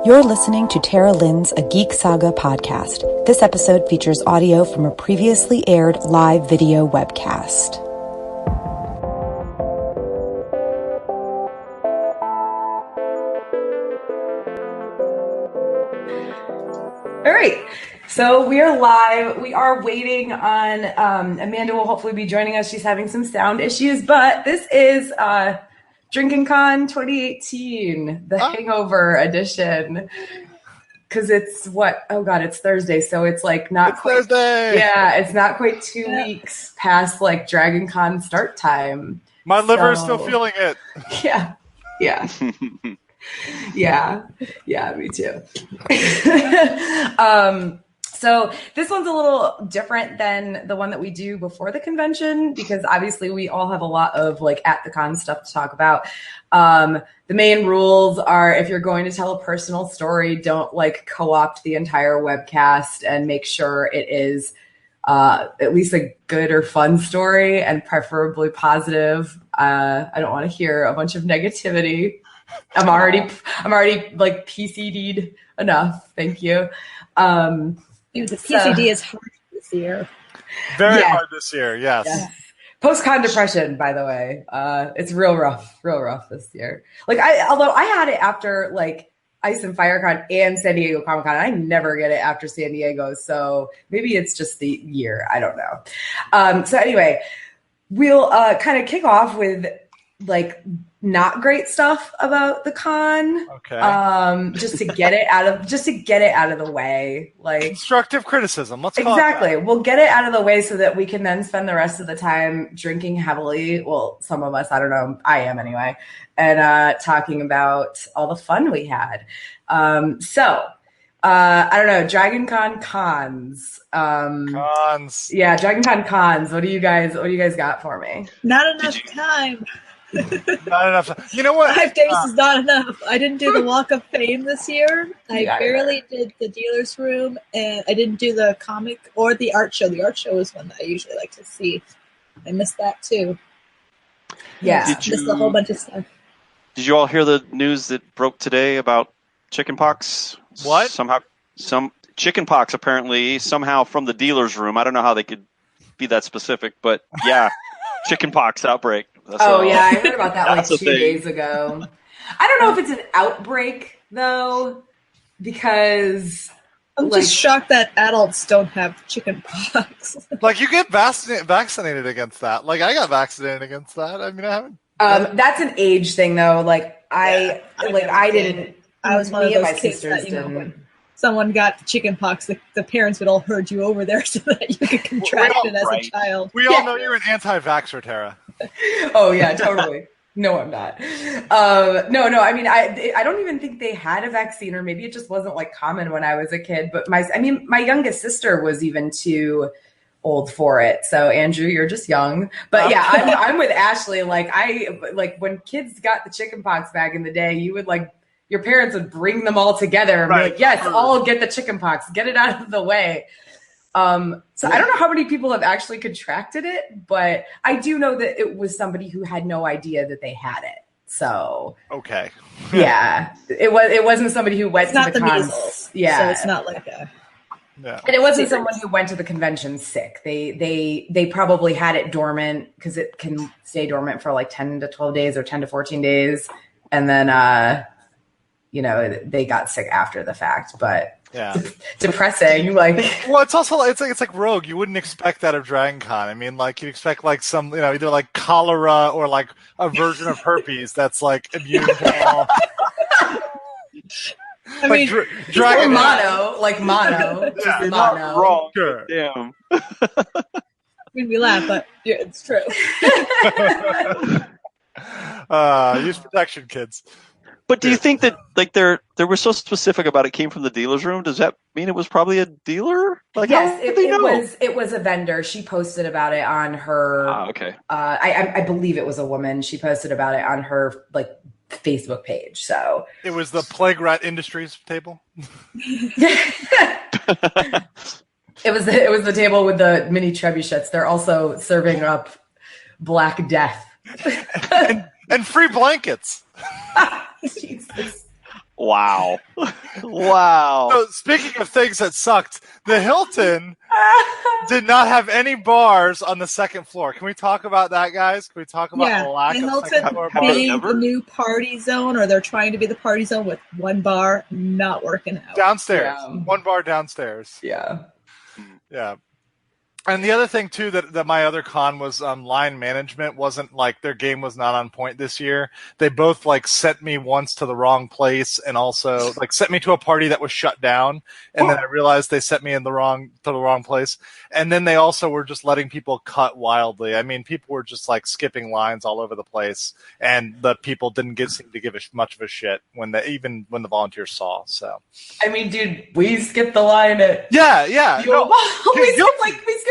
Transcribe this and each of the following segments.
You're listening to Tara Lynn's A Geek Saga podcast. This episode features audio from a previously aired live video webcast. All right, so we are live. We are waiting on Amanda will hopefully be joining us. She's having some sound issues, but this is Drinkin 2018, the Hangover edition. Because it's it's Thursday, so it's like not it's quite Thursday. Yeah, it's not quite 2 weeks past like Dragon Con start time. My liver is still feeling it. Yeah. Yeah, me too. So this one's a little different than the one that we do before the convention because obviously we all have a lot of like at the con stuff to talk about. The main rules are if you're going to tell a personal story, don't like co-opt the entire webcast and make sure it is at least a good or fun story and preferably positive. I don't want to hear a bunch of negativity. I'm already like PCD'd enough. Thank you. The PCD is hard this year. Very hard this year, yes. Post-con depression, by the way. It's real rough this year. Like although I had it after like Ice and FireCon and San Diego Comic-Con. I never get it after San Diego, so maybe it's just the year. I don't know. So anyway, we'll kind of kick off with like not great stuff about the con. Okay. Just to get it out of the way. Like constructive criticism. Let's call exactly. it that. We'll get it out of the way so that we can then spend the rest of the time drinking heavily. Well, some of us, I don't know, I am anyway, and talking about all the fun we had. I don't know, Dragon Con cons. Cons. Yeah, Dragon Con cons. What do you guys got for me? Not enough time. Not enough time. You know what? 5 days is not enough. I didn't do the Walk of Fame this year. I barely did the dealer's room, and I didn't do the comic or the art show. The art show is one that I usually like to see. I missed that too. Yeah, missed a whole bunch of stuff. Did you all hear the news that broke today about chickenpox? What? Some chickenpox apparently somehow from the dealer's room. I don't know how they could be that specific, but yeah, chickenpox outbreak. I heard about that like 2 thing. days ago. I don't know if it's an outbreak though, because I'm just shocked that adults don't have chickenpox. Like you get vaccinated against that. Like I got vaccinated against that. I mean, I haven't. That's an age thing though. Like I didn't. I was one of me and those my kids sisters that, didn't. when someone got chickenpox, the parents would all herd you over there so that you could contract it as a child. We all know you're an anti-vaxxer, Tara. Oh yeah, totally. No, I'm not. No. I mean, I don't even think they had a vaccine, or maybe it just wasn't like common when I was a kid. But my youngest sister was even too old for it. So Andrew, you're just young. But yeah, I'm with Ashley. Like when kids got the chickenpox back in the day, you would like your parents would bring them all together and be like, yes, all get the chickenpox, get it out of the way. So I don't know how many people have actually contracted it, but I do know that it was somebody who had no idea that they had it. So okay, yeah, it wasn't somebody who went it's to the measles. Yeah, so it's not like a. Yeah. And it wasn't someone who went to the convention sick. They probably had it dormant because it can stay dormant for like 10 to 12 days or 10 to 14 days, and then they got sick after the fact, but depressing. Like, well, it's also it's like Rogue. You wouldn't expect that of Dragon Con. I mean, like you'd expect like some either like cholera or like a version of herpes that's like immune to all. I mean, Dragon mono. Yeah, you're not wrong. Sure. Damn. We laugh, but yeah, it's true. Use protection, kids. But do you think that like they were so specific about it came from the dealer's room? Does that mean it was probably a dealer? Like, yes, it was a vendor. She posted about it on her. Okay. I believe it was a woman. She posted about it on her like Facebook page. So it was the Plague Rat Industries table. It was the table with the mini trebuchets. They're also serving up Black Death and free blankets. Jesus. Wow. Wow. So speaking of things that sucked, the Hilton did not have any bars on the second floor. Can we talk about that, guys? Can we talk about the lack the of Hilton second floor bars? being the new party zone, or they're trying to be the party zone with one bar, not working out. Downstairs. Yeah. One bar downstairs. Yeah. Yeah. And the other thing too that my other con was line management wasn't like their game was not on point this year. They both like sent me once to the wrong place and also like sent me to a party that was shut down, and then I realized they sent me to the wrong place. And then they also were just letting people cut wildly. I mean, people were just like skipping lines all over the place, and the people didn't seem to give much of a shit even when the volunteers saw. So I mean, dude, we skipped the line at yeah. Yule Ball. We skipped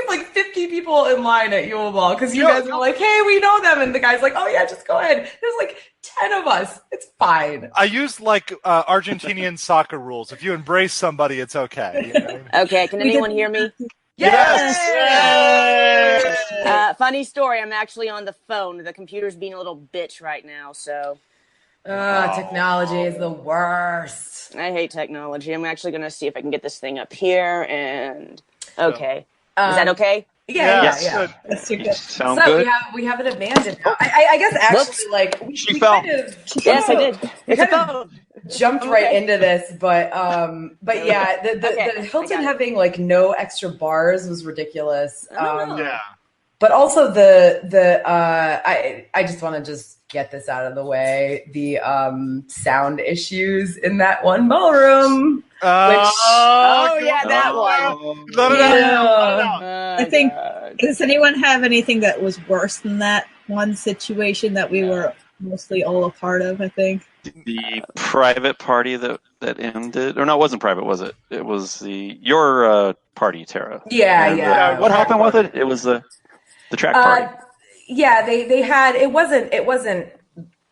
like 50 people in line at Yule Ball because you guys were like, hey, we know them. And the guy's like, oh, yeah, just go ahead. There's like 10 of us. It's fine. I used like Argentinian soccer rules. If you embrace somebody, it's okay. You know? Okay, can anyone hear me? Yes! Funny story, I'm actually on the phone. The computer's being a little bitch right now, so... Technology is the worst. I hate technology. I'm actually going to see if I can get this thing up here, and... Okay. Is that okay? Yeah. That's too good. Sound So good? we have an advantage now. I guess actually, like we fell. kind of Yes, I did. It's a phone. jumped right into this, but yeah, the Hilton having like no extra bars was ridiculous. Yeah. But also I just want to just get this out of the way. The sound issues in that one ballroom. That one. No. I think, does anyone have anything that was worse than that one situation that we were mostly all a part of, I think? The private party that ended, or no, it wasn't private, was it? It was your party, Tara. Yeah. What happened with it? It was the track party. Yeah, they had it wasn't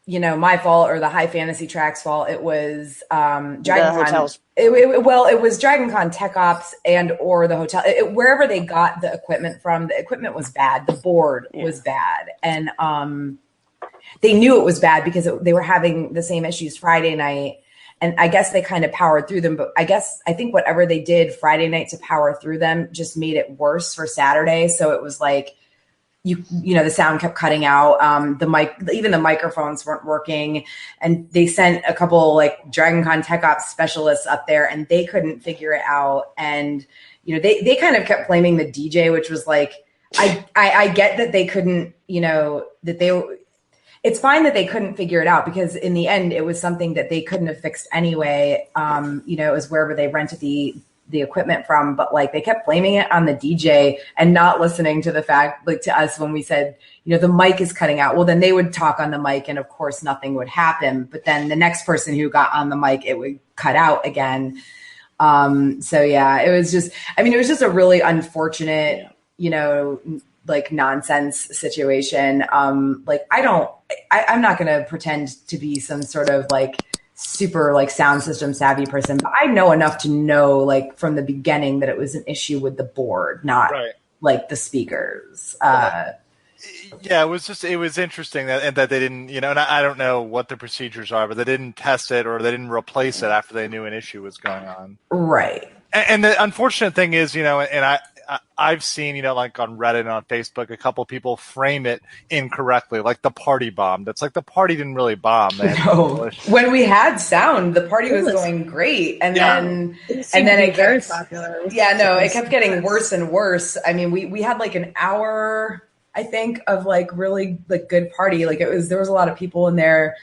my fault or the High Fantasy Tracks fault. It was Dragon Con. Hotels. It was Dragon Con Tech Ops and or the hotel. Wherever they got the equipment from, the equipment was bad. The board was bad, and they knew it was bad because they were having the same issues Friday night. And I guess they kind of powered through them, but I think whatever they did Friday night to power through them just made it worse for Saturday. So it was like. The sound kept cutting out. Even the microphones weren't working, and they sent a couple like Dragon Con Tech Ops specialists up there, and they couldn't figure it out. And they kind of kept blaming the DJ, which was like, I get that they couldn't, it's fine that they couldn't figure it out because in the end it was something that they couldn't have fixed anyway. It was wherever they rented the equipment from, but like they kept blaming it on the DJ and not listening to the fact, like to us when we said, the mic is cutting out. Well, then they would talk on the mic and of course nothing would happen. But then the next person who got on the mic, it would cut out again. So yeah, it was just a really unfortunate, like nonsense situation. I'm not going to pretend to be some sort of like super like sound system savvy person, but I know enough to know like from the beginning that it was an issue with the board, not like the speakers. Yeah, it was interesting that they didn't, and I don't know what the procedures are, but they didn't test it or they didn't replace it after they knew an issue was going on. Right. And the unfortunate thing is, and I've seen, like on Reddit and on Facebook, a couple people frame it incorrectly, like the party bombed. It's like the party didn't really bomb. No. When we had sound, the party was going great, and then it very kept, popular. It kept getting worse and worse. I mean, we had like an hour, I think, of like really like good party. Like there was a lot of people in there.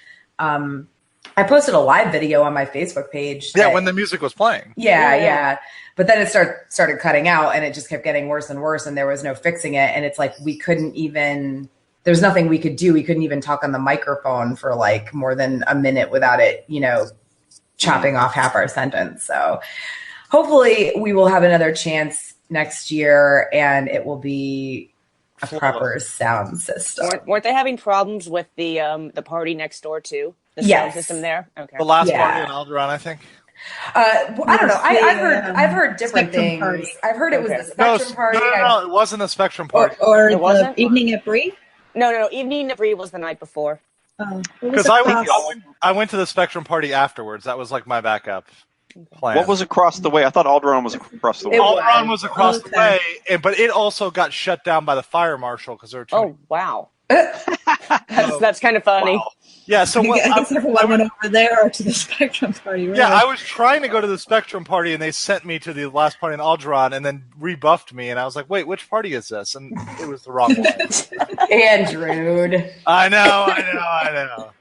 I posted a live video on my Facebook page. When the music was playing. Yeah. But then it started cutting out and it just kept getting worse and worse and there was no fixing it. And it's like there's nothing we could do. We couldn't even talk on the microphone for like more than a minute without it, chopping off half our sentence. So hopefully we will have another chance next year and it will be a proper sound system. Weren't they having problems with the party next door too? The sound system there? Okay. The last party in Alderaan, I think. I don't know. I've heard different things. Party. I've heard it was the Spectrum party. No, it wasn't the Spectrum party. Or it wasn't? Evening at Bree? No. Evening at Bree was the night before. Because I went to the Spectrum party afterwards. That was like my backup plan. What was across the way? I thought Alderaan was across the way. Alderaan was across the way, but it also got shut down by the fire marshal because there were too many. Wow. That's kind of funny. Wow. Yeah, so everyone went over there to the Spectrum party. Really. Yeah, I was trying to go to the Spectrum party, and they sent me to the last party in Alderaan, and then rebuffed me, and I was like, "Wait, which party is this?" And it was the wrong one. Andrew. I know.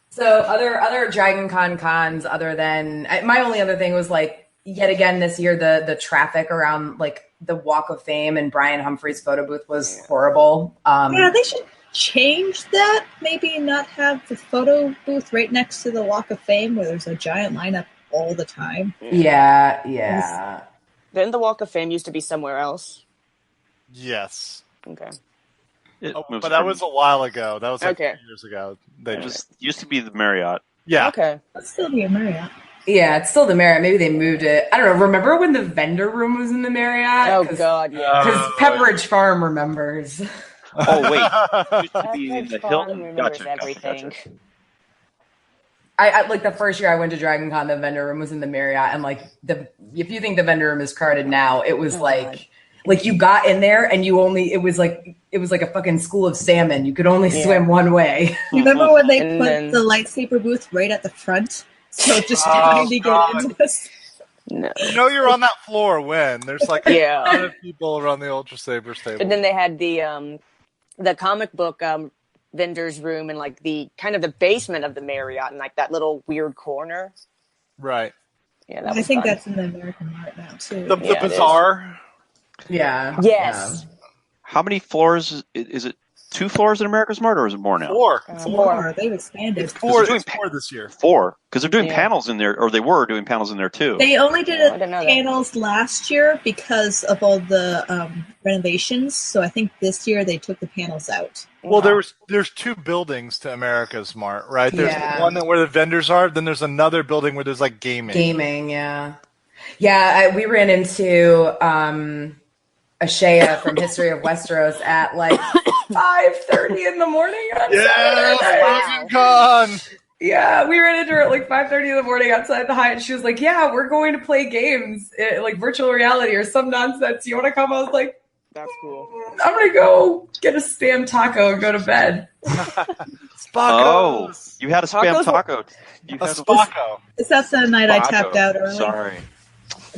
So other Dragon Con cons, other than my only other thing was like yet again this year the traffic around like the Walk of Fame and Brian Humphrey's photo booth was horrible. Yeah, they should change that. Maybe not have the photo booth right next to the Walk of Fame where there's a giant lineup all the time. Yeah. Didn't the Walk of Fame used to be somewhere else? Yes. Okay. But that was a while ago. That was like 2 years ago. It used to be the Marriott. Yeah. Okay. Let's still be a Marriott. Yeah, it's still the Marriott. Maybe they moved it. I don't know. Remember when the vendor room was in the Marriott? Oh, God, yeah. Because Pepperidge Farm remembers. Oh, wait. It used to be the Hilton. Remembers Gotcha. everything. I like the first year I went to Dragon Con, the vendor room was in the Marriott, and like if you think the vendor room is crowded now, it was like you got in there and it was like a fucking school of salmon. You could only swim one way. You remember when they put the lightsaber booth right at the front? So just trying to get into this. No. You know you're on that floor when there's like a lot of people around the Ultra Sabers table. And then they had the comic book vendor's room in like the kind of the basement of the Marriott in like that little weird corner. Right. Yeah, that was I think fun. that's in the American Mart now too. The bazaar. Yeah. Yes. Yeah. How many floors? Is it 2 floors in America's Mart, or is it more now? 4. 4. They've expanded. It's 4 4 this year. 4, because they're doing panels in there, or they were doing panels in there too. They only did I didn't know that. panels last year because of all the renovations. So I think this year they took the panels out. Well, there's 2 buildings to America's Mart, right? There's one where the vendors are. Then there's another building where there's like gaming. Gaming, yeah. Yeah, we ran into Ashaya from History of Westeros at like 5:30 in the morning on Saturday. Con. Yeah, we ran into her at like 5:30 in the morning outside the Hyatt. She was like, "Yeah, we're going to play games, like virtual reality or some nonsense. You want to come?" I was like, "That's cool. I'm gonna go get a spam taco and go to bed." Oh, you had a spam taco. You had a Spaco. That's the night I tapped out early. Sorry.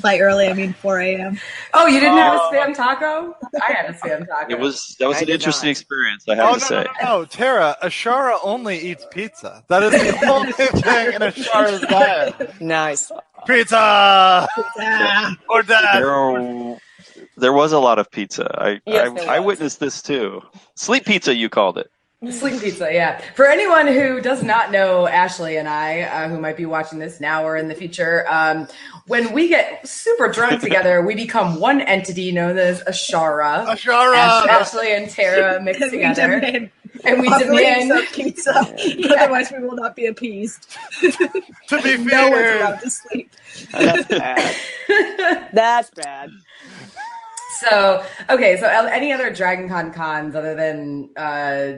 By early, I mean 4 a.m. Oh, you didn't have a spam taco? I had a spam taco. That was an interesting experience, I have to say. No, Tara, Ashara only eats pizza. That is the only thing in Ashara's diet. Nice. Pizza! Or that. There was a lot of pizza. I witnessed this too. Sleep pizza, you called it. Sleep pizza, yeah. For anyone who does not know Ashley and I, who might be watching this now or in the future, when we get super drunk together, we become one entity known as Ashara. Ashley and Tara mixed together. And we demand pizza. Otherwise, we will not be appeased. To be fair. No one's allowed to sleep. That's bad. That's bad. So any other Dragon Con cons other than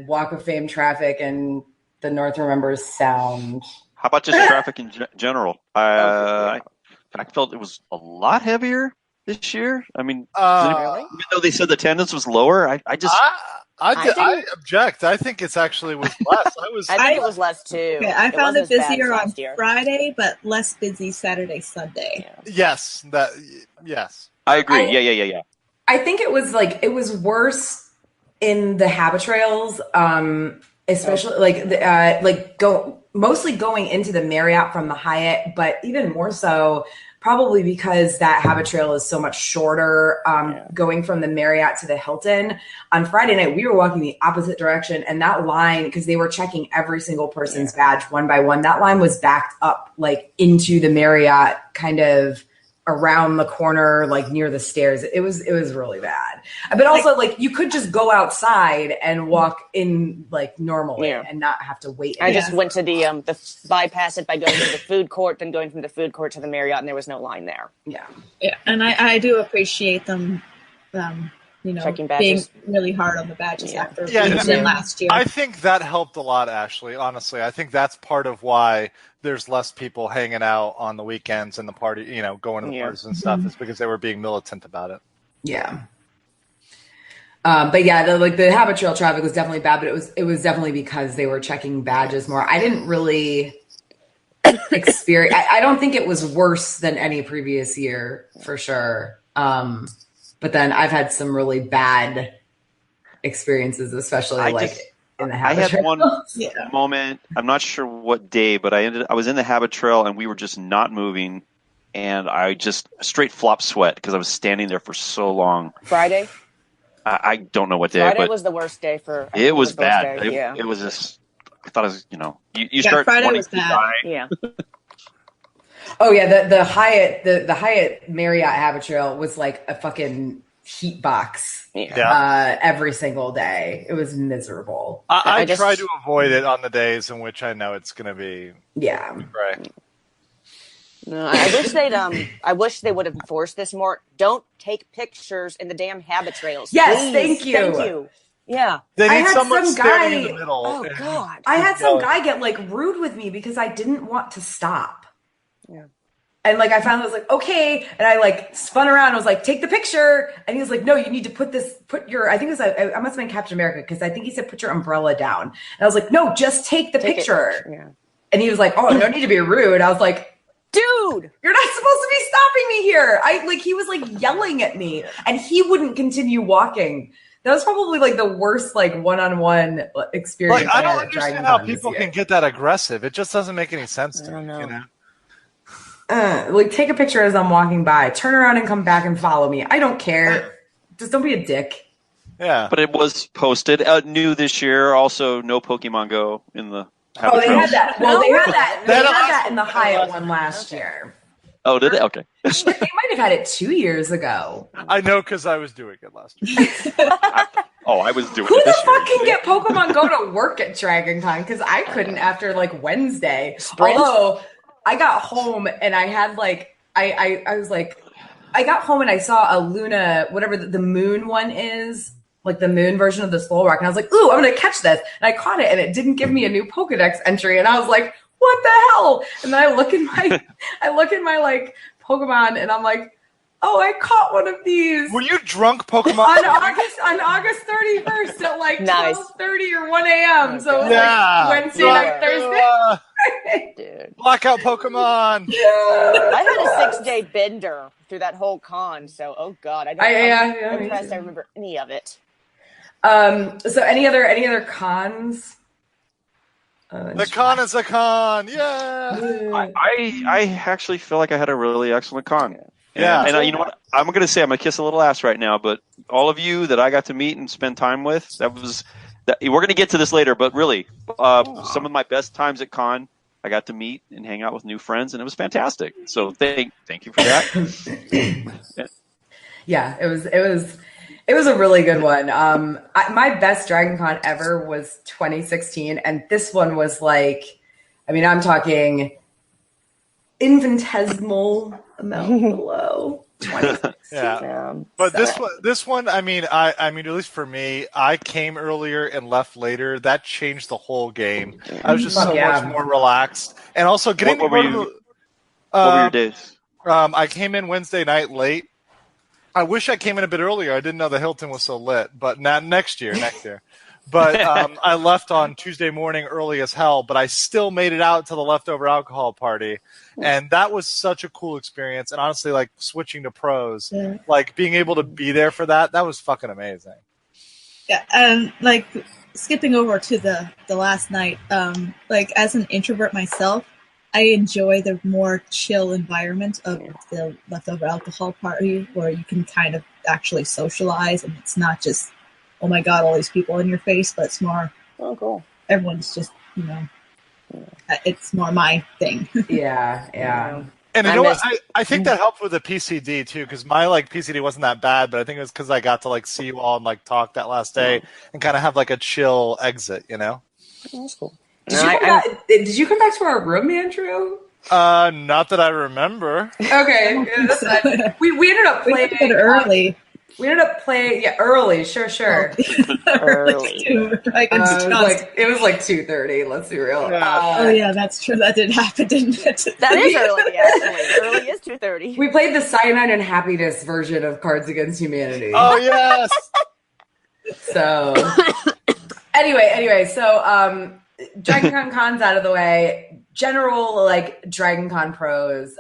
Walk of Fame traffic and the North Remembers sound? How about just traffic in general? I felt it was a lot heavier this year. I mean, even though they said the attendance was lower, I object. I think it's actually was less. I think it was less too. Okay, I found it busier on Friday, but less busy Saturday, Sunday. Yeah. Yes. I agree. Yeah. I think it was worse in the Habitrails, especially mostly going into the Marriott from the Hyatt, but even more so probably because that Habitrail is so much shorter, going from the Marriott to the Hilton. On Friday night, we were walking the opposite direction, and that line, because they were checking every single person's badge one by one, that line was backed up like into the Marriott, kind of around the corner, like near the stairs. It was really bad. But also, like, you could just go outside and walk in like normally and not have to wait. I just went to the bypass it by going to the food court, then going from the food court to the Marriott, and there was no line there. Yeah. Yeah, and I do appreciate them, Checking being badges. really hard on the badges after last year. I think that helped a lot, Ashley, honestly. I think that's part of why there's less people hanging out on the weekends and the party, going to the parties and stuff, is because they were being militant about it. Yeah. But yeah, the habit trail traffic was definitely bad, but it was definitely because they were checking badges more. I didn't really experience. I don't think it was worse than any previous year for sure. But then I've had some really bad experiences, especially in the habit trail. I had one moment. I'm not sure what day, but I was in the habit trail and we were just not moving, and I just straight flop sweat because I was standing there for so long. Friday. I don't know what day. Friday but was the worst day for. It was bad. It was just. I thought it was. You start. Friday was bad. Yeah. Oh yeah, the Hyatt Marriott habit trail was like a fucking heat box. Yeah. Every single day, it was miserable. I try to avoid it on the days in which I know it's going to be. Yeah. Right. No, I wish they would have enforced this more. Don't take pictures in the damn habit trails. Yes, please. Thank you. Yeah. They need had someone some standing guy- in the middle. Oh God. I had some guy get rude with me because I didn't want to stop. Yeah. And I finally was like, okay. And I spun around and was like, take the picture. And he was like, no, you need to put your, I think it was, I must have been Captain America because I think he said, put your umbrella down. And I was like, no, just take the picture. Yeah. And he was like, oh, no need to be rude. I was like, dude, you're not supposed to be stopping me here. He was yelling at me and he wouldn't continue walking. That was probably the worst one-on-one experience. I don't understand how people can get that aggressive. It just doesn't make any sense to me. You know? Take a picture as I'm walking by, turn around and come back and follow me. I don't care. Just don't be a dick. Yeah. But it was posted new this year. Also, no Pokemon Go in the. Oh, they had that. Well, they had that. They had that in the Hyatt one last year. Oh, did they? Okay. They might have had it 2 years ago. I know because I was doing it last year. I was doing Who it this the fuck year. can get Pokemon Go to work at Dragon Con? Because I couldn't after Wednesday. Sprint? Although I got home and I had I got home and I saw a Luna, whatever the moon one is, the moon version of the Skull Rock. And I was like, ooh, I'm going to catch this. And I caught it and it didn't give me a new Pokedex entry. And I was like, what the hell? And then I look in my Pokemon and I'm like, oh, I caught one of these. Were you drunk Pokemon? on August 31st at Nice. 12:30 or 1 a.m. So it was Wednesday night, Thursday. Dude. Blackout Pokemon. I had a 6-day bender through that whole con, so oh God, I'm impressed I remember any of it. So any other cons? The con is a con. Yeah. I actually feel like I had a really excellent con. Yeah. And you know what? I'm going to say I'm going to kiss a little ass right now, but all of you that I got to meet and spend time with, we're going to get to this later, but really, some of my best times at con, I got to meet and hang out with new friends, and it was fantastic. So thank you for that. Yeah, it was a really good one. My best Dragon Con ever was 2016, and this one was I'm talking infinitesimal amount below 2016. Yeah. But this one, I mean, at least for me, I came earlier and left later. That changed the whole game. I was just much more relaxed, and also getting. What were your days? I came in Wednesday night late. I wish I came in a bit earlier. I didn't know the Hilton was so lit, but not next year. But I left on Tuesday morning early as hell, but I still made it out to the leftover alcohol party. And that was such a cool experience. And honestly, switching to pros, being able to be there for that was fucking amazing. Yeah, and skipping over to the last night, as an introvert myself, I enjoy the more chill environment of the leftover alcohol party where you can kind of actually socialize and it's not just, oh my God, all these people in your face, but it's more, oh, cool. Everyone's just, it's more my thing. Yeah. And you know what? I think that helped with the PCD too, because my PCD wasn't that bad, but I think it was because I got to see you all and talk that last day and kind of have a chill exit, That's cool. Did you come back to our room, Andrew? Not that I remember. Okay. We ended up playing early. We ended up playing early. Sure. Early. It was like 2:30. Let's be real. Oh yeah, that's true. That did happen, didn't it? That is early, actually. Early is 2:30. We played the Cyanide and Happiness version of Cards Against Humanity. Oh yes. So anyway, so Dragon Con's out of the way. General like Dragon Con pros.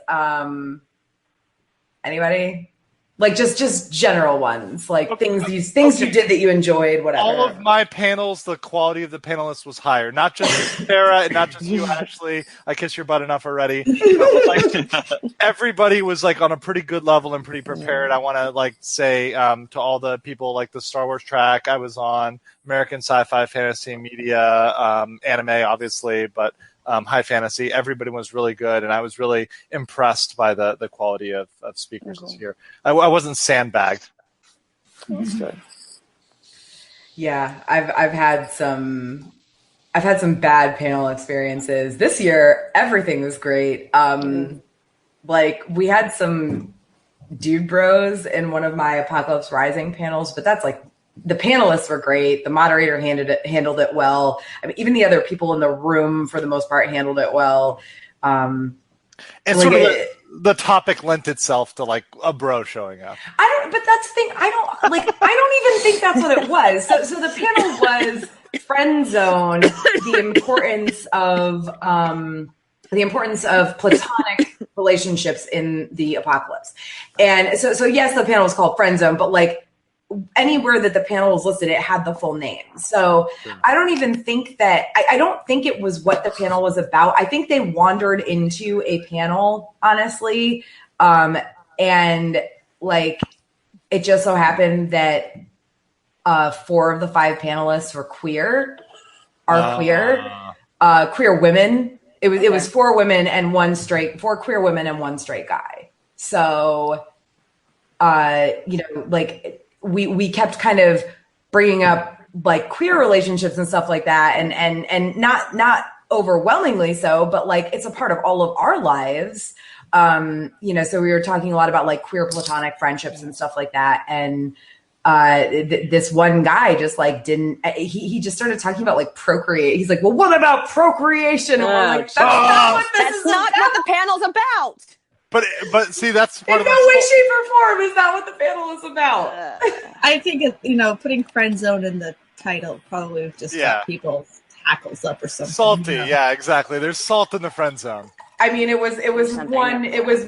Anybody? Like just general ones, like things you did that you enjoyed, whatever. All of my panels, the quality of the panelists was higher. Not just Sarah and not just you, Ashley. I kiss your butt enough already. Everybody was like on a pretty good level and pretty prepared. I want to like say to all the people like the Star Wars track I was on, American Sci-Fi, Fantasy, Media, anime, obviously, but high fantasy. Everybody was really good, and I was really impressed by the quality of speakers this year. I wasn't sandbagged. That's good. Yeah, I've had some bad panel experiences this year. Everything was great. Like we had some dude bros in one of my Apocalypse Rising panels, but that's like. The panelists were great. The moderator handled it well. I mean, even the other people in the room, for the most part, handled it well. And like sort of the topic lent itself to like a bro showing up. But that's the thing. I don't even think that's what it was. So the panel was friend zone. The importance of platonic relationships in the apocalypse. And so yes, the panel was called friend zone, but like. Anywhere that the panel was listed, it had the full name. So I don't even think that, I don't think it was what the panel was about. I think they wandered into a panel, honestly. And like, it just so happened that 4 of the 5 panelists were queer women. It was 4 women and 4 queer women and 1 straight guy. So, like, we kept kind of bringing up like queer relationships and stuff like that, and not overwhelmingly so, but like it's a part of all of our lives. So we were talking a lot about like queer platonic friendships and stuff like that, and this one guy just like he just started talking about like procreate. He's like, well, what about procreation? And we're like, that's not what the panel's about. But see, that's part in no way, shape, or form is that what the panel is about. I think putting friend zone in the title probably just got people's hackles up or something. Salty, yeah, exactly. There's salt in the friend zone. I mean, it was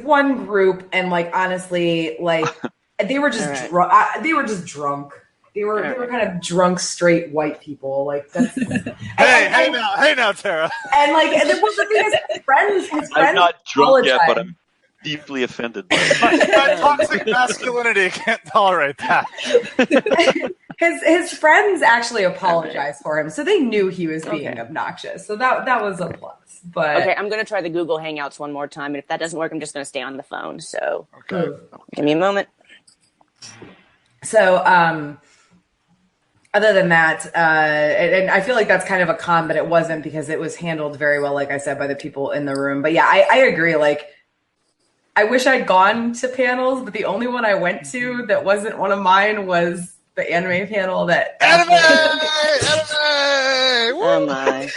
one group, and like honestly, like they were just drunk. They were just drunk. They were kind of drunk straight white people. Like that's hey now, Tara. And like, and then the thing is, his friends I'm not drunk yet, but I'm deeply offended by it. My toxic masculinity can't tolerate that. His friends actually apologized for him, so they knew he was being obnoxious. So that was a plus. But okay, I'm going to try the Google Hangouts one more time, and if that doesn't work, I'm just going to stay on the phone. So give me a moment. So other than that, and I feel like that's kind of a con, but it wasn't because it was handled very well, like I said, by the people in the room. But yeah, I agree. Like, I wish I'd gone to panels, but the only one I went to that wasn't one of mine was the anime panel. Anime! Oh my!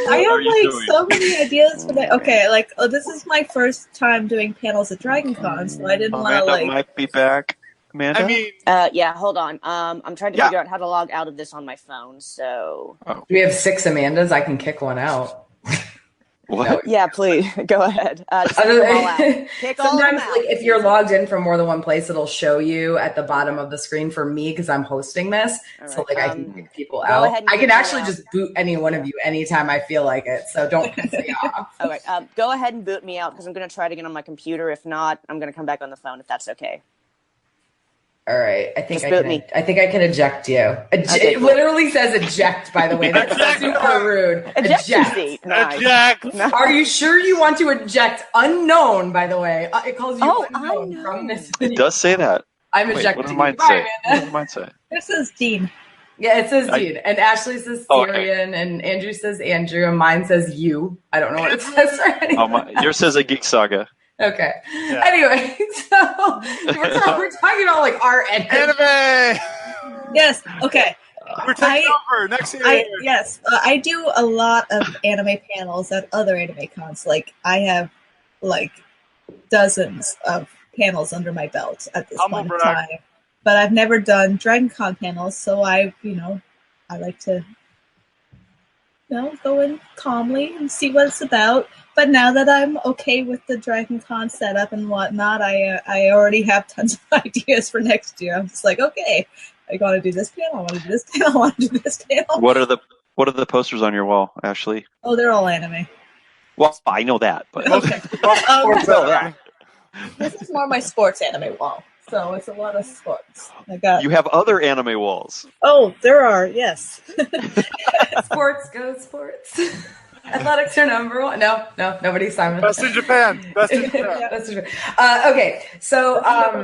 I have like so many ideas for that. Okay, like this is my first time doing panels at Dragon Con, so I didn't want to like. Might be back. Amanda? I mean, yeah, hold on. I'm trying to figure out how to log out of this on my phone. So we have 6 Amandas. I can kick one out. What? No. Yeah, please go ahead. Sometimes, like if you're logged in from more than one place, it'll show you at the bottom of the screen for me because I'm hosting this. Right. So like I can kick people out. I can actually just boot any one of you anytime I feel like it. So don't piss me off. All right, go ahead and boot me out because I'm going to try to get on my computer. If not, I'm going to come back on the phone if that's okay. All right, I think I can eject you. It literally says eject, by the way. That's super rude. Eject. Nice. Eject. Nice. Are you sure you want to eject? Unknown, by the way. It calls you unknown from this video. It does say that. I'm ejecting. What does mine say? What does mine say? This says Dean. Yeah, it says Dean. And Ashley says Syrian, and Andrew says Andrew, and mine says you. I don't know what it says. Yours says a Geek Saga. Okay. Yeah. Anyway, so we're talking about like art and Anime. Yes. Okay. We're taking over next year. I do a lot of anime panels at other anime cons. Like I have like dozens of panels under my belt at this point in time. But I've never done Dragon Con panels, so I like to go in calmly and see what it's about. But now that I'm okay with the Dragon Con setup and whatnot, I already have tons of ideas for next year. I'm just like, okay, I gotta do this panel, I want to do this panel, I want to do this panel. What are the posters on your wall, Ashley? Oh, they're all anime. Well, I know that, but Okay. This is more my sports anime wall. So it's a lot of sports. You have other anime walls. Oh, there are, yes. Sports, go sports. Athletics are number one. No, nobody's Simon. Best in Japan. Best in Japan. Yeah. Best in Japan. Okay, so other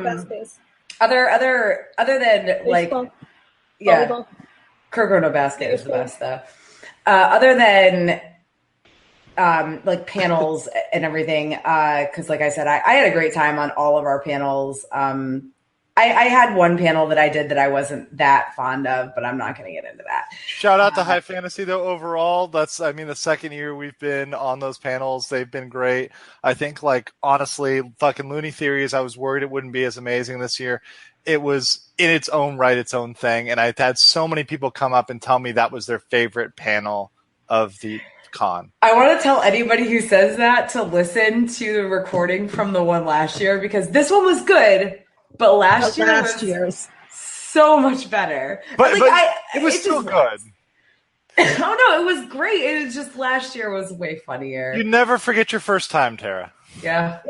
than like baseball, yeah, volleyball. Kuroko no Basket is the best though. Other than like panels and everything, because like I said, I had a great time on all of our panels. I had one panel that I did that I wasn't that fond of, but I'm not going to get into that. Shout out to High Fantasy though. Overall, the second year we've been on those panels, they've been great. I think like honestly, fucking Looney Theories, I was worried it wouldn't be as amazing this year. It was in its own right, its own thing, and I've had so many people come up and tell me that was their favorite panel of the con. I want to tell anybody who says that to listen to the recording from the one last year, because this one was good, but last year's so much better. But it was still good. Oh no, it was great. It was just last year was way funnier. You never forget your first time, Tara. Yeah.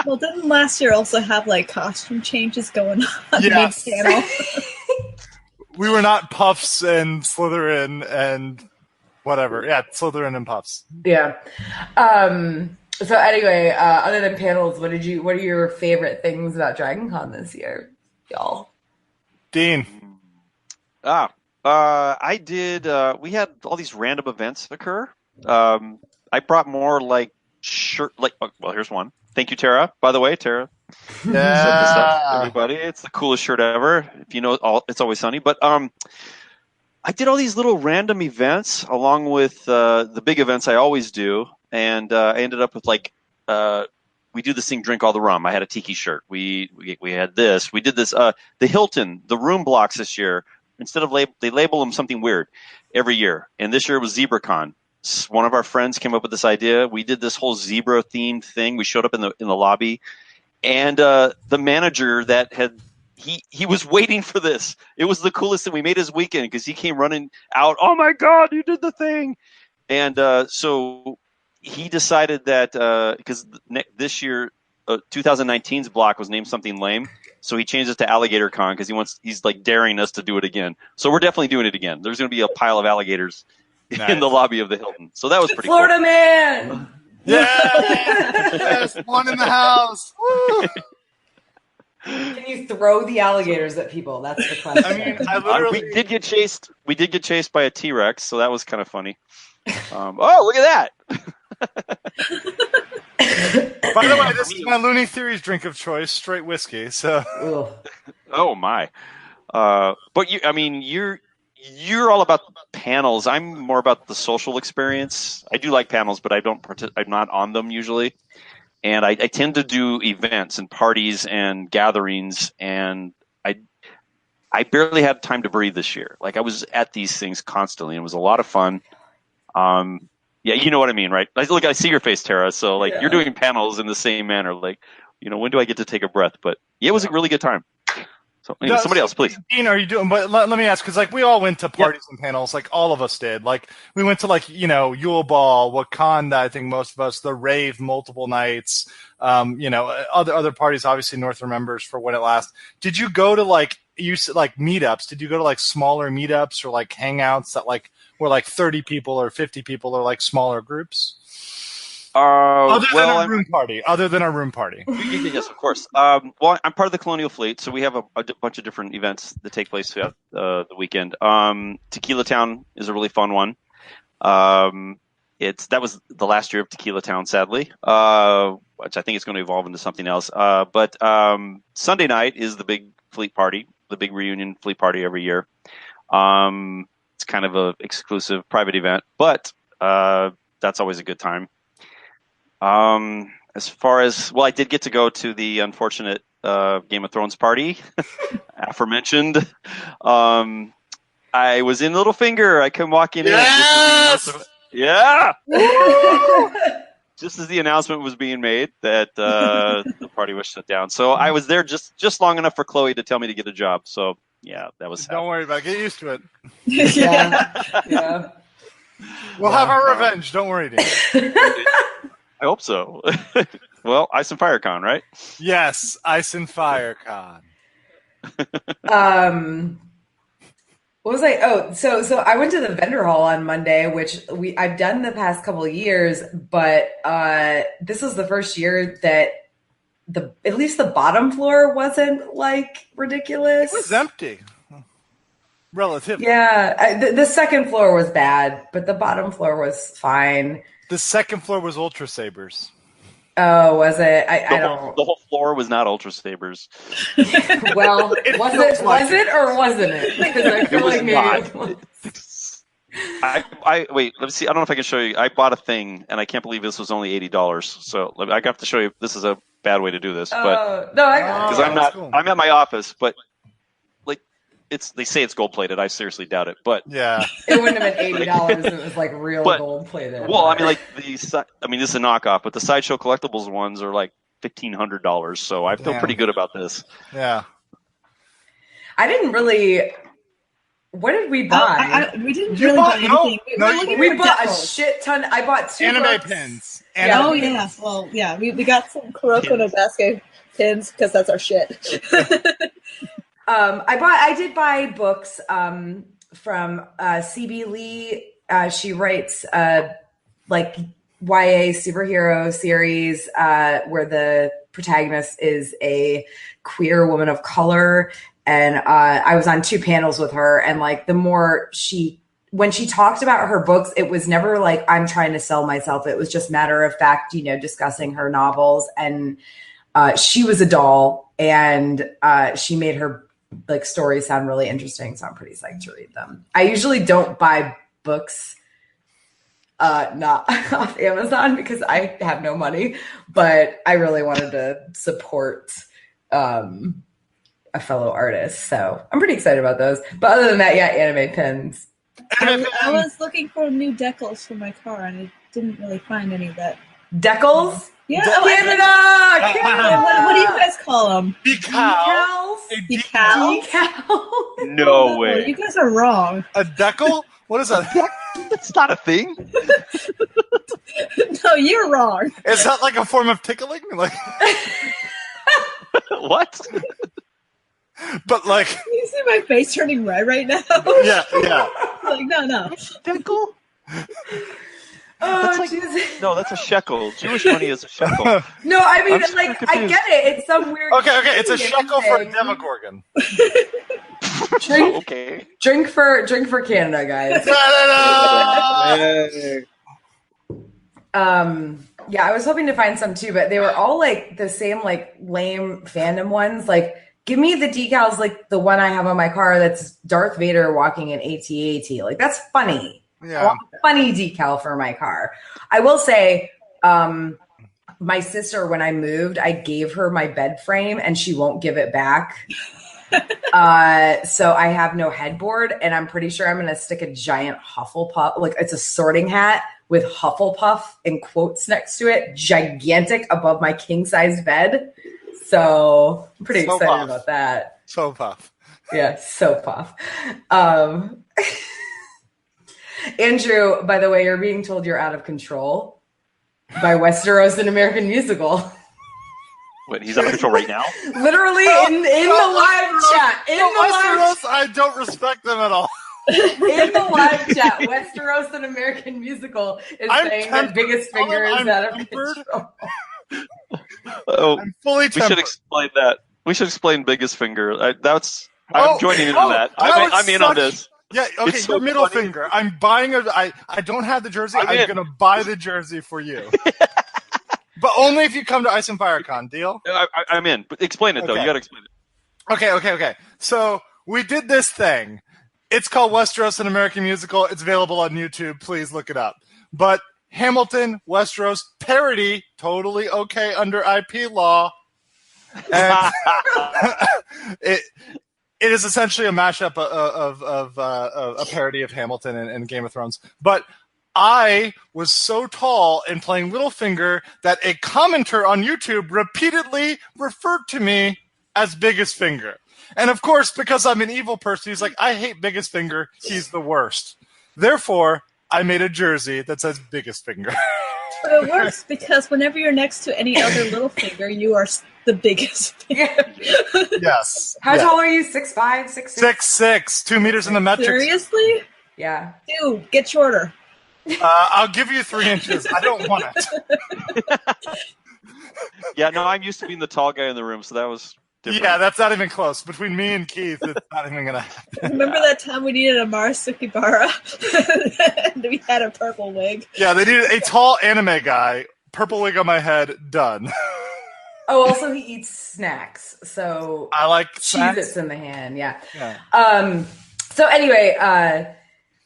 Well, didn't last year also have like costume changes going on Yes. mid-panel? We were not Puffs and Slytherin and whatever. Yeah, Slytherin and Puffs. Yeah. So anyway, other than panels, what are your favorite things about Dragon Con this year, y'all? Dean. I did. We had all these random events occur. I brought more like well, here's one. Thank you, Tara. By the way, Tara. Set this up, everybody. It's the coolest shirt ever. If you know, it's always sunny. But I did all these little random events along with the big events I always do, and I ended up with like we do this thing, drink all the rum. I had a tiki shirt. We had this. We did this. The Hilton, the room blocks this year. Instead of they label them something weird every year, and this year it was ZebraCon. One of our friends came up with this idea. We did this whole zebra themed thing. We showed up in the lobby, and the manager that had he was waiting for this. It was the coolest thing. We made his weekend because he came running out. Oh my God, you did the thing! And so he decided that because this year 2019's block was named something lame, so he changed it to Alligator Con because he's like daring us to do it again. So we're definitely doing it again. There's going to be a pile of alligators. Nice. In the lobby of the Hilton. So that was pretty Florida cool. Man! Yes! One in the house! Woo! Can you throw the alligators at people? That's the question. I mean, we did get chased. We did get chased by a T-Rex, so that was kind of funny. Oh, look at that! By the way, this is my Looney Theories drink of choice, straight whiskey. So, oh my! But you're all about panels. I'm more about the social experience. I do like panels, but I'm not on them usually. And I tend to do events and parties and gatherings, and I barely had time to breathe this year. Like I was at these things constantly, and it was a lot of fun. Yeah, you know what I mean, right? I see your face, Tara. So like you're doing panels in the same manner. Like, when do I get to take a breath? But yeah, it was a really good time. So anyway, somebody else, please. Dean, are you doing? But let me ask, because like we all went to parties and panels, like all of us did. Like we went to like Yule Ball, Wakanda. I think most of us, the rave, multiple nights. Other parties. Obviously, North remembers for when it lasts. Did you go to like meetups? Did you go to like smaller meetups or like hangouts that like were like 30 people or 50 people or like smaller groups? Other than our room party. Yes, of course. Well, I'm part of the Colonial Fleet, so we have a bunch of different events that take place throughout the weekend. Tequila Town is a really fun one. that was the last year of Tequila Town, sadly, which I think is going to evolve into something else. But Sunday night is the big fleet party, the big reunion fleet party every year. It's kind of a exclusive private event, but that's always a good time. As far as, well, I did get to go to the unfortunate Game of Thrones party, aforementioned. I was in Littlefinger. I come walking in. Yeah. Just as the announcement was being made that the party was shut down. So I was there just long enough for Chloe to tell me to get a job. So yeah, that was. Don't worry about it. Get used to it. Yeah. We'll have our revenge. Don't worry, Dan. I hope so. Well, Ice and Fire Con, right? Yes, Ice and Fire Con. What was I? Oh, so I went to the vendor hall on Monday, which I've done the past couple of years, but this was the first year that at least the bottom floor wasn't like ridiculous. It was empty, relatively. Yeah, the second floor was bad, but the bottom floor was fine. The second floor was Ultra Sabers. Oh, was it? I don't. The whole floor was not Ultra Sabers. Well, was it or wasn't it? Because I feel like maybe it was. I wait. Let me see. I don't know if I can show you. I bought a thing, and I can't believe this was only $80. So I have to show you. This is a bad way to do this, but no, I got it. because I'm not. Cool. I'm at my office, but like they say it's gold plated. I seriously doubt it. But Yeah, it wouldn't have been $80 if it was like real gold plated. well, I mean, like this is a knockoff, but the Sideshow Collectibles ones are like $1,500. So I feel pretty good about this. yeah. I didn't really. What did we buy? We didn't really buy anything. We bought a shit ton. I bought 2 Anime books. pins. Oh yeah, well yeah, we got some Kuroko no Basket pins because that's our shit. I did buy books from C.B. Lee. She writes like YA superhero series where the protagonist is a queer woman of color. And I was on 2 panels with her, and like the more when she talked about her books, it was never like I'm trying to sell myself. It was just matter of fact, discussing her novels. And she was a doll, and she made her like stories sound really interesting. So I'm pretty psyched to read them. I usually don't buy books not off Amazon because I have no money, but I really wanted to support a fellow artist. So I'm pretty excited about those. But other than that, yeah, anime pins. I was looking for new decals for my car, and I didn't really find any of that. Decals? Yeah. Canada! What do you guys call them? Decals? Decal? No way. You guys are wrong. A decal? What is that? That's not a thing. No, you're wrong. Is that like a form of tickling? Like What? But like, you see my face turning red right now? yeah. Like, no. Decal? Oh, No, that's a shekel. Jewish money is a shekel. No, I mean, I'm like, confused. I get it. It's some weird. Okay. It's a shekel for a Demogorgon. Drink for Canada, guys. Yeah, I was hoping to find some too, but they were all like the same, like lame fandom ones. Like, give me the decals, like the one I have on my car that's Darth Vader walking in AT-AT. Like, that's funny. Yeah. I want a funny decal for my car. I will say, my sister, when I moved, I gave her my bed frame and she won't give it back. So I have no headboard, and I'm pretty sure I'm going to stick a giant Hufflepuff, like it's a sorting hat with Hufflepuff in quotes next to it, gigantic above my king-sized bed. So I'm pretty excited about that. So puff. Yeah, so puff. Andrew, by the way, you're being told you're out of control by Westeros, an American musical. Wait, he's out of control right now? Literally in the live chat. Westeros, I don't respect them at all. In the live chat, Westeros, an American musical, is saying that Biggest Finger is out of control. I'm fully tempered. We should explain that. We should explain Biggest Finger. I'm joining in on that. I'm in on this. Yeah, okay, It's so your middle funny. finger. I'm buying I don't have the jersey. I'm going to buy the jersey for you. But only if you come to Ice and Fire Con. Deal? I'm in. But explain it, though. You got to explain it. Okay. So we did this thing. It's called Westeros, an American Musical. It's available on YouTube. Please look it up. But Hamilton, Westeros, parody, totally okay under IP law. And it is essentially a mashup of a parody of Hamilton and Game of Thrones. But I was so tall and playing Littlefinger that a commenter on YouTube repeatedly referred to me as Biggest Finger. And of course, because I'm an evil person, he's like, I hate Biggest Finger. He's the worst. Therefore, I made a jersey that says Biggest Finger. But it works because whenever you're next to any other Littlefinger, you are the biggest finger. Yes. How tall are you? 6'5", 6'6"? 6'6", 2 meters in the metric. Seriously? Yeah. Dude, get shorter. I'll give you 3 inches. I don't want it. Yeah, no, I'm used to being the tall guy in the room, so that was different. Yeah, that's not even close. Between me and Keith, it's not even going to happen. Remember that time we needed a Mara Sukibara? And we had a purple wig. Yeah, they needed a tall anime guy, purple wig on my head, done. Oh, also he eats snacks, so I like snacks. Cheez-Its in the hand, yeah. So anyway,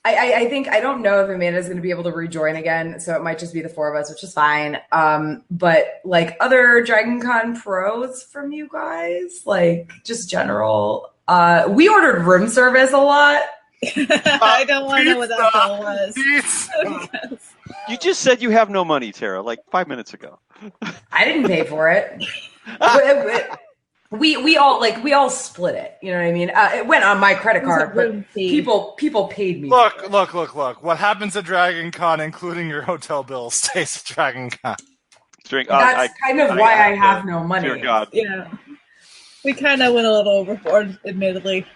I think, I don't know if Amanda's going to be able to rejoin again, so it might just be the 4 of us, which is fine. But like other Dragon Con pros from you guys, like just general, we ordered room service a lot. I don't want to know what that bill was. You just said you have no money, Tara, like 5 minutes ago. I didn't pay for it. We all split it. You know what I mean? It went on my credit card, but people paid me. Look. What happens at Dragon Con, including your hotel bill, stays at Dragon Con. That's kind of why I have no money. Dear God. Yeah. We kind of went a little overboard, admittedly.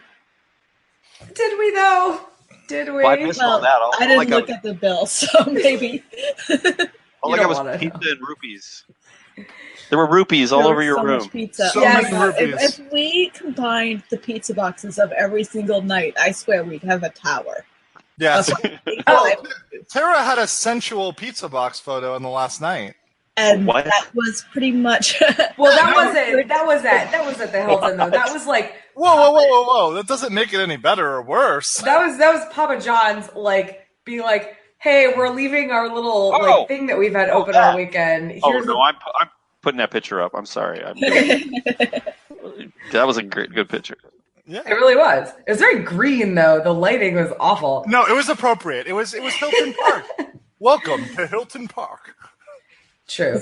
Did we, though? Did we? Well, I missed all that. I didn't look at the bill, so maybe. All I got was pizza and rupees. There were rupees all over your room. Much pizza. So many rupees. If we combined the pizza boxes of every single night, I swear we'd have a tower. Yes. Tara had a sensual pizza box photo in the last night. And that was pretty much. Well, that was at the Hilton though. That was like. Whoa! That doesn't make it any better or worse. That was Papa John's like being like, "Hey, we're leaving our little thing that we've had open all weekend." I'm putting that picture up. I'm sorry. That was a good picture. Yeah, it really was. It was very green though. The lighting was awful. No, it was appropriate. It was Hilton Park. Welcome to Hilton Park. True.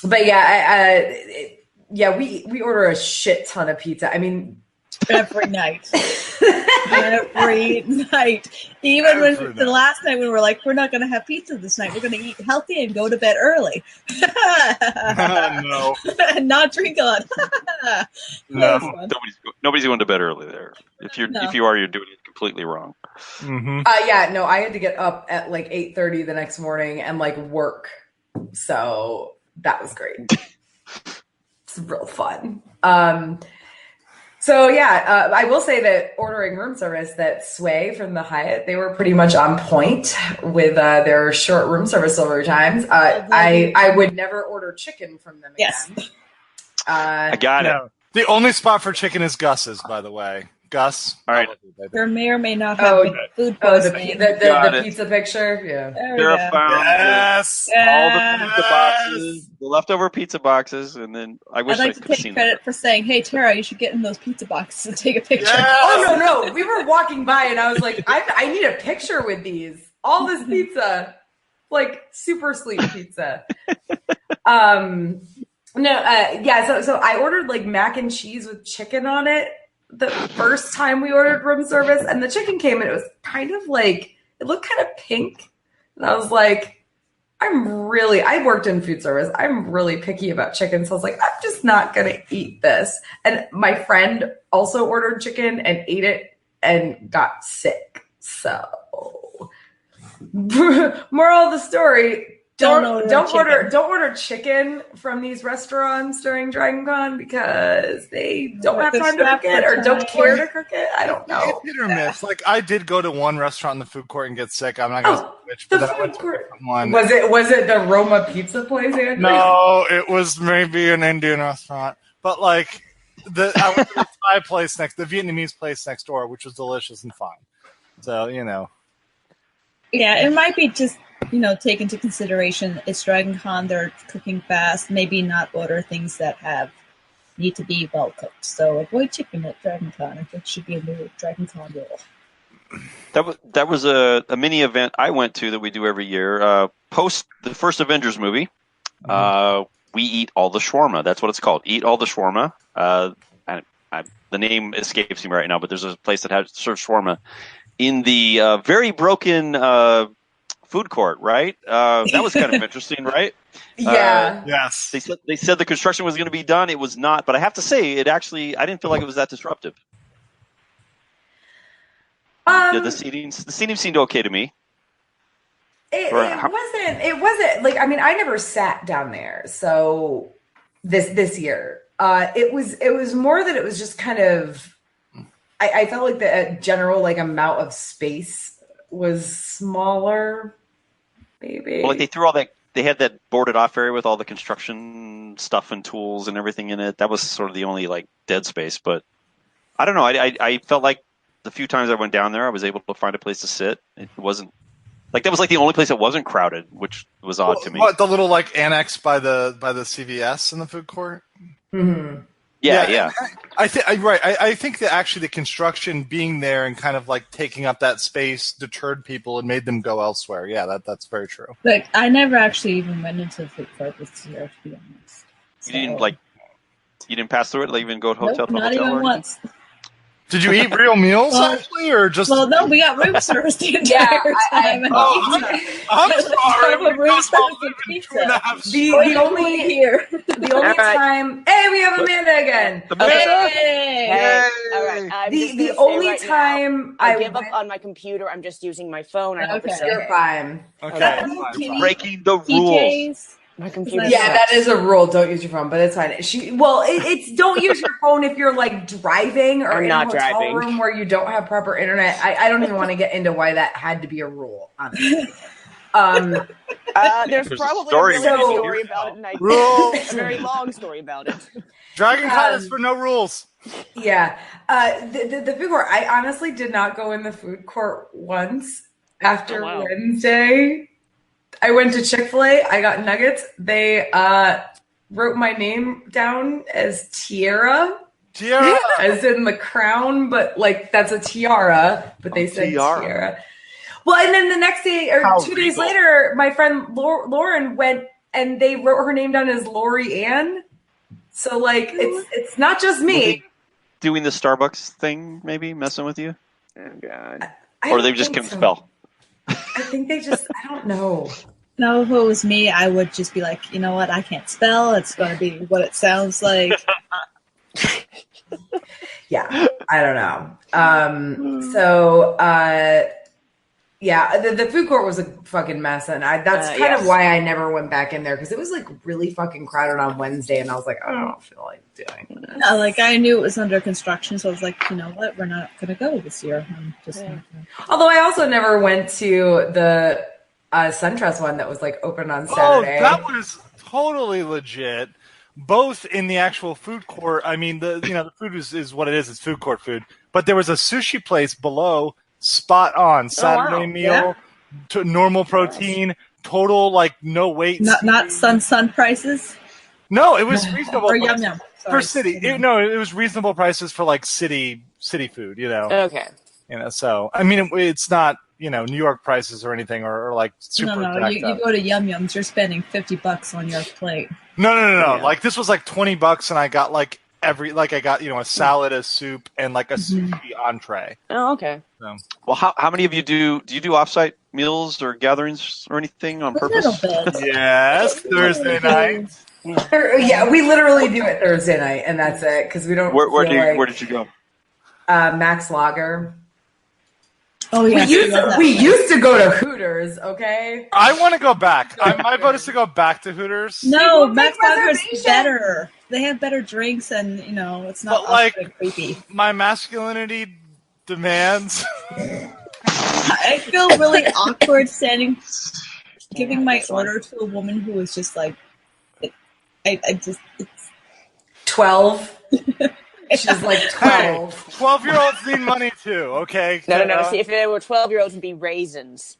But yeah, we order a shit ton of pizza. I mean, every night. Every night. Even the last night when we were like, we're not going to have pizza this night. We're going to eat healthy and go to bed early. No. Not drink a lot. No. Nobody's going to bed early there. If you are, you're doing it completely wrong. Mm-hmm. I had to get up at like 8:30 the next morning and like work. So that was great. It's real fun. So yeah, I will say that ordering room service, that Sway from the Hyatt, they were pretty much on point with their short room service delivery times. I would never order chicken from them again. Yes. I got it. The only spot for chicken is Gus's, by the way. Gus. All right. There may or may not have food poisoning. The pizza picture. Yeah. Sarah found all the pizza boxes, the leftover pizza boxes, and then I wish I'd like to take credit for saying, "Hey, Tara, you should get in those pizza boxes and take a picture." Yes! Oh no! We were walking by, and I was like, "I need a picture with these. All this pizza, like super sweet pizza." So I ordered like mac and cheese with chicken on it the first time we ordered room service, and the chicken came and it was kind of like, it looked kind of pink. And I was like, I worked in food service. I'm really picky about chicken. So I was like, I'm just not going to eat this. And my friend also ordered chicken and ate it and got sick. So moral of the story, Don't order chicken from these restaurants during Dragon Con because they don't have time to cook it or don't care to cook it. I don't know. It's hit or miss. Like I did go to one restaurant in the food court and get sick. I'm not gonna say which, but then I went to one. Was it the Roma Pizza place, Andrew? No, it was maybe an Indian restaurant. But like I went to the Thai place the Vietnamese place next door, which was delicious and fine. So, Yeah, it might be just take into consideration it's Dragon Con, they're cooking fast, maybe not order things that need to be well cooked. So avoid chicken at Dragon Con. I think it should be a new Dragon Con rule. That was a mini event I went to that we do every year. Post the first Avengers movie, we eat all the shawarma. That's what it's called. Eat all the shawarma. The name escapes me right now, but there's a place that serves shawarma in the very broken food court, right? That was kind of interesting, right? Yeah. Yes. They said the construction was going to be done. It was not, but I have to say, I didn't feel like it was that disruptive. The seating seemed okay to me. It wasn't like, I mean, I never sat down there. So this year, it was more that it was just kind of, I felt like the general like amount of space was smaller, maybe. Well, like they threw all that, they had that boarded off area with all the construction stuff and tools and everything in it. That was sort of the only like dead space, but I don't know. I felt like the few times I went down there, I was able to find a place to sit. It wasn't like that was like the only place that wasn't crowded, which was odd to me. What, the little like annex by the CVS in the food court? Mm-hmm. Yeah. I think that actually the construction being there and kind of like taking up that space deterred people and made them go elsewhere. Yeah, that's very true. Like I never actually even went into the food court this year, to be honest. You didn't pass through it, like even go to hotel. Nope, not even once. Did you eat real meals actually, or just? Well, no, we got room service the entire time. I'm sorry. Room service and pizza. The only time. Hey, we have Amanda again. Hey. All right. The only time I give up on my computer. I'm just using my phone. I hope it's okay. You're fine. Okay. Breaking the rules. My computer. Yeah, that is a rule. Don't use your phone, but it's fine. It's don't use your phone if you're like driving or in a hotel room where you don't have proper internet. I don't even want to get into why that had to be a rule. Honestly. There's probably a really good story about it, and a very long story about it. Dragon Con is for no rules. Yeah, the food court. I honestly did not go in the food court once after Wednesday. I went to Chick-fil-A. I got nuggets. They wrote my name down as Tiara. Tiara. As in the crown, but like that's a tiara. But they said Tiara. Well, and then the next day or 2 days later, my friend Lauren went and they wrote her name down as Lori Ann. So like it's not just me. Doing the Starbucks thing, maybe messing with you. Oh God. Or they just couldn't spell. I think they just, I don't know. No, if it was me, I would just be like, you know what? I can't spell. It's going to be what it sounds like. Yeah, I don't know. The food court was a fucking mess. And that's kind of why I never went back in there because it was like really fucking crowded on Wednesday. And I was like, I don't feel like doing this. No, like I knew it was under construction. So I was like, you know what? We're not going to go this year. Although I also never went to the SunTrust one that was like open on Saturday. Oh, that was totally legit. Both in the actual food court. I mean, the food is what it is. It's food court food. But there was a sushi place below, spot on Saturday meal, to normal protein, total like no wait. Not sun prices. No, it was reasonable. Or yum yum for city. It was reasonable prices for like city food. Okay. So I mean, it's not New York prices or anything or like super. No. You go to Yum Yums, you're spending $50 on your plate. No. Yeah. Like this was like $20, and I got like I got a salad, a soup, and like a sushi entree. Oh, okay. So. Well, how many of you do you do offsite meals or gatherings or anything on purpose? A little bit. Yes, Thursday night. Yeah, we literally do it Thursday night, and that's it because we don't. Where did you go? Max Lager. Oh yeah, we used to go to Hooters. Okay. I want to go back. My vote is to go back to Hooters. No, People Max take Burger's reservations. better. They have better drinks, and it's not But, like, awkward and creepy. My masculinity demands. I feel really awkward giving my order to a woman who is just like, it's 12. She's like 12. 12-year-olds need money too, okay? No. See, if they were 12-year-olds, it'd be raisins.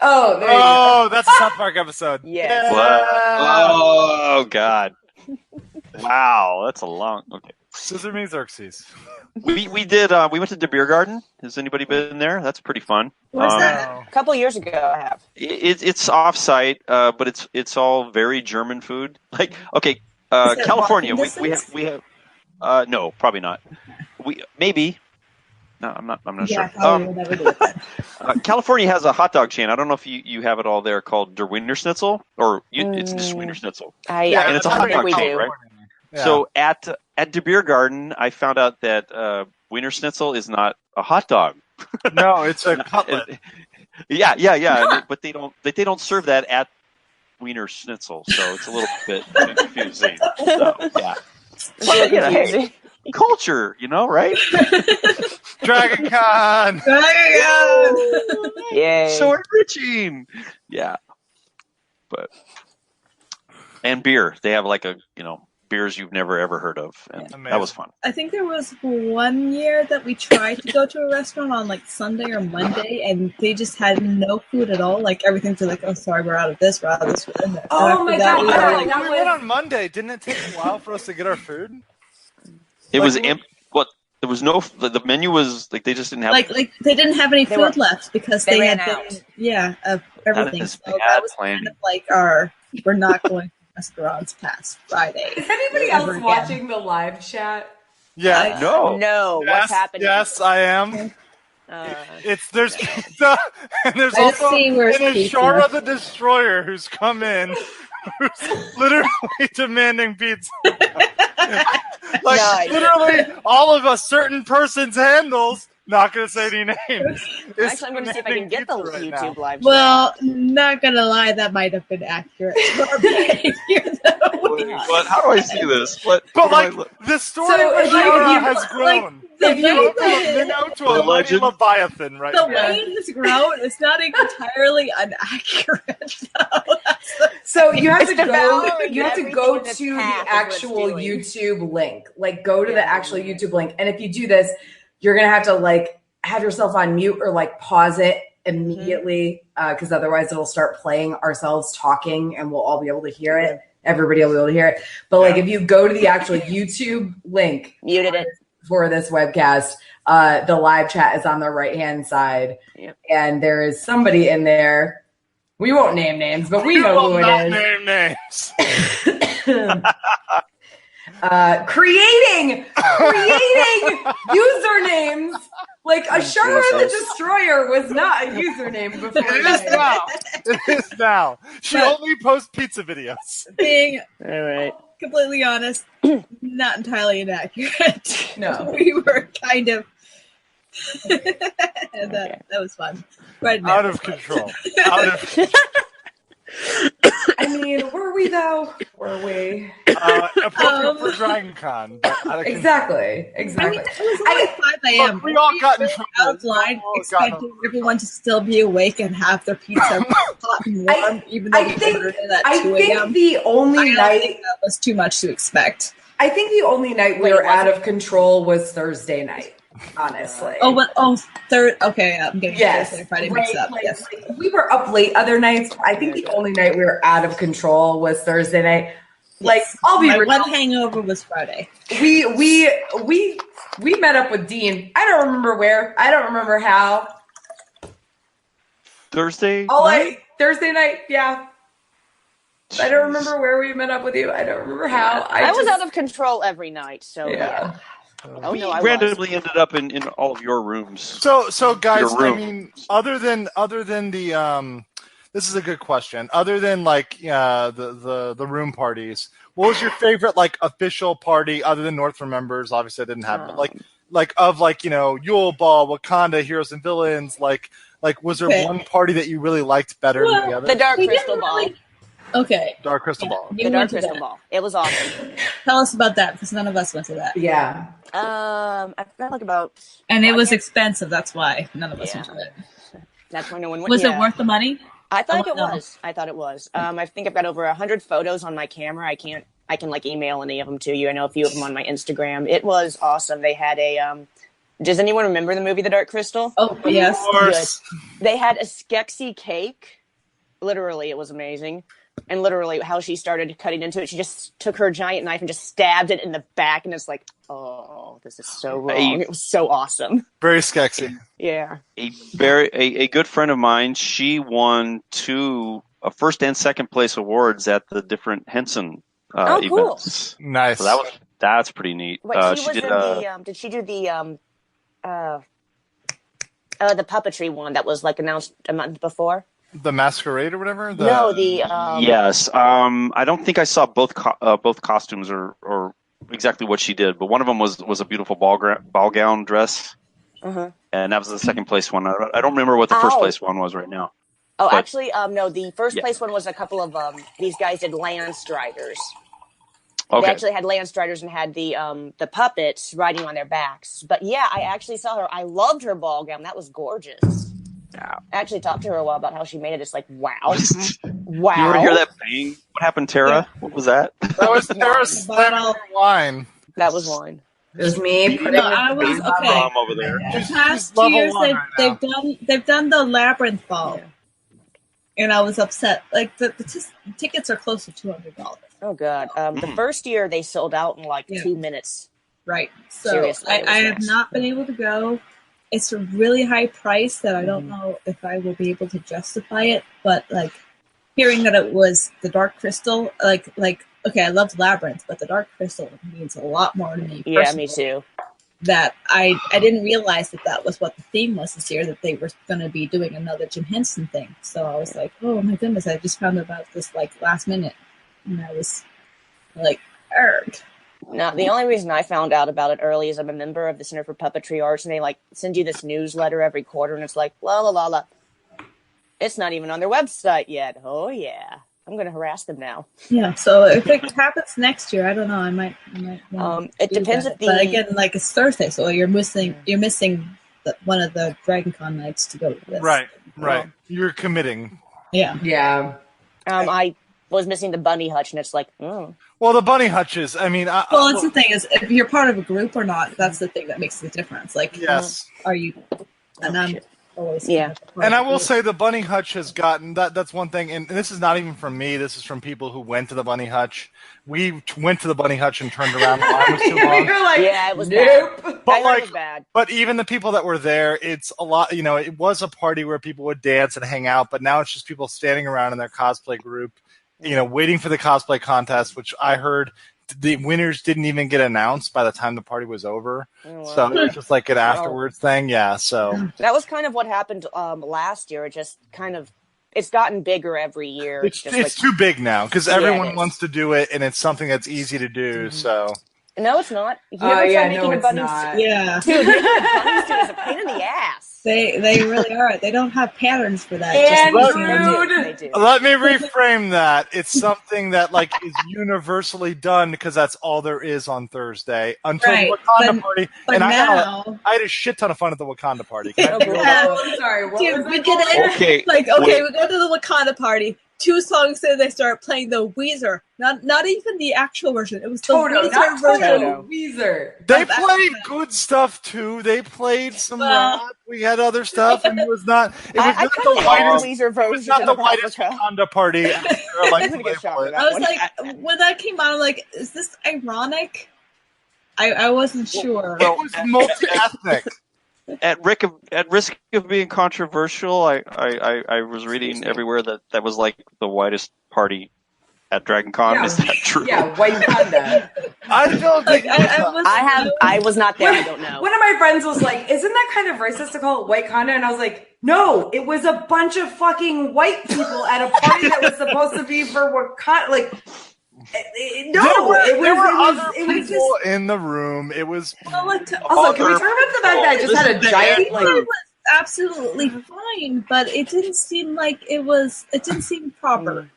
Oh, there you go. That's a South Park episode. Yes. Oh God! Wow, that's a long. Okay. Scissor me Xerxes. We went to the beer garden. Has anybody been there? That's pretty fun. Where's that? Oh. A couple years ago, I have. It's off-site, but it's all very German food. Like, okay, Is it California. walking We distance? have no, probably not. Maybe. No, I'm not Yeah, sure. probably will never do it. California has a hot dog chain. I don't know if you have it all there, called Der Wiener Schnitzel, or it's just Wiener Schnitzel. Yeah, and it's a I hot think dog we chain, do. right? Yeah. So at the beer garden, I found out that Wiener Schnitzel is not a hot dog. No, it's a cutlet. Yeah. But they don't serve that at Wiener Schnitzel, so it's a little bit confusing. So, yeah. But, hey, culture, right? Dragon Con. Yay. So enriching. Yeah. And beer. They have like beers you've never ever heard of, and that was fun. I think there was one year that we tried to go to a restaurant on like Sunday or Monday, and they just had no food at all. Like everything's like, oh, sorry, we're out of this, we're out of this. And Oh my God, we were yeah, like, that We went on Monday. Didn't it take a while for us to get our food? It was empty. What? There was no. The menu was like they just didn't have. like they didn't have any food left because they they ran had out. of everything. is So bad that was planning. kind of like we're not going to restaurants past Friday. Is anybody Ever else again. watching the live chat? Yeah. No, what's happening? Yes, I am. There's pizza, and there's I just also see where's an pizza. Ashara the Destroyer who's come in, who's literally demanding pizza. Like Nice. literally all of a certain person's handles. Not gonna say any names. Actually, I'm going to see if I can get the YouTube YouTube live. Well, not gonna lie, that might have been accurate to our behavior, though. What? How do I see this? What? But what do I like look- the story So, of if you- Ashara if you- has grown. the It's grown from way a minnow to a The mighty legend. Leviathan right The now. way it has grown is not entirely inaccurate, though. So you have to It's go. devouring You have to everything go in its to the path is what it's actual doing. YouTube link. Like, go to the actual YouTube link, and if you do this, you're gonna have to like have yourself on mute or like pause it immediately, because otherwise it'll start playing ourselves talking, and we'll all be able to hear it. Everybody will be able to hear it. But like, if you go to the actual YouTube link Muted it. for this webcast, the live chat is on the right hand side, and there is somebody in there. We won't name names, but we know who Not it name names. is. Creating usernames. Like Ashara the Destroyer was not a username before. It is now. It is now. She only posts pizza videos. Being All right. completely honest, not entirely inaccurate. No. We were kind of. that was fun. Right now. Out of control. Out of control. I mean, were we though? Were we? Appropriate for Dragon Con. But out of control. Exactly. I Exactly. mean, it was only 5 a.m. Look, we all got in Really trouble. out of line, We all got in expecting everyone to still be awake and have their pizza hot and warm, even though I we think- ordered it at I 2 think a.m. the only I don't night think that was too much to expect. I think the only night we Wait, were was out it? of control was Thursday night. Honestly. Third. Okay, I'm getting Yes. Thursday and Friday Right, mixed up. like- Yes. like, we were up late other nights. I think the only night we were out of control was Thursday night. Like, I'll be My real. one hangover was Friday. We met up with Dean. I don't remember where. I don't remember how. Thursday. Thursday night, yeah. I don't remember where we met up with you. I don't remember how. I was out of control every night, so Yeah. Oh we no, I randomly ended up in all of your rooms. So guys, Your I room. mean, other than the this is a good question. Other than like the room parties, what was your favorite like official party other than North Remembers? Obviously, I didn't have, but like Yule Ball, Wakanda, Heroes and Villains, like was there one party that you really liked better than the other? The Dark Crystal Ball. Okay. Dark Crystal Ball. The Dark Crystal Ball. It was awesome. Tell us about that, because none of us went to that. Yeah. I forgot about. And it was expensive. That's why none of us went to it. That's why no one went. Was it worth the money? I thought it was. I thought it was. I think I've got over 100 photos on my camera. I can email any of them to you. I know a few of them on my Instagram. It was awesome. They had a. Does anyone remember the movie The Dark Crystal? Oh yes. Of course. Good. They had a Skeksis cake. Literally, it was amazing. And literally, how she started cutting into it, she just took her giant knife and just stabbed it in the back, and it's like, oh, this is so wrong. It was so awesome. Very Skeksis. Yeah. A good friend of mine, she won 2 first and second place awards at the different Henson events. Cool. Nice. So that's pretty neat. Wait, she was in the. Did she do the puppetry one that was like announced a month before? The Masquerade or whatever? No, the yes. I don't think I saw both costumes or exactly what she did, but one of them was a beautiful ball gown dress, and that was the second place one. I don't remember what the first place one was right now. Oh, but, actually, no. The first place one was a couple of these guys did Lance Striders. Okay. They actually had Lance Striders and had the puppets riding on their backs. But yeah, I actually saw her. I loved her ball gown. That was gorgeous. I actually talked to her a while about how she made it. It's like, wow. Wow. You ever hear that bang? What happened, Tara? What was that? That was Tara's wine. That was wine. It was me. I was okay. Over there. The past 2 years, they've done the Labyrinth Ball, and I was upset. Like the tickets are close to $200. Oh god. The first year they sold out in like 2 minutes. Right. So seriously, I have not been able to go. It's a really high price that I don't know if I will be able to justify it, but like hearing that it was the Dark Crystal, like okay, I loved Labyrinth, but the Dark Crystal means a lot more to me. Yeah, me too. That I didn't realize that was what the theme was this year, that they were going to be doing another Jim Henson thing. So I was like, oh my goodness, I just found out about this like last minute, and I was like, erg. No, the only reason I found out about it early is I'm a member of the Center for Puppetry Arts, and they like send you this newsletter every quarter, and it's like, la la la la. It's not even on their website yet. Oh yeah, I'm going to harass them now. Yeah, so if it happens next year, I don't know. I might. It depends if But again, like it's Thursday, so you're missing one of the Dragon Con nights to go to this. Right. You're committing. Yeah. I was missing the bunny hutch, and it's like, oh. Well, the bunny hutches. I mean, well, that's the thing is, if you're part of a group or not, that's the thing that makes the difference. Like, yes, are you? And I'm always And I will say the bunny hutch has gotten that's one thing, and this is not even from me. This is from people who went to the bunny hutch. We went to the bunny hutch and turned around. The line was too long. You're like, yeah, it was nope. bad. But it was bad. But even the people that were there, it's a lot. You know, it was a party where people would dance and hang out, but now it's just people standing around in their cosplay group. You know, waiting for the cosplay contest, which I heard the winners didn't even get announced by the time the party was over. Oh, wow. So it was just like an afterwards thing. Yeah. So that was kind of what happened last year. It just kind of, it's gotten bigger every year. It's too big now because everyone wants to do it, and it's something that's easy to do. So. No, it's not. You ever try making a bunny not. Yeah. Dude, making a bunny suit is a pain in the ass. They really are. They don't have patterns for that. And they do. Let me reframe that. It's something that like is universally done because that's all there is on Thursday until the Wakanda party. But and now, I had a shit ton of fun at the Wakanda party. Sorry, what dude, was we that did called? it. Like, okay, we go to the Wakanda party. 2 songs in, they start playing the Weezer. Not even the actual version. It was the Weezer version. Weezer. They played good stuff too. They played some rap. We had other stuff, and it was not. It was not the whitest. Weezer version. It was not the whitest Wakanda party. I was like, when that came out, I'm like, is this ironic? I wasn't sure. It was multi-ethnic. At risk of being controversial, I was reading everywhere that was like the whitest party at Dragon Con. Yeah. Is that true? Yeah, White Panda. I don't think I was not there. I don't know. One of my friends was like, "Isn't that kind of racist to call it White Conda?" And I was like, "No, it was a bunch of fucking white people at a party that was supposed to be for Wakanda." Like, There were other people in the room. It was also. Can we talk about the fact that I just had a giant like? It was absolutely fine, but it didn't seem like it was. It didn't seem proper.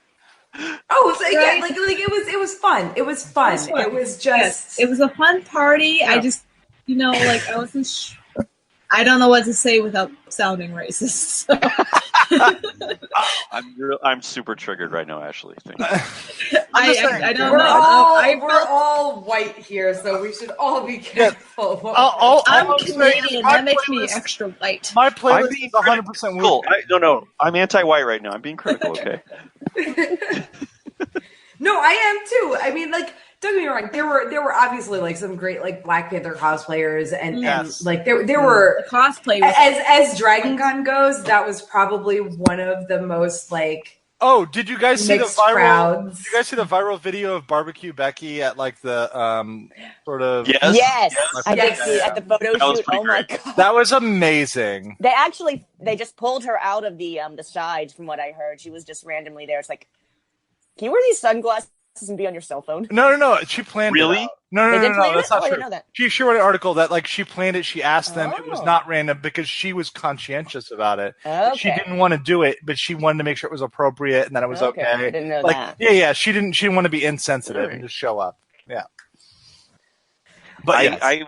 Oh, so, yeah, like it was fun. It was fun. It was just. It was a fun party. Yeah. I just, like I wasn't. I don't know what to say without sounding racist. So. I'm super triggered right now, Ashley. I don't we're know. We're all white here, so we should all be careful. I'm Canadian. That makes me extra white. My playlist is 100% cool. No. I'm anti-white right now. I'm being critical. Okay. No, I am too. I mean, like, don't get me wrong. There were obviously like some great like Black Panther cosplayers, and like there were cosplay. As Dragon Con goes, that was probably one of the most like. Oh, did you guys see the viral? Crowds. Did you guys see the viral video of Barbecue Becky at like the sort of? Yes. I did see it at the photo shoot. Oh my god, that was amazing. They just pulled her out of the sides. From what I heard, she was just randomly there. It's like, can you wear these sunglasses and be on your cell phone? No. She planned it. Really? No. That's not true. I didn't know that. She wrote an article that like she planned it. She asked them. It was not random because she was conscientious about it. Okay. She didn't want to do it, but she wanted to make sure it was appropriate and that it was okay. I didn't know that. Yeah. She didn't want to be insensitive and just show up. Yeah. But I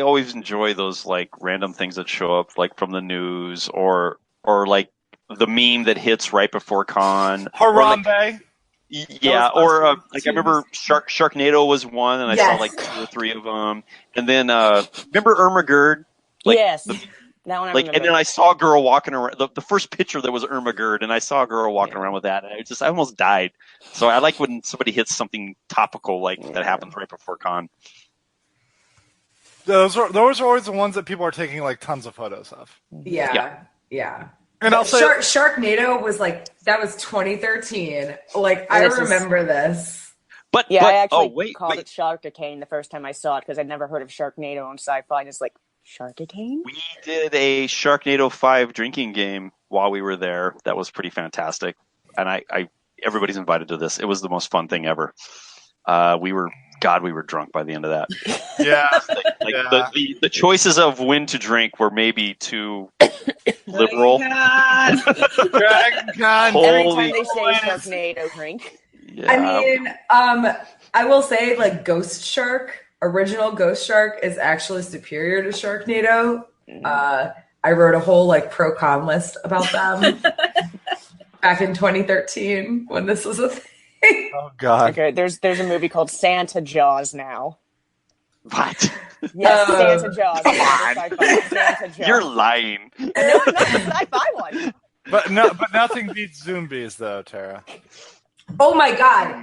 always enjoy those like random things that show up like from the news or like the meme that hits right before con. Harambe. Yeah, or like I remember Sharknado was one, and I saw like 2 or 3 of them. And then remember Irma Gerd? Like, yes, that one I remember. And then I saw a girl walking around. The first picture there was Irma Gerd, and I saw a girl walking around with that, and I almost died. So I like when somebody hits something topical like that happens right before con. Those are always the ones that people are taking like tons of photos of. Yeah. And also, Sharknado was like that was 2013. Like I remember this. But I actually called it Sharkicane the first time I saw it because I'd never heard of Sharknado on Sci-Fi. And it's like Sharkicane. We did a Sharknado 5 drinking game while we were there. That was pretty fantastic, and everybody's invited to this. It was the most fun thing ever. We were drunk by the end of that. Yeah. The choices of when to drink were maybe too liberal. Dragon Con. Every time they say Sharknado, drink. Yeah. I mean, I will say like original Ghost Shark is actually superior to Sharknado. I wrote a whole like pro con list about them back in 2013 when this was a thing. Oh God! Okay, there's a movie called Santa Jaws now. What? Yes, Santa Jaws. Santa Jaws. You're lying. No, not the sci-fi one. But nothing beats Zombies though, Tara. Oh my God!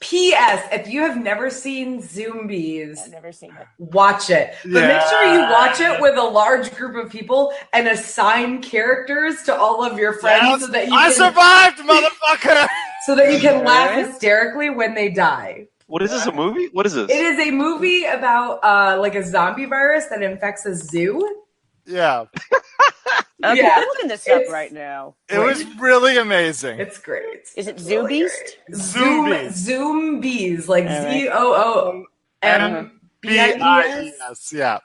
P.S. If you have never seen Zombies, I've never seen it. Watch it. But make sure you watch it with a large group of people and assign characters to all of your friends so that you can survived, motherfucker. So that you can laugh hysterically when they die. What is this, a movie? What is this? It is a movie about like a zombie virus that infects a zoo. Yeah. Okay, I'm looking this up right now. It was really amazing. It's great. Is it Zoo Beast? Zombies, like ZOOMBIES. Yeah.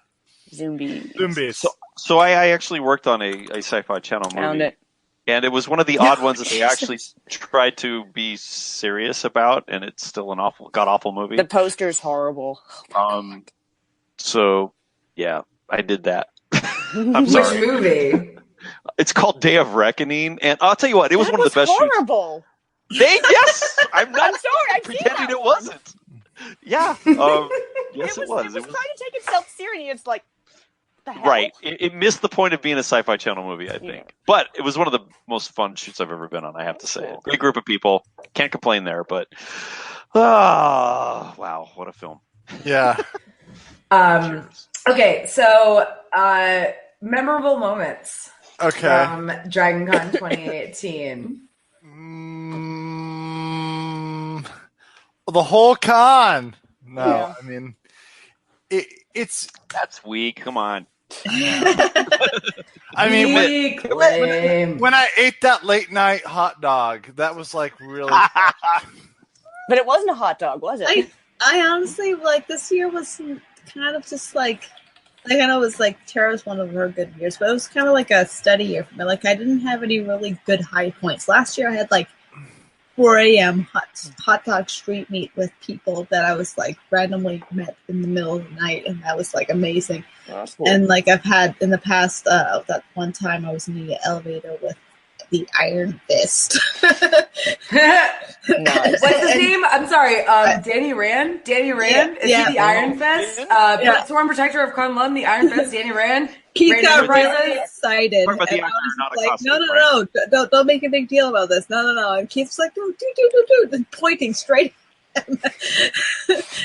Zombies. So I actually worked on a Sci-Fi Channel movie. Found it. And it was one of the odd ones that they actually tried to be serious about, and it's still an god-awful movie. The poster's horrible. So, yeah, I did that. I'm sorry. Which movie? It's called Day of Reckoning, and I'll tell you what, it was one of the best horrible. Yes! I'm not I'm sorry, pretending it wasn't. Yeah. Yes, it was. It was trying to take itself seriously. It's like, the hell? Right. It missed the point of being a Sci-Fi Channel movie, I think. Yeah. But it was one of the most fun shoots I've ever been on, I have to say. Cool. Great group of people. Can't complain there, but wow, what a film. Yeah. Okay, so memorable moments. Okay. From Dragon Con 2018. The whole con. No, yeah. I mean, it's that's weak. Come on. I mean, when I ate that late night hot dog, that was like really. But it wasn't a hot dog, was it? I honestly, like, this year was kind of just like I know it was like Tara's one of her good years, but it was kind of like a steady year for me. Like, I didn't have any really good high points. Last year I had like 4 a.m. hot dog street meet with people that I was like randomly met in the middle of the night, and that was like amazing. Oh, that's cool. And like I've had in the past, that one time I was in the elevator with the Iron Fist. Nice. What's his name? I'm sorry. Danny Rand? Danny Rand? Is he the Iron Fist? Sworn Protector of Kunlun, the Iron Fist, Danny Rand? Keith got Enterprises? really excited. Talk about the And I actor, was not a like, costume, no, don't make a big deal about this. No. And Keith's like, do, and pointing straight at him.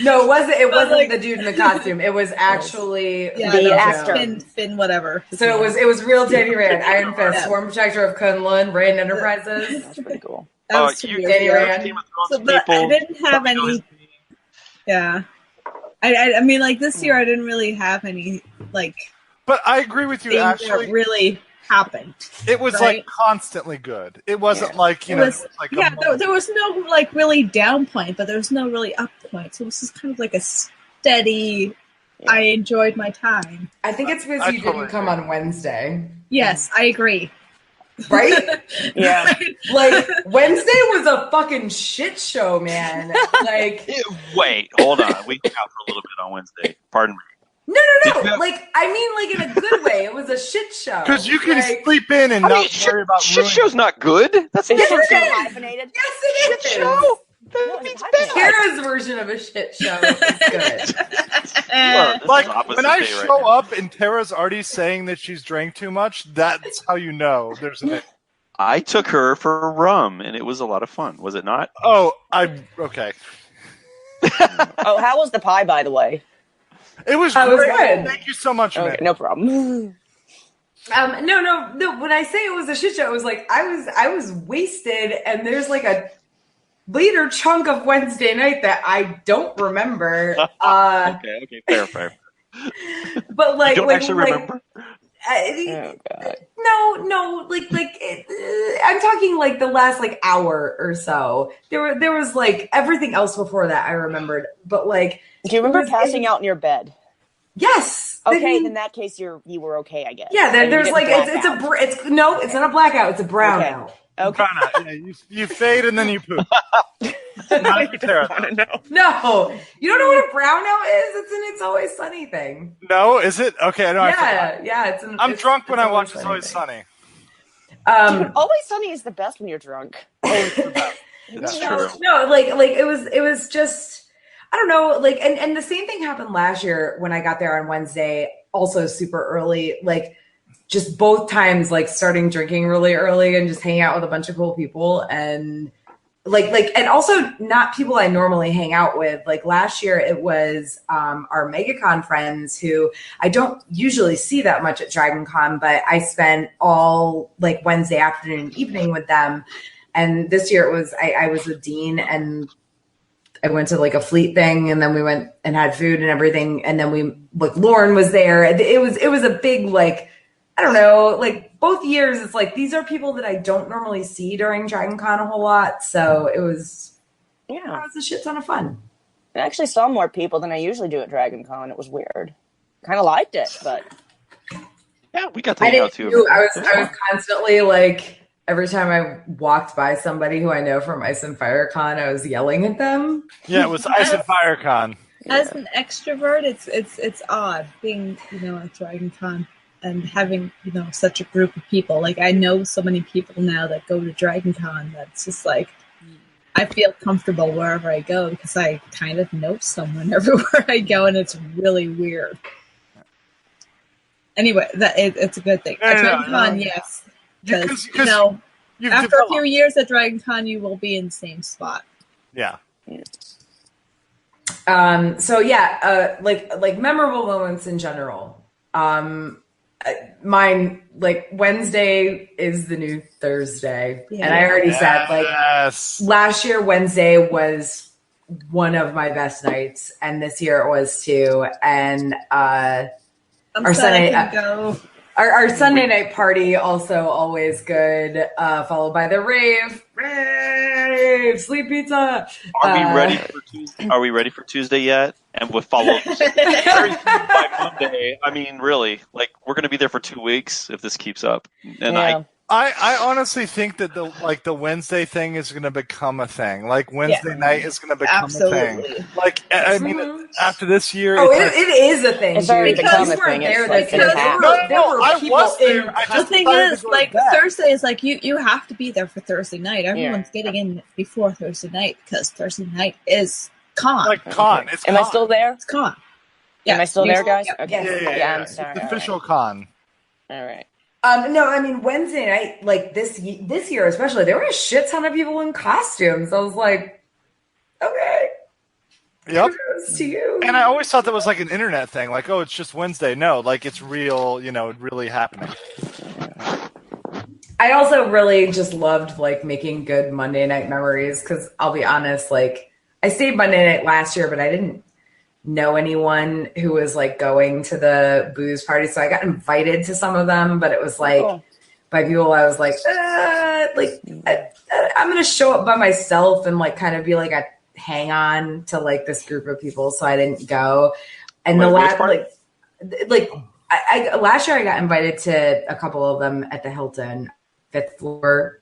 No, it wasn't like- the dude in the costume. It was actually The actor. Finn, whatever. So it was real Danny Rand, Iron Fist, Sworn Protector of Kunlun, Rand Enterprises. That's pretty cool. That was 2 years Danny ago. Rand. Game of Thrones But I people. didn't have any. Yeah, I mean, like this year, I didn't really have any like But I agree with you. things Actually, that really happened. it was right? like constantly good. It wasn't like It was, like yeah, there was no like really down point, but there was no really up point. So it was just kind of like a steady. I enjoyed my time. I think it's because I you totally didn't come agree. on Wednesday. Yes, I agree. Right? Yeah. Like, Wednesday was a fucking shit show, man. Like, Wait, hold on. We can out for a little bit on Wednesday. Pardon me. no. Like, I mean, like, in a good way. It was a shit show. because you can Like, sleep in and I mean, not worry about shit ruining. show's not good. That's Is never shit show good. hyphenated? Yes, it is. Show. That No, means it's bad. Kara's version of a shit show is good. Well, this Like is opposite when I day show right now. up and Tara's already saying that she's drank too much, that's how you know there's an. I took her for rum, and it was a lot of fun. Was it not? Oh, okay. Oh, how was the pie, by the way? It was That was great. good. Thank you so much, Okay, man. no problem. No. When I say it was a shit show, it was like I was wasted, and there's like a later chunk of Wednesday night that I don't remember. Okay, fair. But like, You don't actually remember? Oh god. No, I'm talking like the last like hour or so. There was like everything else before that I remembered, but like, Do you remember it was- passing out in your bed? yes. Okay, I mean, in that case, you were okay, I guess. yeah. And you There's didn't like black out. it's not a blackout. It's a brownout. Okay. Yeah, you fade and then you poop. Not for Tara, though. No, you don't know what a brownout is? It's an It's Always Sunny thing. No, is it? Okay, I know. I forgot. Yeah. I'm drunk when It's I watch It's Sunny Always thing. Sunny. Dude, Always Sunny is the best when you're drunk. That's true. No, like it was just, I don't know, like, and the same thing happened last year when I got there on Wednesday, also super early, like just both times, like starting drinking really early and just hanging out with a bunch of cool people and and also not people I normally hang out with. Like last year it was our MegaCon friends who I don't usually see that much at Dragon Con, but I spent all like Wednesday afternoon and evening with them. And this year it was, I was with Dean and I went to like a Fleet thing and then we went and had food and everything. And then Lauren was there. It was a big, like, I don't know, like both years, it's like, these are people that I don't normally see during Dragon Con a whole lot. So it was a shit ton of fun. I actually saw more people than I usually do at Dragon Con. It was weird. Kind of liked it, but Yeah, we got to I hang out didn't too. do, I was constantly like, every time I walked by somebody who I know from Ice and Fire Con, I was yelling at them. Yeah, it was Ice and Fire Con. As an extrovert, it's odd being at Dragon Con and having such a group of people. Like I know so many people now that go to Dragon Con that's just like I feel comfortable wherever I go because I kind of know someone everywhere I go, and it's really weird. Anyway, it's a good thing. At Dragon Con, yes, because You've after a developed. few years at Dragon Con, you will be in the same spot. Yeah. So yeah, like memorable moments in general. Mine, like Wednesday is the new Thursday. Yeah. And I already said like Yes. last year Wednesday was one of my best nights and this year it was too. And I'm Our sad I Sunday- can go. our Sunday night party also always good, followed by the rave. crave sleep pizza. Are we ready for Tuesday? Are we ready for Tuesday yet? And with follow-up very soon by Monday. I mean, really, like we're going to be there for 2 weeks if this keeps up. And I honestly think that the Wednesday thing is going to become a thing. Like Wednesday night is going to become a thing. Like I mean, after this year, it is a thing. It's already become a thing. There it's like I was there. The thing is, like Thursday is like you have to be there for Thursday night. Everyone's getting in before Thursday night because Thursday night is con. Like con. It's Am con. I still there? It's con. Am I still there, guys? Okay. Yeah, I'm sorry. It's official con. All right. No, I mean Wednesday night, like this year especially, there were a shit ton of people in costumes. I was like, okay, yep, kudos to you. And I always thought that was like an internet thing, like, oh, it's just Wednesday. No, like it's real, really happening. I also really just loved like making good Monday night memories because I'll be honest, like I stayed Monday night last year, but I didn't know anyone who was like going to the booze party, so I got invited to some of them, but it was like by people I was like I'm gonna show up by myself and like kind of be like a hang on to like this group of people, so I didn't go. And the last I last year I got invited to a couple of them at the Hilton, 5th floor.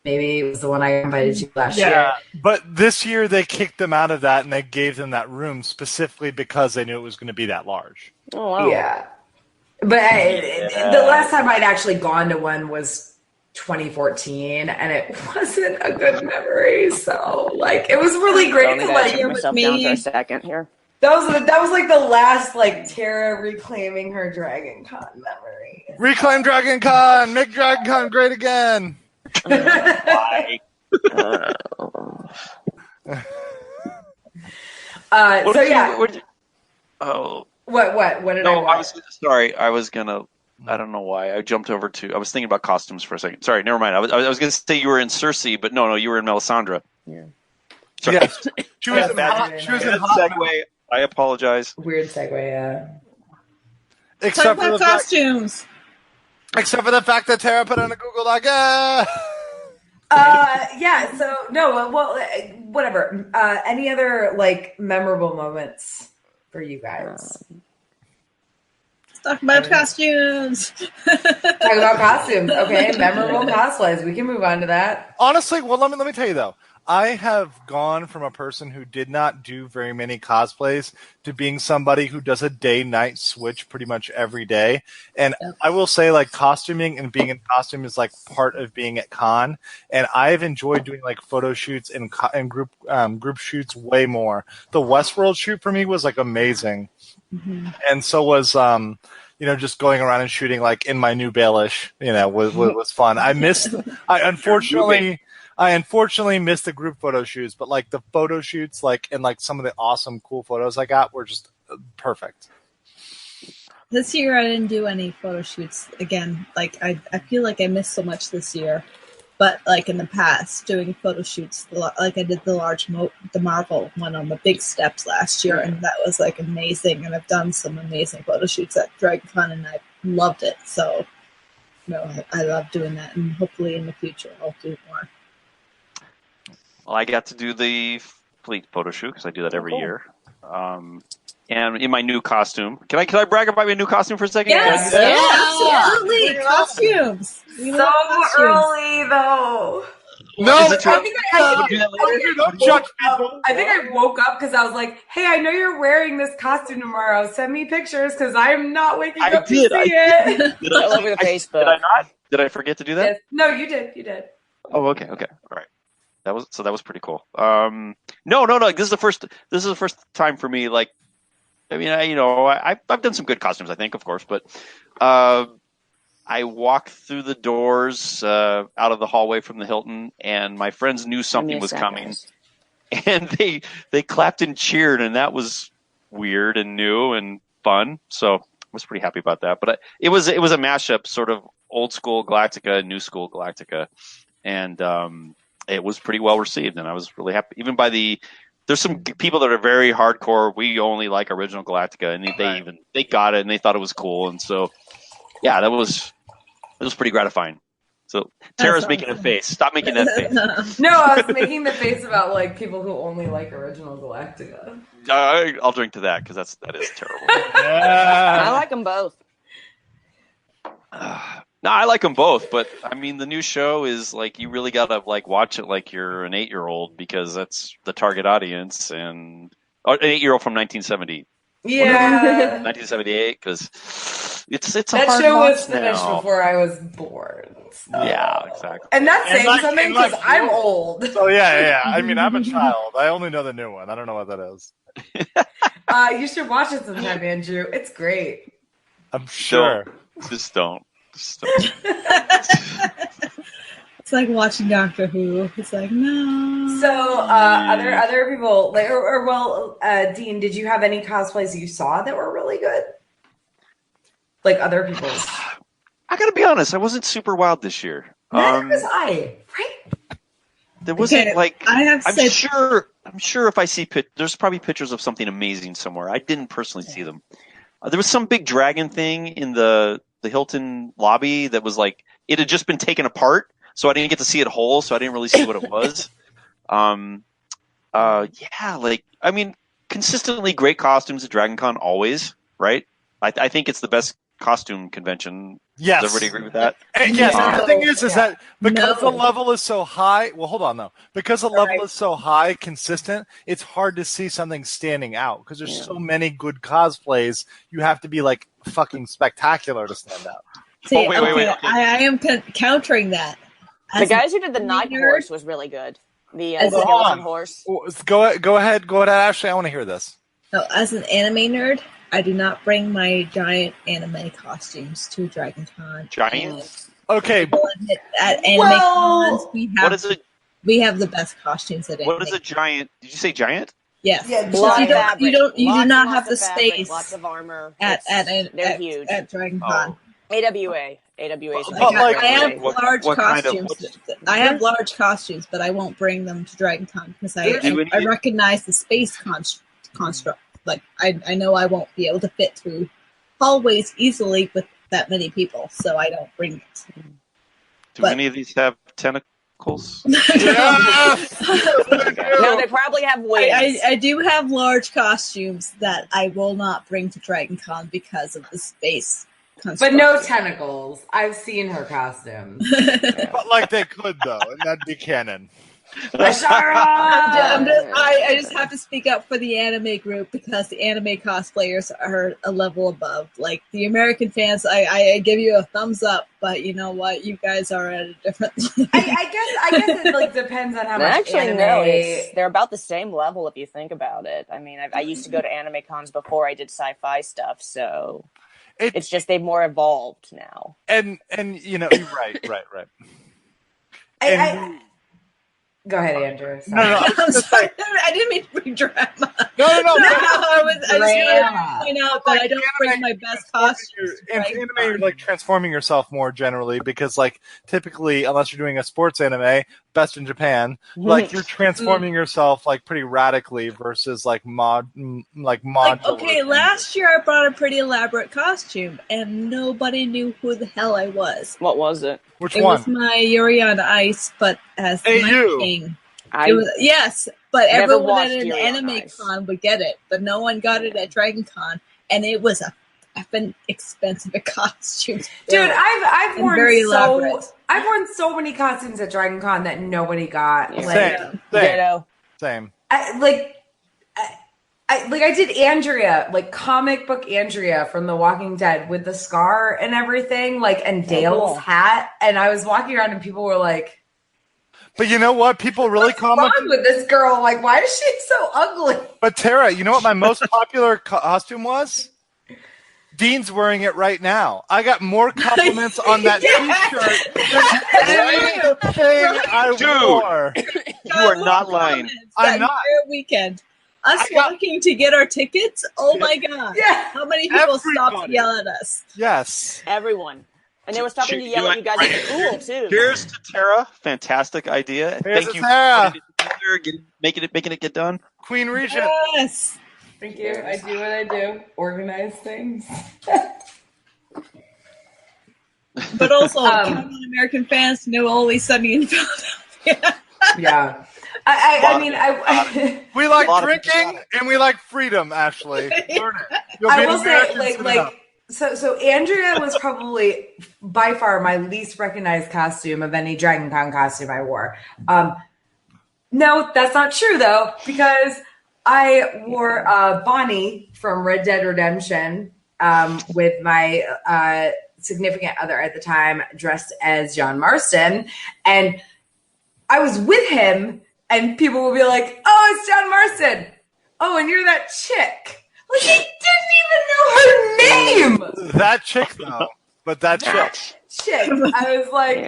Maybe it was the one I invited to last year. But this year they kicked them out of that and they gave them that room specifically because they knew it was going to be that large. Oh, wow. Yeah. But the last time I'd actually gone to one was 2014 and it wasn't a good memory. So like it was really great to like put myself down for a second here. That was like the last like Tara reclaiming her Dragon Con memory. Reclaim Dragon Con! Make Dragon Con great again! Why? So yeah. What did I was gonna. I don't know why I jumped over to. I was thinking about costumes for a second. Sorry, never mind. I was gonna say you were in Cersei, but no, you were in Melisandre. Yeah. Sorry. Yes. She was in segue. I apologize. Weird segue, yeah. Except for the costumes. Except for the fact that Tara put on a Google Doc. Yeah. So no. Well, whatever. Any other like memorable moments for you guys? Let's talk about costumes. Talk about costumes. Okay, memorable cosplays. We can move on to that. Honestly, well, let me tell you though. I have gone from a person who did not do very many cosplays to being somebody who does a day-night switch pretty much every day. And I will say, like, costuming and being in costume is like part of being at con. And I've enjoyed doing like photo shoots and group shoots way more. The Westworld shoot for me was like amazing, and so was just going around and shooting like in my new Baelish, was fun. I unfortunately missed the group photo shoots, but like the photo shoots, like and like some of the awesome, cool photos I got were just perfect. This year I didn't do any photo shoots again. Like I feel like I missed so much this year, but like in the past, doing photo shoots, like I did the Marvel one on the big steps last year, and that was like amazing. And I've done some amazing photo shoots at DragonCon, and I loved it. So, I love doing that, and hopefully in the future I'll do more. Well, I got to do the fleet photo shoot because I do that every year. And in my new costume. Can I brag about my new costume for a second? Yes, absolutely. Costumes. So early though. No, I think I woke up because I was like, "Hey, I know you're wearing this costume tomorrow. Send me pictures because I am not waking up to see it." All over the Facebook. Did I not? Did I forget to do that? Yes. No, you did. You did. Oh, okay, all right. That was pretty cool. No. This is the first time for me. Like, I mean, I've done some good costumes, I think, of course, but I walked through the doors out of the hallway from the Hilton, and my friends knew something was coming, and they clapped and cheered, and that was weird and new and fun. So I was pretty happy about that. But it was a mashup, sort of old school Galactica and new school Galactica, and it was pretty well received, and I was really happy. Even there's some people that are very hardcore. We only like original Galactica, and they got it and they thought it was cool, and so yeah, it was pretty gratifying. So Tara's making a face. Stop making that face. No, I was making the face about like people who only like original Galactica. I'll drink to that because that is terrible. I like them both. No, I like them both, but I mean the new show is like you really gotta like watch it like you're an 8-year-old because that's the target audience and an 8-year-old from 1970. Yeah, 1978 because it's a that hard show watch was finished now. before I was born. So. Yeah, exactly. And that's saying like- something and like because I'm you- old. So yeah. I mean, I'm a child. I only know the new one. I don't know what that is. You should watch it sometime, Andrew. It's great. I'm sure. Just don't. It's like watching Doctor Who. It's like, no. So, other people, like, Dean, did you have any cosplays you saw that were really good? Like other people's? I gotta be honest, I wasn't super wild this year. Neither was I, right? There wasn't Okay, I'm sure if I see there's probably pictures of something amazing somewhere. I didn't personally see them. There was some big dragon thing in the Hilton lobby that was like it had just been taken apart, so I didn't get to see it whole, so I didn't really see what it was. Consistently great costumes at Dragon Con always, right? I think it's the best costume convention. Yes. Does everybody agree with that? And yes, the thing is that because the level is so high. Well, hold on though. Because the level is so high, consistent, it's hard to see something standing out because there's so many good cosplays. You have to be like fucking spectacular to stand out. See, wait. I am countering that. The guys who did the Night Horse was really good. The skeleton horse. Go ahead, Ashley. I want to hear this. No, as an anime nerd, I do not bring my giant anime costumes to Dragon Con. Giants? Okay. At anime cons, we have the best costumes at anime. What is a giant? Did you say giant? Yes. Yeah, you do not have the fabric, space lots of armor. they're huge at Dragon Con. AWA is But like, I have what large kind of- costumes. I have large costumes, but I won't bring them to Dragon Con because I recognize the space construct. Like I know I won't be able to fit through hallways easily with that many people, so I don't bring it. Do any of these have tentacles? No, they probably have wings. I do have large costumes that I will not bring to Dragon Con because of the space construct. But no tentacles. I've seen her costume. but like they could though, and that'd be canon. I just have to speak up for the anime group because the anime cosplayers are a level above. Like the American fans, I give you a thumbs up, but you know what? You guys are at a different level. I guess it like depends on how much Actually, anime. no, they're about the same level if you think about it. I mean, I used to go to anime cons before I did sci-fi stuff, so it's just they've more evolved now. And you know, right. Go ahead, Andrew. No. I'm sorry. I didn't mean to bring drama. No. I just wanted to point out that I don't bring my best costumes. In anime, you're like transforming yourself more generally because, like, typically, unless you're doing a sports anime, best in Japan, like you're transforming yourself like pretty radically versus like modular. Okay, last year I brought a pretty elaborate costume, and nobody knew who the hell I was. What was it? Which It one? was my Yuri on Ice, but as the Night King. Yes, but never everyone watched at an Yuri on anime Ice. con would get it, but no one got it at Dragon Con, and it was a effing expensive costume. Dude, I've worn very so elaborate. I've worn so many costumes at Dragon Con that nobody got. Yeah. Like, Ditto. I did Andrea, like comic book Andrea from The Walking Dead with the scar and everything, like, and Dale's hat. And I was walking around and people were like, But you know what? People really what's wrong with this girl? Like, why is she so ugly? But Tara, you know what my most popular costume was? Dean's wearing it right now. I got more compliments on that T-shirt than anything I wore. You are not lying. I'm not. Entire weekend. Us walking to get our tickets? Oh my god. Yeah. How many people stopped to yell at us? Yes. Everyone. And they were stopping to yell at you guys at school, too. Here's to Tara. Fantastic idea. Here's Thank to you Tara. for putting it together, making it get done. Queen Regent. Yes. Thank you. I do what I do. Organize things. But also, Count on American Fans, No Always Sunny in Philadelphia. Yeah. We like drinking and we like freedom, Ashley. Learn it. I will say, so Andrea was probably by far my least recognized costume of any Dragon Con costume I wore. No, that's not true though, because I wore Bonnie from Red Dead Redemption with my significant other at the time dressed as John Marston, and I was with him. And people will be like, "Oh, it's John Marston. Oh, and you're that chick." Like, he didn't even know her name. That chick, though. But that chick. I was like,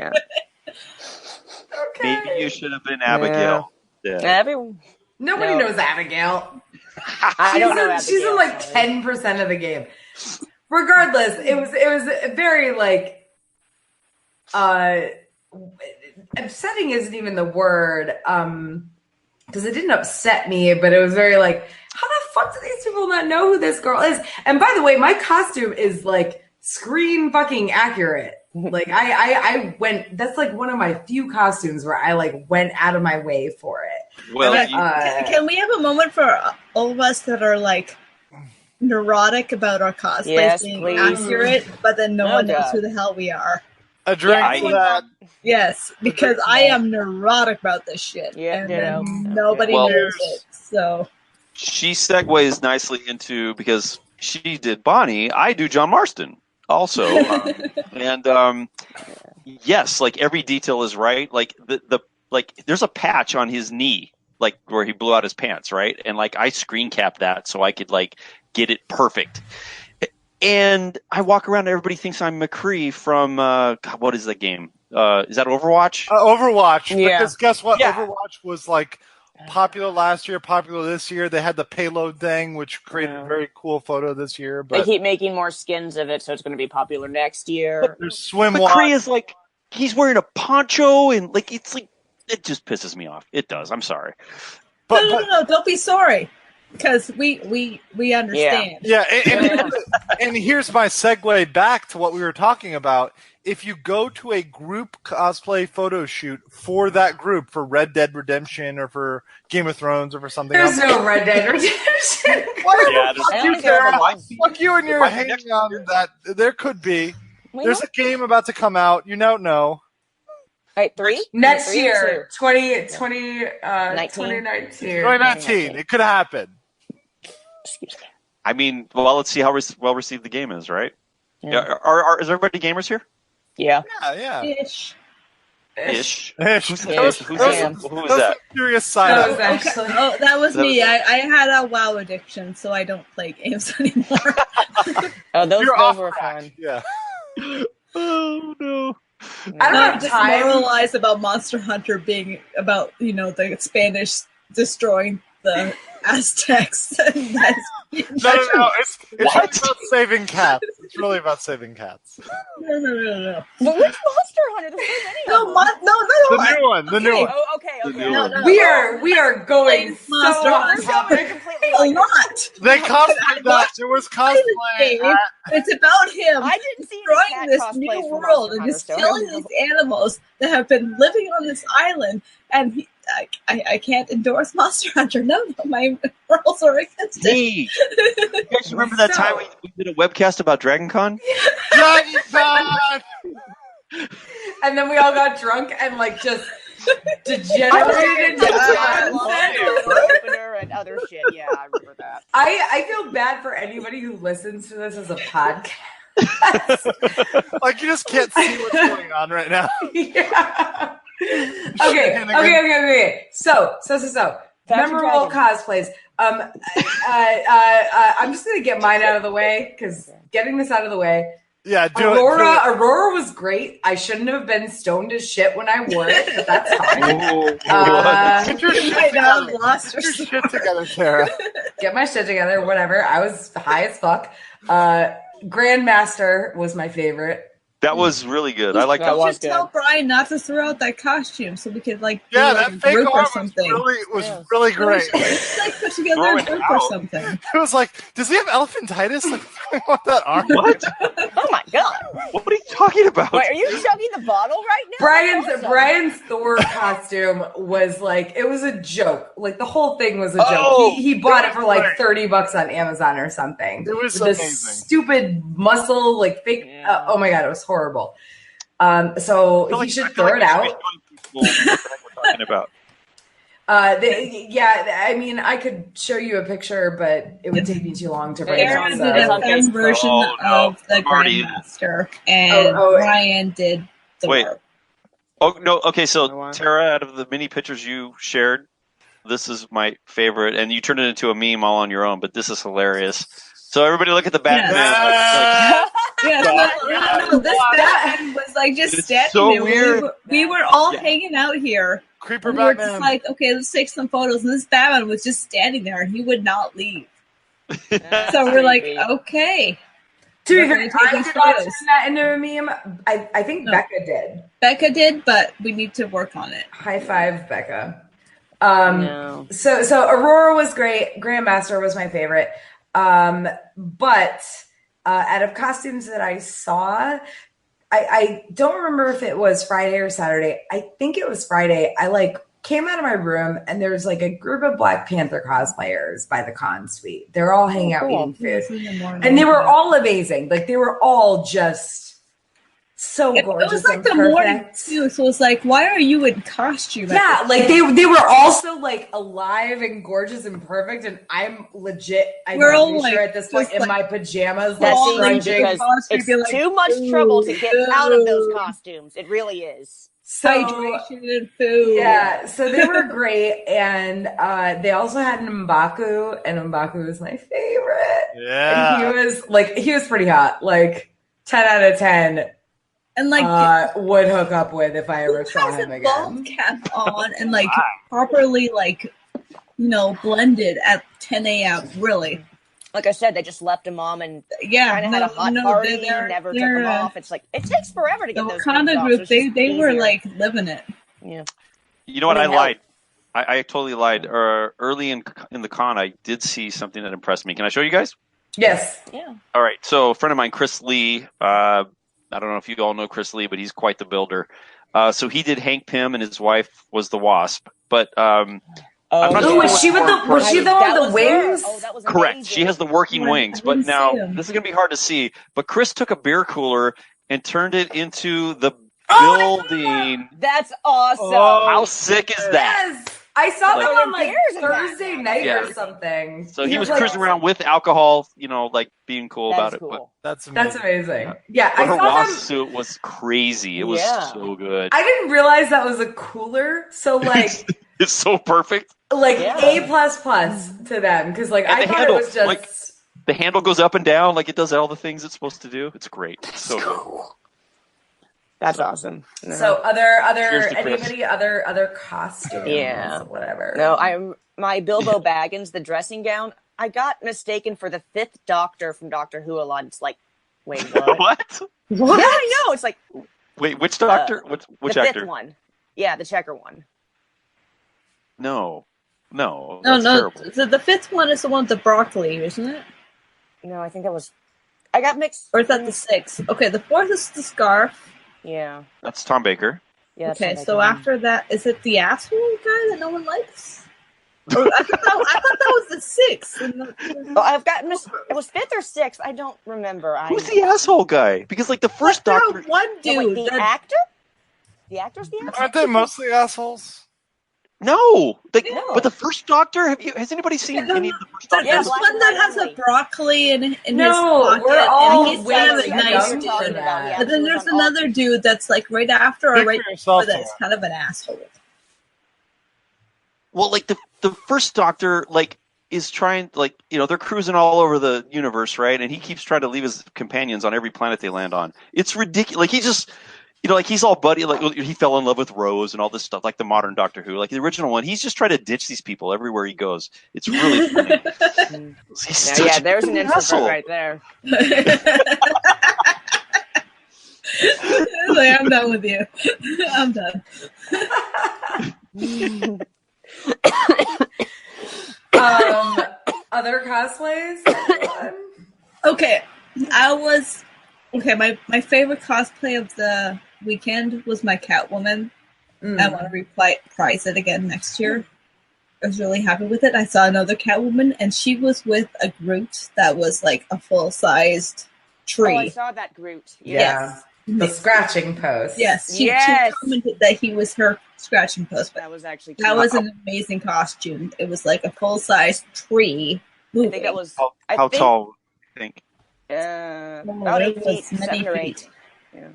okay. Maybe you should have been Abigail. Yeah. Nobody knows Abigail. I don't know Abigail. She's in like 10% of the game. Regardless, it was very like upsetting isn't even the word, because it didn't upset me, but it was very like, how the fuck do these people not know who this girl is? And by the way, my costume is like screen fucking accurate. Like I went, that's like one of my few costumes where I like went out of my way for it. Well, can we have a moment for all of us that are like neurotic about our cosplays being accurate, but then no one knows who the hell we are? A drink for that. Yes, because I am neurotic about this shit. Yeah, and nobody knows it. So she segues nicely into, because she did Bonnie, I do John Marston also, and yes, like every detail is right. Like the like there's a patch on his knee, like where he blew out his pants, right? And like I screen capped that so I could like get it perfect. And I walk around and everybody thinks I'm McCree from, God, what is that game? Is that Overwatch? Overwatch. Yeah. Because guess what? Yeah. Overwatch was like popular last year, popular this year. They had the payload thing, which created a very cool photo this year. But they keep making more skins of it, so it's going to be popular next year. But there's swim McCree is like, he's wearing a poncho and like, it's like, it just pisses me off. It does. I'm sorry. But no, don't be sorry. Because we understand. Yeah, and here's my segue back to what we were talking about. If you go to a group cosplay photo shoot for that group, for Red Dead Redemption or for Game of Thrones or for something else. There's no Red Dead Redemption. Fuck you and your hanging on that. There could be. There's a game about to come out. You don't know. Right, 3? Next year, 2019. It could happen. I mean, well, let's see how well received the game is, right? Yeah. Is everybody gamers here? Yeah. Yeah. Ish. Who's that? Curious side. That was me. I had a WoW addiction, so I don't play games anymore. Those were fun. Yeah. Oh no. I don't have time. Moralize about Monster Hunter being about the Spanish destroying the Aztecs. No. It's about saving cats. It's really about saving cats. No. But which Monster Hunter? No. The new one. Oh, okay. No. We are going so off topic. A lot. They cosplayed that. There was cosplay. It's about him. I didn't see destroying this new world and just killing these animals that have been living on this island. And I can't endorse Monster Hunter. No, my morals are against it. Hey, you guys remember that time we did a webcast about Dragon Con? Dragon Con! And then we all got drunk and like just degenerated into opener and other shit. Yeah, I remember that. I feel bad for anybody who listens to this as a podcast. Like you just can't see what's going on right now. Yeah. Okay. So. Memorable cosplays. I'm just gonna get mine out of the way because getting this out of the way. Yeah, Aurora was great. I shouldn't have been stoned as shit when I wore it, but that's fine. Get your shit together, Sarah. Get my shit together, whatever. I was high as fuck. Grandmaster was my favorite. That was really good. I like that. Just tell Brian not to throw out that costume so we could do that a fake group or arm something. was really great. Put together a group or something. It was like, does he have elephantitis? Like, what that arm? What? Oh my God. What are you talking about? Wait, are you chugging the bottle right now? Brian's Thor costume was like, it was a joke. Like the whole thing was a joke. Oh, he bought it for like $30 on Amazon or something. It was With amazing. this stupid muscle, like fake. Oh my God, it was horrible. So he should throw it out. What the heck we're talking about? I mean, I could show you a picture, but it would take me too long to bring it Aaron up. did a film version of the Grandmaster, and Ryan did the work. Oh, no. Okay, so Tara, out of the many pictures you shared, this is my favorite, and you turned it into a meme all on your own, but this is hilarious. So everybody look at the Batman. This Batman was like just standing so there. weird. We were all hanging out here. Creeper we were Batman. just like, okay, let's take some photos. And this Batman was just standing there, and he would not leave. So we're like, okay. To be fair, I did not turn that into a meme. I think Becca did. Becca did, but we need to work on it. High five, Becca. So Aurora was great. Grandmaster was my favorite. But out of costumes that I saw, I don't remember if it was Friday or Saturday. I think it was Friday. I came out of my room and there's like a group of Black Panther cosplayers by the con suite. They're all hanging out eating food. And they were all amazing. Like they were all just so gorgeous. It was like and the perfect. morning too, so it was like, why are you in costume? Yeah, like they were also like alive and gorgeous and perfect, and I'm legit. We're all sure at this point in my pajamas, scrunching. It's too much trouble to get out of those costumes. It really is. Hydration and food. Yeah, so they were great, and they also had M'Baku, and M'Baku was my favorite. Yeah, and he was pretty hot, like 10 out of 10. And would hook up with if I ever saw him again. Bald cap on and properly blended at 10 a.m. Really. Like I said, they just left him on and kind of had a hot party and never took him off. It's like it takes forever to get those kind of group. They were like living it. Yeah. You know what? I lied. I totally lied. Early in the con, I did see something that impressed me. Can I show you guys? Yes. Yeah. All right. So a friend of mine, Chris Lee. I don't know if you all know Chris Lee, but he's quite the builder. So he did Hank Pym, and his wife was the Wasp. But I'm not sure was she the one with the wings? Oh, that was correct. amazing. She has the working wings. But now this is going to be hard to see. But Chris took a beer cooler and turned it into the building. That's awesome. How sick is that? Yes. I saw that on Thursday night or something. So he was cruising around with alcohol, being cool about it. Cool. But That's amazing. Yeah, but I her saw wasp suit was crazy. It was so good. I didn't realize that was a cooler. So it's so perfect. A++ to them because I thought it was just the handle goes up and down it does all the things it's supposed to do. It's great. It's so cool. That's awesome. No. So other costumes? Yeah, whatever. No, my Bilbo Baggins, the dressing gown. I got mistaken for the 5th Doctor from Doctor Who a lot. It's like, wait, what? What? Yeah, I know. It's like, wait, which Doctor? Which the actor? 5th one. Yeah, the checker one. No. No. Terrible. So the 5th one is the one with the broccoli, isn't it? No, I think that was. I got mixed. Or is that the 6th? Okay, the 4th is the scarf. Yeah. That's Tom Baker. Yeah. Okay, so after that, is it the asshole guy that no one likes? I thought that was the 6th. I've got it was 5th or 6th. I don't remember. Who's the asshole guy? Because the first Doctor. One dude. The actor. The actor's the asshole. Aren't they mostly assholes? No, but the first Doctor. Has anybody seen any of the first Doctor? There's one that has a broccoli in his pocket. We're all and he's kind of a nice dude. But then there's another dude that's right after or right before that's kind of an asshole. Well, the first Doctor is trying they're cruising all over the universe, right? And he keeps trying to leave his companions on every planet they land on. It's ridiculous. He just. He's all buddy, he fell in love with Rose and all this stuff, like the modern Doctor Who. The original one, he's just trying to ditch these people everywhere he goes. It's really funny. There's an introvert right there. I'm done with you. I'm done. Other cosplays? Okay, I was Okay, my favorite cosplay of the weekend was my Catwoman. I want to reprise it again next year. I was really happy with it. I saw another Catwoman, and she was with a Groot that was like a full-sized tree. Oh, I saw that Groot. Yeah. The scratching post. Yes. She commented that he was her scratching post. That was actually cute. That was an amazing costume. It was like a full-sized tree moving. I think that was... How tall do you think? About 8 feet, 7 or 8. Yeah.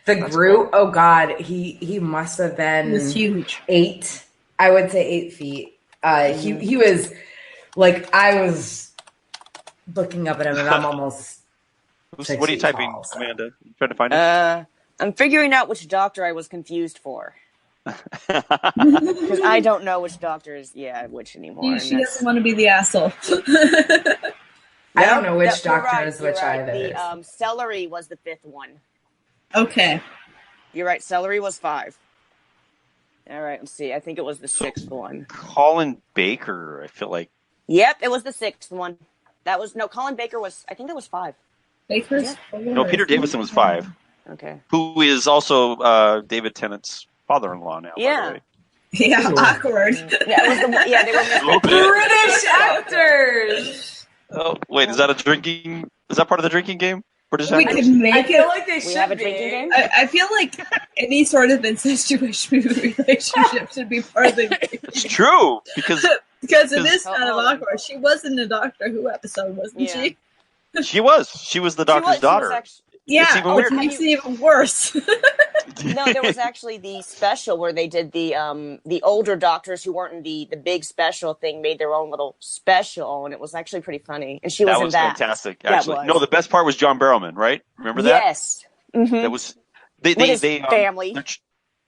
The Groot, oh God, he must have been... He was huge. 8, I would say 8 feet. He was, like, I was looking up at him and I'm almost... What are you typing, tall, so. Amanda? You trying to find it? I'm figuring out which doctor I was confused for. Because I don't know which doctor is, which anymore. She doesn't want to be the asshole. I don't know which doctor is which either. The celery was the 5th one. Okay. You're right, celery was 5. All right, let's see. I think it was the 6th one. Colin Baker, I feel like. Yep, it was the 6th one. Colin Baker was, I think that was 5. Baker's? Yeah. No, Peter Davison was 5. Okay. Who is also David Tennant's father-in-law now, by the way. Yeah, awkward. Yeah, it was they were British actors. Oh, wait, is that part of the drinking game? British we actors? can make I feel like they should have a be. drinking game? I feel like any sort of incestuous relationship should be part of the game. It's true, because it is kind of awkward. She was in the Doctor Who episode, wasn't she? She was. She was the Doctor's daughter. It makes it even worse. No, there was actually the special where they did the older doctors who weren't in the big special thing made their own little special, and it was actually pretty funny. And she was in that. That was fantastic, actually. No, the best part was John Barrowman, right? Remember that? Yes. Mm-hmm. That was with his family.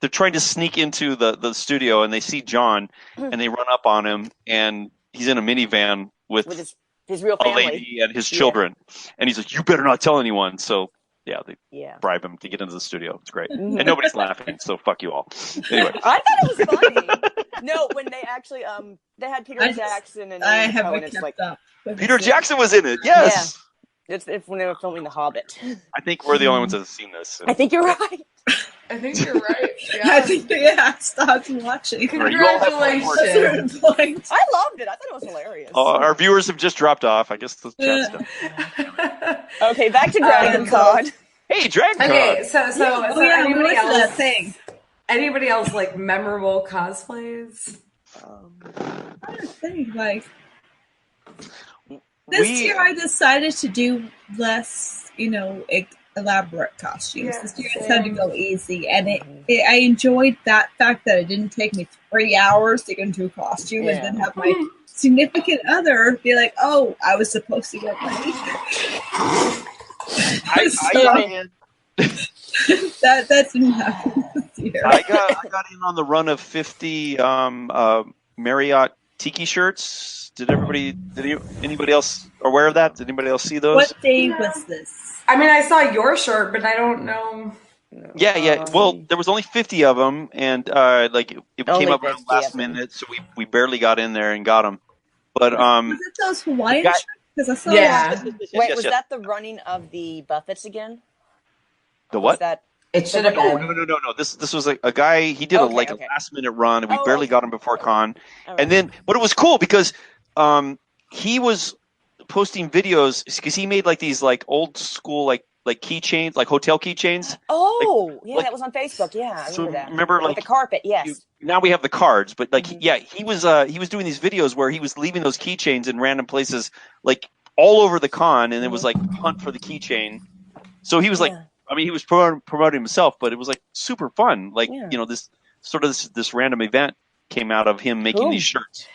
They're trying to sneak into the studio, and they see John, and they run up on him, and he's in a minivan with his real family. A lady and his children, and he's like, "You better not tell anyone." So. Yeah, they bribe him to get into the studio. It's great. And nobody's laughing, so fuck you all. Anyway. I thought it was funny. No, when they actually, they had Peter Jackson and I haven't kept up. Peter Jackson was in it, yes! Yeah. It's when they were filming The Hobbit. I think we're the only ones that have seen this. I think you're right. I think you're right. Yeah. I think, I stopped watching. Congratulations. I loved it. I thought it was hilarious. Our viewers have just dropped off. I guess the chat's done. Okay, back to Dragon Con. Hey, Dragon Con. Okay, so anybody else? Thing? Anybody else like memorable cosplays? I think this year I decided to do less, elaborate costumes. This year I decided to go easy, and I enjoyed that fact that it didn't take me 3 hours to get into a costume and then have my significant other be like, "Oh, I was supposed to get ready." That didn't happen this year. I got in on the run of 50 Marriott Tiki shirts. Did anybody else aware of that? Did anybody else see those? What day was this? I mean, I saw your shirt, but I don't know. Yeah. Well, there was only 50 of them, and it came up around last minute, so we barely got in there and got them. But was it those Hawaiian shirts? Because I saw Wait, was that the running of the Buffets again? The what? It should have been. No. This was a guy. He did a last minute run, and we barely got him before con. Right. And then, but it was cool because he was posting videos because he made these old school like keychains, like hotel keychains. Oh, that was on Facebook. Yeah, I remember that. Remember the carpet? Yes. Now we have the cards, but he was doing these videos where he was leaving those keychains in random places, all over the con, and it was hunt for the keychain. So he was he was promoting himself, but it was super fun. This random event came out of him making these shirts.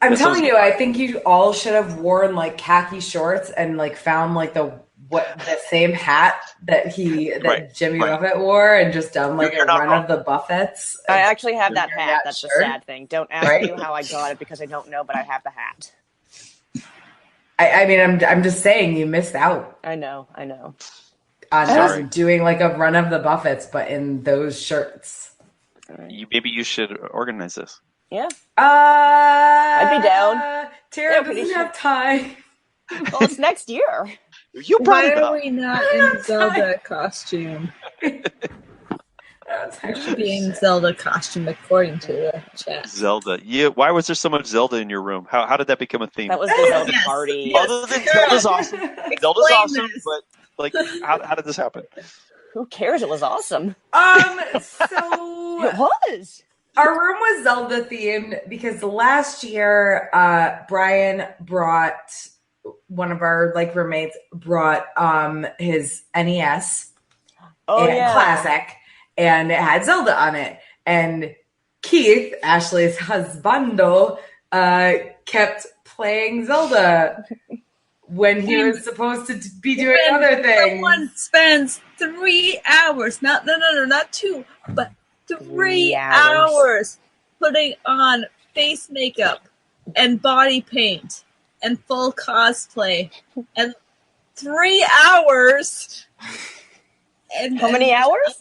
I'm telling you, I think you all should have worn khaki shorts and found the same hat that Jimmy Buffett wore and just done a run of the Buffets. I actually have that hat. That's the sad thing. Don't ask me how I got it because I don't know, but I have the hat. I mean, I'm just saying you missed out. I know. On just doing a run of the Buffets, but in those shirts. Maybe you should organize this. Yeah. I'd be down. Tara doesn't have time. Well, it's next year. You brought Why it are up. we not in Zelda costume? That's We should be in Zelda costume according to the chat. Zelda. Yeah. Why was there so much Zelda in your room? How did that become a theme? That was the Zelda Yes, party. yes. Other than Zelda's awesome. Zelda's Explain awesome, this. but like, how did this happen? Who cares? It was awesome. So It was. our room was Zelda themed because last year, Brian brought one of our roommates brought his NES classic, and it had Zelda on it. And Keith, Ashley's husbando, kept playing Zelda when he was supposed to be doing other things. Someone spends 3 hours, not 2, but 3 hours putting on face makeup and body paint and full cosplay, and 3 hours. And how many hours?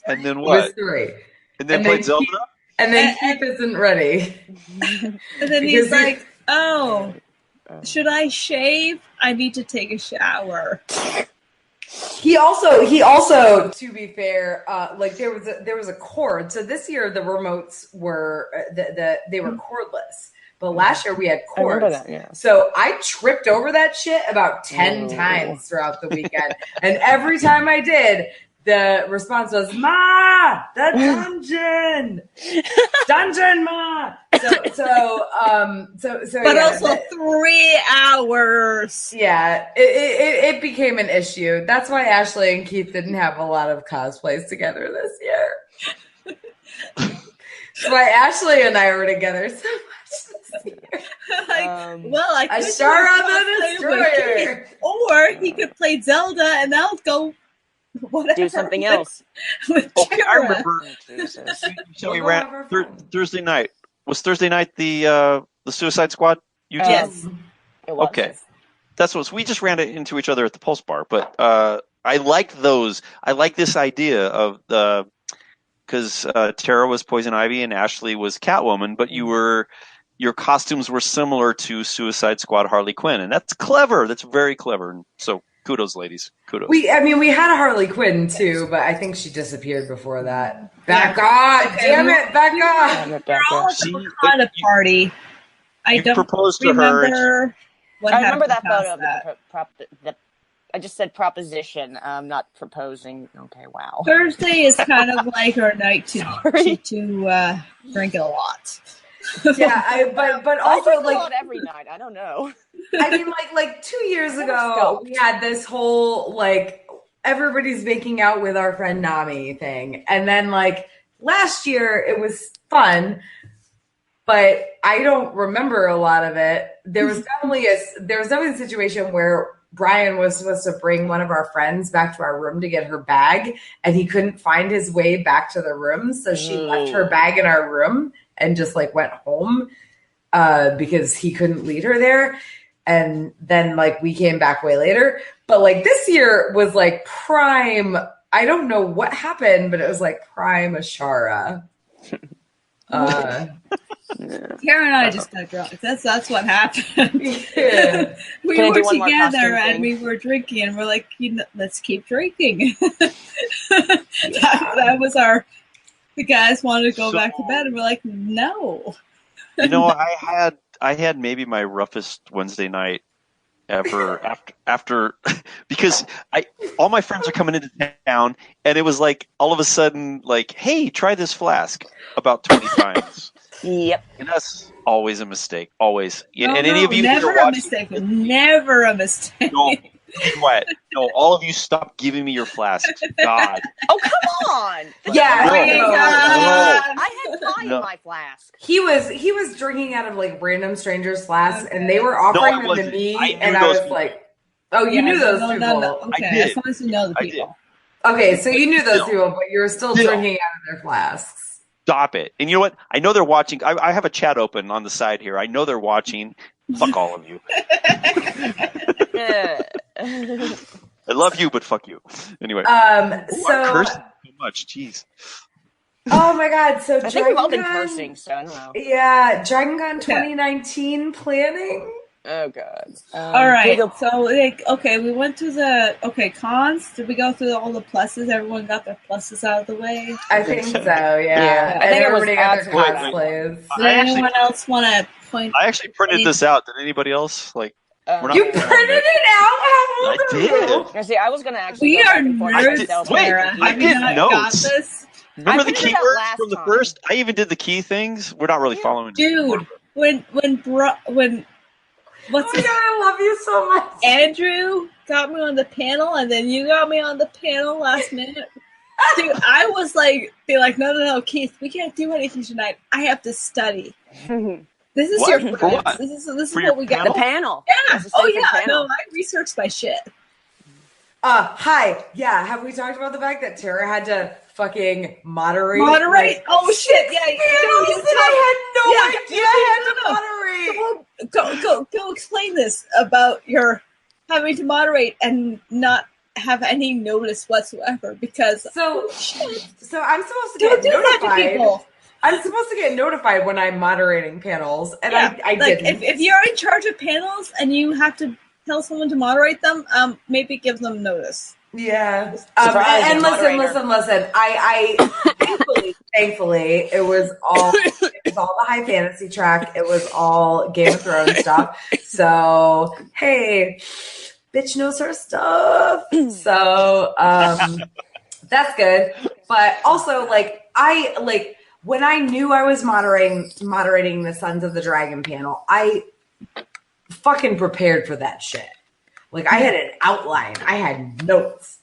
And then It what? was 3. And then played Zelda? And then Keith isn't ready. And then he's like, "Oh, should I shave? I need to take a shower." He also, to be fair, there was a cord. So this year the remotes were they were cordless, but last year we had cords. I remember that, yeah. So I tripped over that shit about 10 times throughout the weekend, and every time I did, the response was, "Ma, the dungeon, ma." But also 3 hours. Yeah, it became an issue. That's why Ashley and Keith didn't have a lot of cosplays together this year. That's why Ashley and I were together so much this year. I could Ashara the Destroyer. Or he could play Zelda and I'll go whatever. Do something else. With Okay, I Tara. remember. So we ran Thursday night. Was Thursday night the Suicide Squad? Yes. It was. Okay. That's what we just ran it into each other at the Pulse Bar. But I liked those. I like this idea of because Tara was Poison Ivy and Ashley was Catwoman, but your costumes were similar to Suicide Squad Harley Quinn, and that's clever. That's very clever. And so kudos, ladies. Kudos. We had a Harley Quinn too, but I think she disappeared before that. Back on! Damn it! Back on! We're all at the Wakanda party. I don't proposed to remember her. what I remember that happened photo past of I just said proposition, not proposing. Okay, wow. Thursday is kind of like our night to drink a lot. Yeah, but I also drink a lot every night. I don't know. I mean, like 2 years ago, we had this whole everybody's making out with our friend Nami thing, and then last year it was fun, but I don't remember a lot of it. There was definitely a situation where Brian was supposed to bring one of our friends back to our room to get her bag, and he couldn't find his way back to the room, so she left her bag in our room and just went home because he couldn't lead her there. And then we came back way later. But this year was prime. I don't know what happened, but it was prime Ashara. Karen and I just got drunk. That's what happened. Yeah. We Can I were do one more together costume and thing? we were drinking, and we're like, let's keep drinking. that was the guys wanted to go back to bed, and we're like, no. I had maybe my roughest Wednesday night ever after because all my friends are coming into town, and it was all of a sudden hey, try this flask about 20 times. Yep. And that's always a mistake. Always. No, and any of you never that are a watching, mistake. Never a mistake. no, what? No, all of you stop giving me your flasks. God. Oh, come on. Yeah, I had mine in my flask. He was drinking out of random strangers' flasks, and they were offering them to me, and I was "Oh, you knew those people." No. Okay, I just wanted to know the people. Okay, so you knew those people, but you were still drinking out of their flasks. Stop it. And you know what? I know they're watching. I have a chat open on the side here. I know they're watching. Fuck all of you. I love you, but fuck you. Anyway. I'm cursing so much. Jeez. Oh my god! So I think we've all been cursing, so I don't know. Yeah, Dragon Con 2019 planning. Oh god. All right. Google- So like, okay, we went to the cons. Did we go through all the pluses? Everyone got their pluses out of the way. I think so. Yeah. Yeah. I think it was everybody got their absolutely- cosplays. Did I actually- anyone else want to point? I actually printed this out. Did anybody else? Like, we're not- You printed it out? How old I are did. you? I see. I was gonna actually. We go are back and forth nerds, myself. Wait, Sarah. I Have you did not got notes. this? Remember I the figured it out keywords last from the time. first? I even did the key things. We're not really following. Dude, when what's Oh my his God, I love you so much. Andrew got me on the panel, and then you got me on the panel last minute. Dude, I was like, no, Keith, we can't do anything tonight. I have to study. This is What? your For friends. what? This is For your what we got. The panel. Yeah. It's a Oh sacred yeah. panel. No, I researched my shit. Hi. Yeah. Have we talked about the fact that Tara had to fucking moderate? Moderate. like, Oh shit. Yeah. panels You that I had no idea Yeah, I had to moderate. Go explain this about your having to moderate and not have any notice whatsoever because So I'm supposed to don't get do that to notified. people. I'm supposed to get notified when I'm moderating panels, and Yeah, I like didn't. if you're in charge of panels and you have to tell someone to moderate them, maybe give them notice. Yeah. Surprise, And the listen. moderator. I thankfully, it was all the high fantasy track. It was all Game of Thrones stuff. So hey, bitch knows her stuff. So that's good. But also, when I knew I was moderating the Sons of the Dragon panel, I fucking prepared for that shit. Like, I had an outline. I had notes.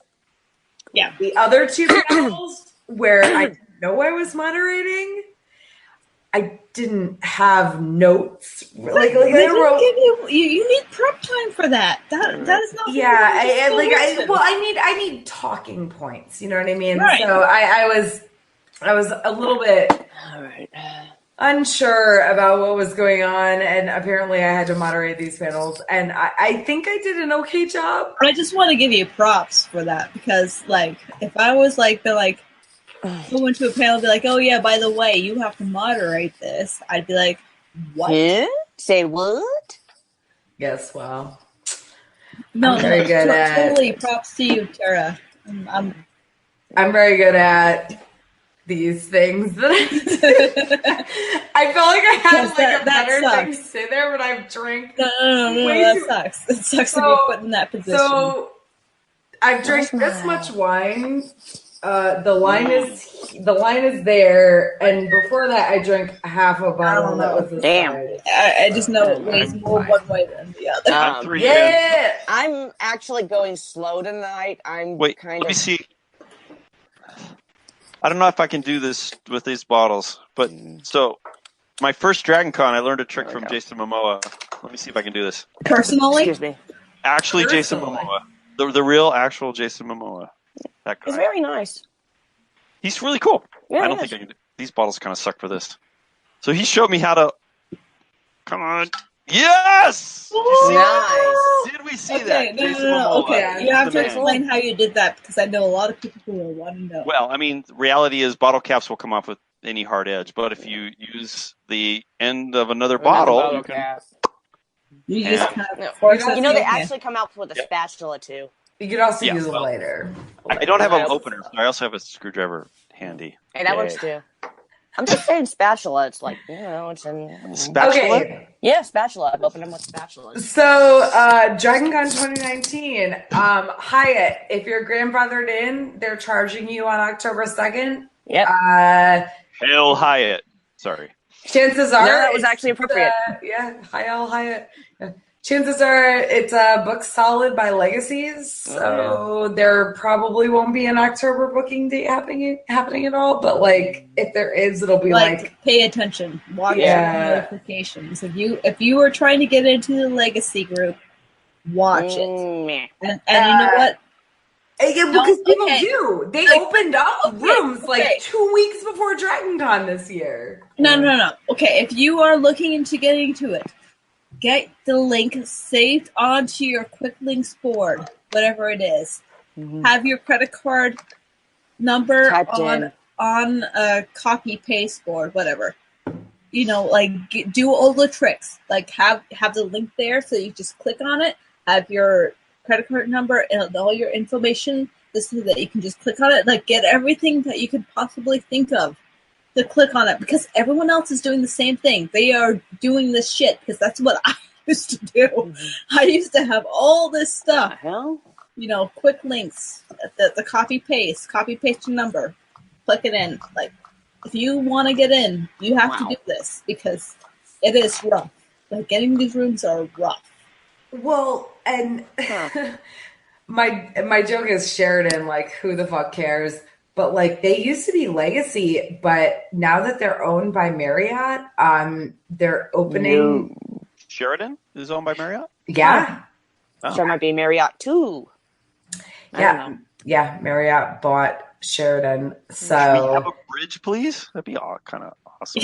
Yeah. The other two panels where I didn't know I was moderating, I didn't have notes. They didn't give you need prep time for that. That is not. Yeah, I need talking points. You know what I mean? Right. So I was a little bit All right. unsure about what was going on, and apparently I had to moderate these panels, and I think I did an okay job. But I just want to give you props for that because, like, if I was go into a panel and be like, oh yeah, by the way, you have to moderate this, I'd be like, what? Yeah? Say what? Yes, well, No, I'm very good at- totally props to you, Tara. I'm very good at these things that I felt like I had Yes, a that better thing to sucks. say there, but I've drank. No, Way that too- sucks. It sucks to So- be put in that position. So I've drank this much wine. The line is there, and before that, I drank half a bottle that was the Damn. size. I just know it weighs more one way than the other. I'm 3 in. Yeah. I'm actually going slow tonight. I'm Wait, kind let me of. see. I don't know if I can do this with these bottles, but so my first Dragon Con, I learned a trick from Jason Momoa. Let me see if I can do this. Personally, Excuse me. Actually, Jason Personally. Momoa, the real, actual Jason Momoa. That He's guy. very nice. He's really cool. Yeah, I don't he think I can do. These bottles kind of suck for this. So he showed me how to. Come on. Yes. Did you see that? Nice. Did we see okay, that? no, Jason no, Momoa. okay. You have He's to the man. explain how you did that because I know a lot of people who will want to know. Well, I mean, the reality is bottle caps will come off with any hard edge, but if you use the end of another bottle, you can. cap. You Yeah. just kind of No. force it. You know, they Okay. actually come out with a spatula too. You could also Yeah, use a well. lighter. I don't have an Right. opener. I also have a screwdriver handy. Hey, that works too. I'm just saying spatula. It's like, it's in. Spatula? Okay. Yeah, spatula. I've opened them with spatulas. So, DragonCon 2019, Hyatt, if you're grandfathered in, they're charging you on October 2nd. Yep. Hail Hyatt. Sorry. Chances are No, that was it's, actually appropriate. Hyatt. Yeah. Chances are it's booked solid by Legacies, so there probably won't be an October booking date happening at all. But if there is, it'll be like pay attention, watch Yeah. your notifications. If you are trying to get into the legacy group, watch it. Meh. And you know what? because people okay. do. They opened up rooms okay. 2 weeks before DragonCon this year. No. Okay, if you are looking into getting to it, get the link saved onto your quick links board, whatever it is. Have your credit card number Typed in. on a copy paste board, whatever. do all the tricks. Like have the link there, so you just click on it. Have your credit card number and all your information. This is that you can just click on it. Like get everything that you could possibly think of to click on it, because everyone else is doing the same thing. They are doing this shit because that's what I used to do. Mm-hmm. I used to have all this stuff. Quick links. The copy paste your number, click it in. Like, if you want to get in, you have to do this because it is rough. Like, getting these rooms are rough. Well, and my joke is Sheridan, like, who the fuck cares? But like, they used to be Legacy, but now that they're owned by Marriott, they're opening. Sheridan is owned by Marriott? Yeah. Oh. So it might be Marriott too. Yeah, Marriott bought Sheridan. So can we have a bridge, please? That'd be kind of awesome.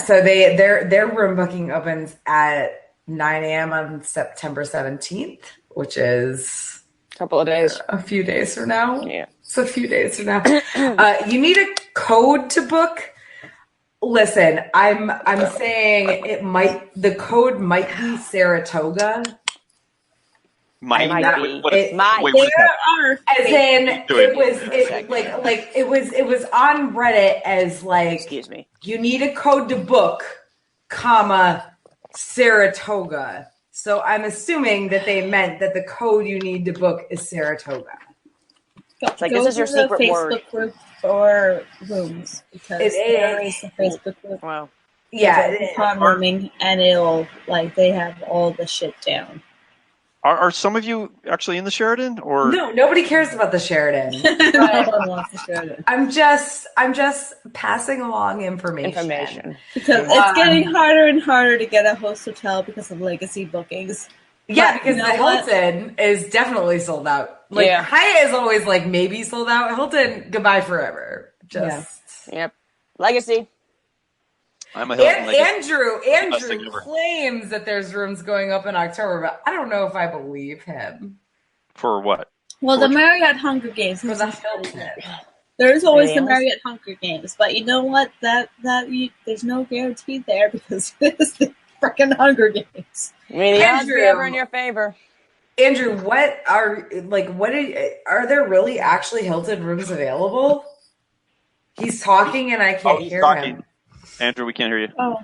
So their room booking opens at 9 a.m. on September 17th, which is a couple of days. A few days from now. Yeah. It's a few days from now. You need a code to book. Listen, I'm saying the code might be Saratoga. Might be. It was on Reddit as like, excuse me, you need a code to book, Saratoga. So I'm assuming that they meant that the code you need to book is Saratoga. It's like, this is your secret word. Facebook group for rooms, because there is a Facebook group. Wow. Yeah, con rooming, and it'll they have all the shit down. Are some of you actually in the Sheridan, or no? Nobody cares about the Sheridan. No one wants the Sheridan. I'm just passing along information because it's getting harder and harder to get a host hotel because of Legacy bookings. Yeah, because the Hilton is definitely sold out. Like, Hyatt is always like maybe sold out. Hilton, goodbye forever. Yep. Legacy. I'm a Hilton. Andrew claims that there's rooms going up in October, but I don't know if I believe him. For what? Well, the Marriott Hunger Games for the Hilton. There's always the Marriott Hunger Games, but you know what? There's no guarantee there because it's the freaking Hunger Games. I mean, the odds be ever in your favor. Andrew, are there really actually Hilton rooms available? He's talking and I can't hear him. Andrew, we can't hear you. Oh.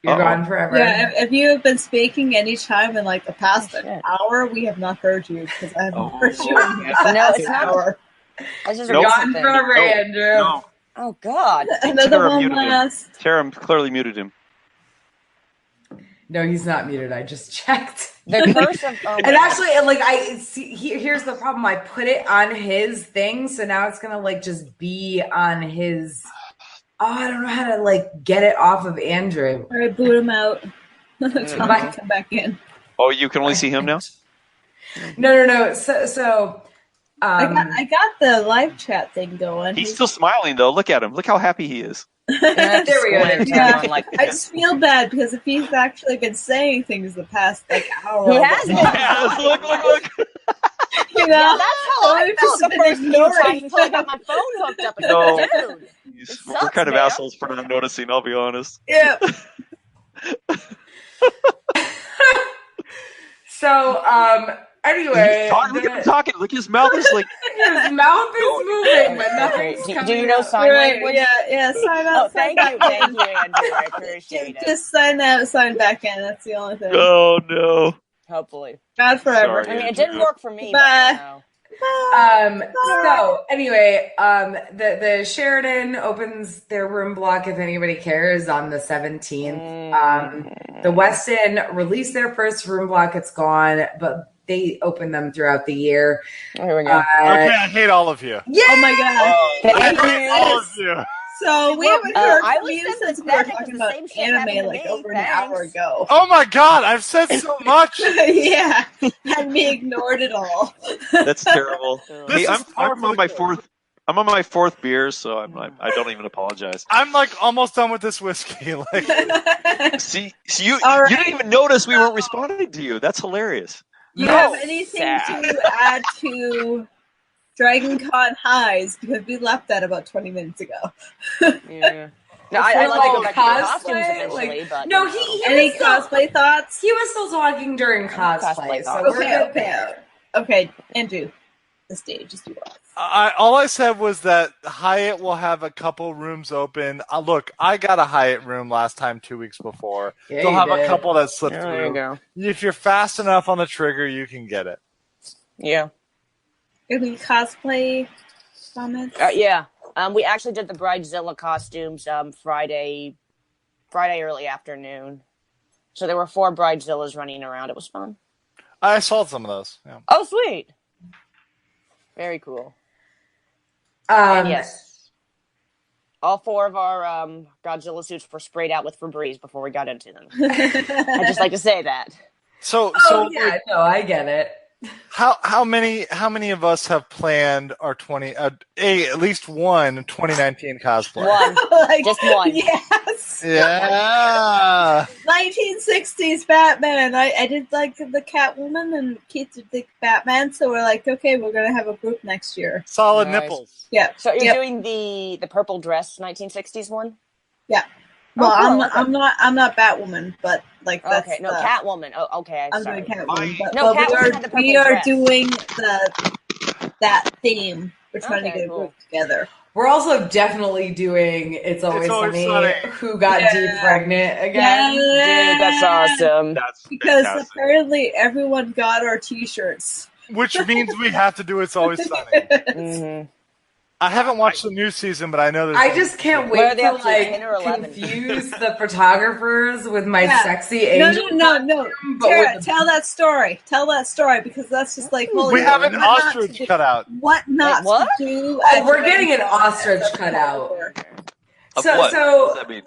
You're gone forever. Yeah, if you have been speaking any time in the past hour, we have not heard you because I haven't heard you in here. No, it's not. Hour. You're gone forever, Andrew. No. Oh, God. Another one last. Tara clearly muted him. No, he's not muted. I just checked. The curse of and actually, I see. Here's the problem. I put it on his thing, so now it's gonna just be on his. Oh, I don't know how to get it off of Andrew. All right, boot him out. Come back in. Oh, you can only see him now? No. So I got the live chat thing going. He's still smiling though. Look at him. Look how happy he is. There we go. Yeah, I just feel bad because if he's actually been saying things the past hour, he has. Yes, look. You know, that's how I felt the first few times until I got my phone hooked up. Dude, we're kind of assholes for not noticing. I'll be honest. Yeah. So, anyway, look at him talking. Look, his mouth is his mouth is moving, but nothing's coming. Do you know sign language? Yeah. Sign out. Thank you, Andrew. I appreciate it. Just sign out, sign back in. That's the only thing. Oh no. Hopefully. God forever. Sorry, it didn't work for me. Bye. So anyway, the Sheridan opens their room block, if anybody cares, on the 17th. The Westin released their first room block. It's gone, but they open them throughout the year. Here we go. Okay, I hate all of you. Yeah! Oh my God. I hate all of you. So we haven't heard I from you since we were talking about anime over an hour ago. Oh my God, I've said so much. Yeah, and we ignored it all. That's terrible. Hey, I'm on my fourth. I'm on my fourth beer, so I don't even apologize. I'm almost done with this whiskey. See, you didn't even notice we weren't responding to you. That's hilarious. Do you have anything to add to Dragon Con highs? Because we left that about 20 minutes ago. Yeah. No, I'd like to go back to the costumes cosplay, eventually, like, but no, he Any was still, cosplay thoughts? he was still talking during cosplay, so thoughts. we're good there. Okay, Andrew, the stage is yours. All I said was that Hyatt will have a couple rooms open. Look, I got a Hyatt room last time 2 weeks before. Yeah, They'll you have did. a couple that slip There through. you go. If you're fast enough on the trigger, you can get it. Yeah. Any cosplay comments? Yeah. We actually did the Bridezilla costumes Friday early afternoon. So there were 4 Bridezillas running around. It was fun. I saw some of those. Yeah. Oh, sweet. Very cool. And yes, all 4 of our Godzilla suits were sprayed out with Febreze before we got into them. I'd just like to say that. So yeah, no, I get it. How many of us have planned our at least one 2019 cosplay? One. Just one. Yes. Yeah. 1960s Batman. I did like the Catwoman and Keith did the Batman, so we're like, okay, we're gonna have a group next year. Solid Nice. nipples. Yeah. So you're doing the purple dress 1960s one? Yeah. Well, cool. I'm not Batwoman, but like that's okay. No, Catwoman. Oh, okay. I'm Sorry. doing Catwoman, but, No, but Catwoman had the we purple are dress. doing that theme. We're trying to Okay, get a cool. group together. We're also definitely doing It's Always Sunny. Who got deep pregnant again? Yeah. Dude, that's awesome. That's Because fantastic. apparently everyone got our T-shirts. Which means we have to do It's Always Sunny. Mm-hmm. I haven't watched the new season, but I know there's. I just can't What are wait they to up to, 10 or 11? confuse the photographers with my Yeah. sexy angel. No. but Tara, with the- tell that story. Tell that story because that's just like holy. We have an what not to ostrich do- cut out. What not Wait, what? to do? Oh, as we're a getting an photographer. ostrich cut out. Of So, what? so What does that mean?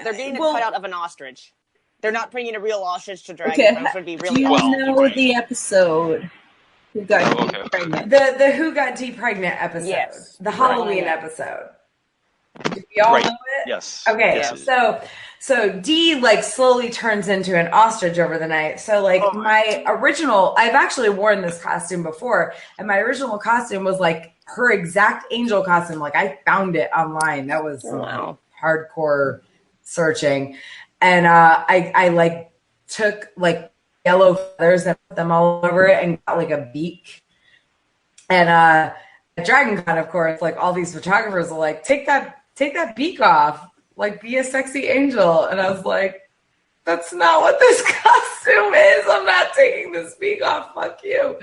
They're getting a Well- cutout of an ostrich. They're not bringing a real ostrich to drag Okay. it, which would be Do really you awesome. know right. the episode? Who got Oh, okay. pregnant? the Who Got Deep Pregnant episode, Yes. the Halloween Right. episode. Do we all Right. know it? Yes. Okay, Yes. so Dee like slowly turns into an ostrich over the night. So like my original, I've actually worn this costume before, and my original costume was like her exact angel costume. Like I found it online. That was Wow. hardcore searching, and I like took like yellow feathers and put them all over it and got like a beak. And at Dragon Con, of course, like all these photographers are like, take that beak off, like be a sexy angel. And I was like, that's not what this costume is. I'm not taking this beak off. Fuck you.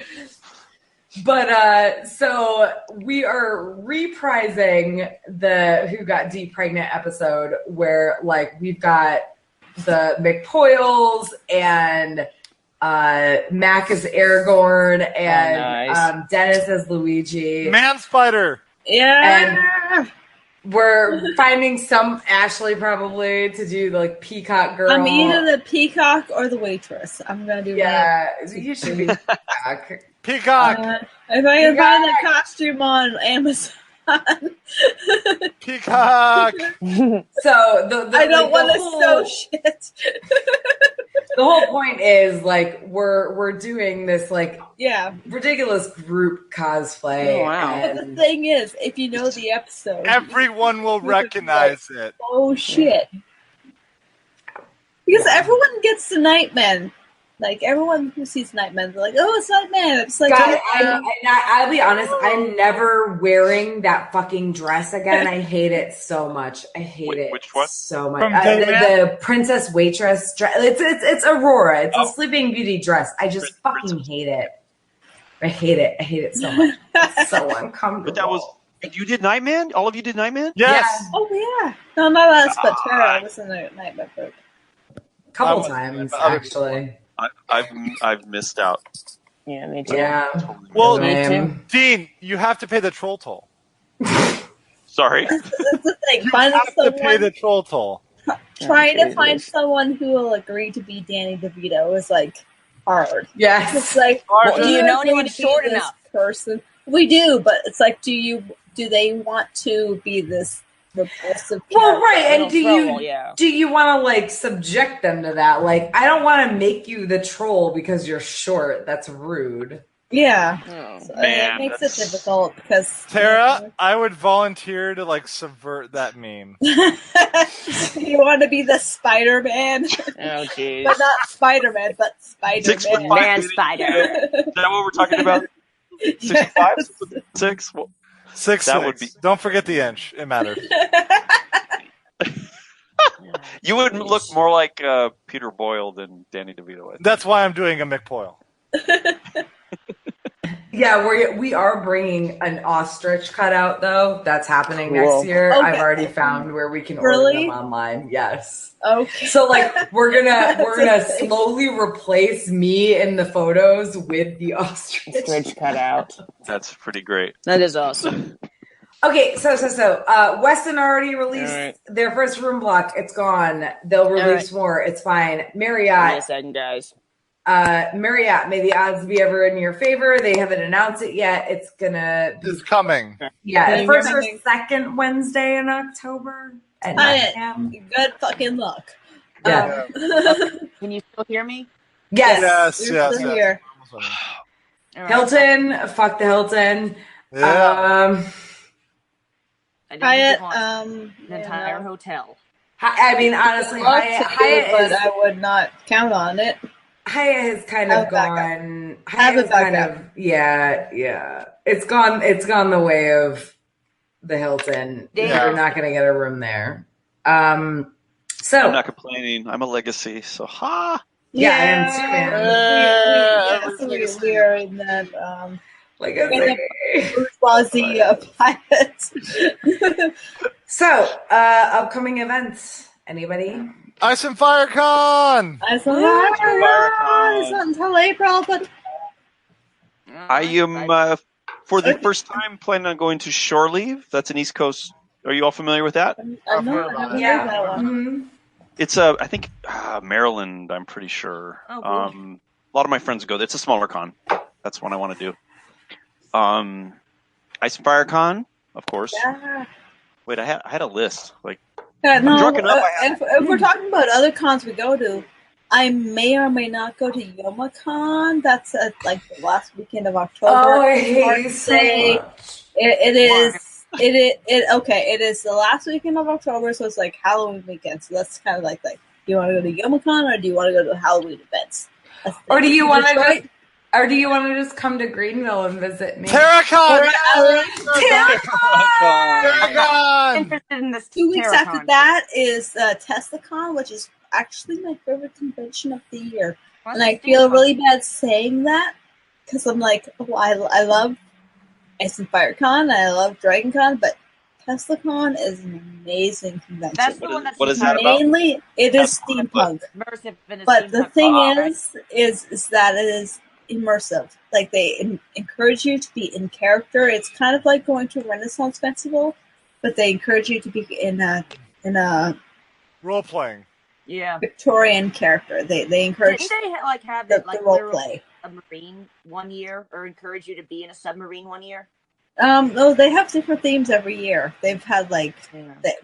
But so we are reprising the Who Got Deep Pregnant episode where like we've got the McPoyles and Mac is Aragorn and nice. Dennis as Luigi. Man Spider. Yeah. We're finding some Ashley probably to do like Peacock Girl. I'm either the peacock or the waitress. I'm gonna do Yeah, you should be Peacock. Peacock. if I can find the costume on Amazon. Peacock. So the I don't like, want the to whole- sew shit. The whole point is like we're doing this like Yeah. ridiculous group cosplay. Oh, wow. But the and- thing is, if you know the episode, Everyone will recognize it. oh shit. Because everyone gets the Nightman. Like everyone who sees Nightman, they're like, "Oh, it's Nightman." It's like, God, yeah. I'll be honest, I'm never wearing that fucking dress again. I hate it so much. I hate it Which one? so much. From The princess waitress dress. It's Aurora. It's Oh. a Sleeping Beauty dress. I just fucking hate it. I hate it. I hate it so much. It's so uncomfortable. But that was you did Nightman? All of you did Nightman? Yes. Oh yeah. No, not us, but Tara was in the Nightman group. a couple I was- times other actually. I've missed out. Yeah, me too. Yeah. Well, Me too. Lame. Dean, you have to pay the troll toll. Sorry. That's the thing. You Finding have to pay someone, the troll toll. trying to Jesus. find someone who will agree to be Danny DeVito is like hard. Yes. It's like, Well, do you know agree anyone to be short this enough? Person, we do, but it's like, do they want to be this repulsive? Well, right, Little and do troll, you yeah. do you want to like subject them to that? Like, I don't want to make you the troll because you're short. That's rude. Yeah. Oh, So man, it makes it difficult because Tara, I would volunteer to like subvert that meme. you want to be the Spider-Man, Oh, jeez. but not Spider-Man, but 6'5" Spider-Man. Man Danny spider. DeVito. Is that what we're talking about? 6'5", Yes. 6. Well, 6'6". That would be- Don't forget the inch. It matters. you would look more like Peter Boyle than Danny DeVito. I think. That's why I'm doing a McPoyle. Yeah, we are bringing an ostrich cutout though. That's happening Cool. next year. Okay. I've already found where we can order Really? them online. Yes. Okay. So like we're gonna That's slowly replace me in the photos with the ostrich. Ostrich cut out. That's pretty great. That is awesome. Okay, so Weston already released their first room block. It's gone. They'll release more. It's fine. Give me a Marriott. second, guys. Marriott, may the odds be ever in your favor. They haven't announced it yet. It's gonna be It's coming. the first or Coming. second Wednesday in October at 9 Hi, a.m. good fucking luck. Yeah. Can you still hear me? Yes. You're still here. All right. Hilton, fuck the Hilton. Yeah. I didn't Hyatt, want the entire hotel. I mean, honestly, Love Hyatt, to, but is, I would not count on it. Hyatt has kind of Have a backup. gone. Have Hyatt a is kind backup. of yeah. It's gone the way of the Hilton. Yeah. You're not going to get a room there. So I'm not complaining. I'm a legacy, so ha. Yeah, I am too, man. We are in that Like I say. bourgeoisie of Hyatt. So, upcoming events. Anybody? Ice and Fire Con! I saw that. It's not until April, but I am for the first time planning on going to Shore Leave. That's an East Coast. Are you all familiar with that? I know I haven't heard that one. Mhm. It's I think Maryland. I'm pretty sure. Oh, cool. A lot of my friends go. It's a smaller con. That's one I want to do. Ice and Fire Con, of course. Yeah. Wait, I had a list. Like, No, drunk enough, if we're talking about other cons we go to, I may or may not go to YomaCon. That's at like the last weekend of October. Oh, I It's hard hate to you so say. much. It is the last weekend of October, so it's like Halloween weekend. So that's kind of like do you want to go to YomaCon or do you want to go to the Halloween events? Or do you want to Detroit? just come to Greenville and visit me? TerraCon! I'm TerraCon! interested in this 2 weeks TerraCon. after that is TeslaCon, which is actually my favorite convention of the year. What's And I the feel TerraCon? really bad saying that because I'm like, oh, I love Ice and Fire Con, I love Dragon Con, but TeslaCon is an amazing convention. That's the one that's What is that about? Mainly, it is TeslaCon, steampunk. immersive in a But the steampunk thing car, right? is that it is immersive. Like they encourage you to be in character. It's kind of like going to a Renaissance festival, but they encourage you to be in a Role playing. Yeah. Victorian character. They encourage Didn't they have the, it like the role literal play. submarine one year, or encourage you to be in a submarine one year? No, they have different themes every year. They've had Yeah.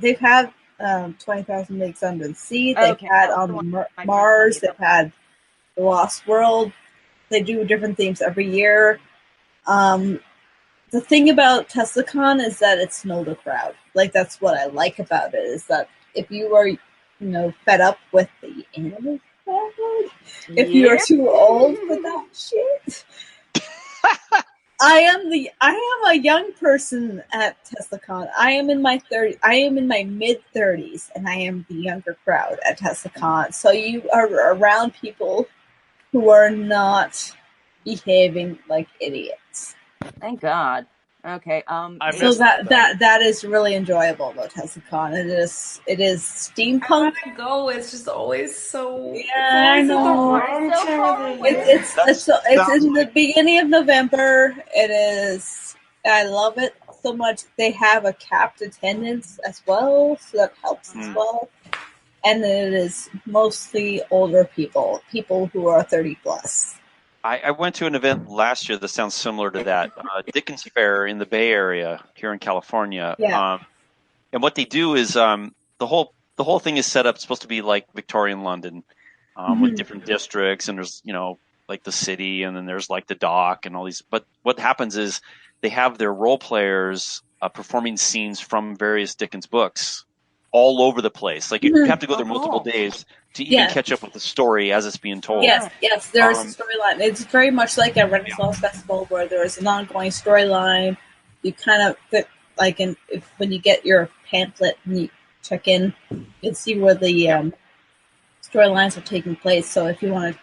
they've had 20,000 Leagues Under the Sea. They've Okay, had that's on the one I Mars. think They've had the Lost World. They do different themes every year. The thing about TeslaCon is that it's an older crowd. Like that's what I like about it is that if you are, fed up with the anime crowd, if you are too old for that shit. I am a young person at TeslaCon. I am in my mid 30s, and I am the younger crowd at TeslaCon. So you are around people who are not behaving like idiots. Thank God. Okay. So that is really enjoyable about TeslaCon. It is steampunk. I want to go. It's just always so. Yeah, I know. It's in the beginning of November. It is. I love it so much. They have a capped attendance as well, so that helps as well. And it is mostly older people who are 30 plus. I went to an event last year that sounds similar to that, Dickens Fair in the Bay Area here in California. Yeah. And what they do is the whole thing is set up. It's supposed to be like Victorian London with different districts, and there's like the city, and then there's like the dock and all these. But what happens is they have their role players performing scenes from various Dickens books all over the place. Like you have to go there multiple days to even catch up with the story as it's being told. Yes, there's a storyline. It's very much like a Renaissance festival where there is an ongoing storyline. You kind of like when you get your pamphlet and you check in, you can see where the storylines are taking place. So if you want to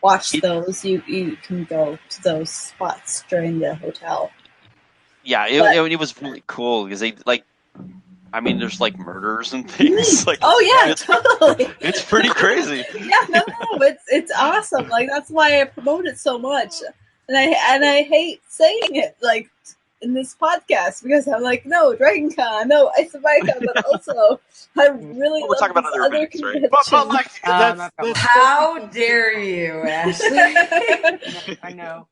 watch those, you can go to those spots during the hotel. Yeah, it was really cool because they there's like murders and things. Like, totally. It's pretty crazy. It's awesome. Like that's why I promote it so much, and I hate saying it like in this podcast because I'm like, no, Dragon Con, no, Ice and Con, but also I really we're talking about other events, right? But like, how dare you, Ashley? I know.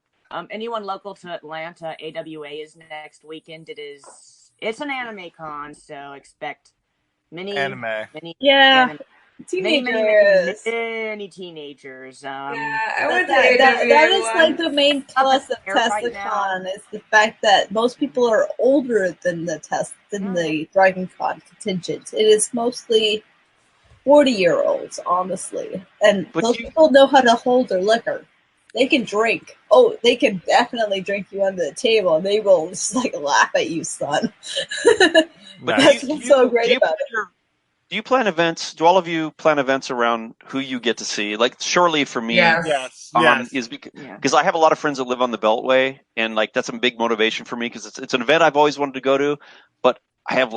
Anyone local to Atlanta, AWA is next weekend. It's an anime con, so expect many anime. Teenagers. Many teenagers. I went to that is like the main plus of TeslaCon is the fact that most people are older than the Dragon Con contingent. It is mostly 40-year-olds, honestly, and those people know how to hold their liquor. They can drink. Oh, they can definitely drink you under the table, and they will just like laugh at you, son. But that's what's so great about it. Do you plan events? Do all of you plan events around who you get to see? Like, surely for me, yes. is because I have a lot of friends that live on the Beltway, and like that's a big motivation for me because it's an event I've always wanted to go to, but I have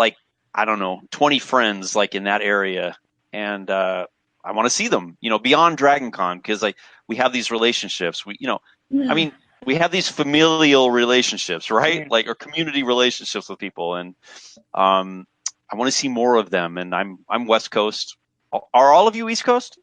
20 friends like in that area, and I want to see them, beyond Dragon Con because we have these relationships. We have these familial relationships, right? Like, or community relationships with people, and I want to see more of them. And I'm West Coast. Are all of you East Coast?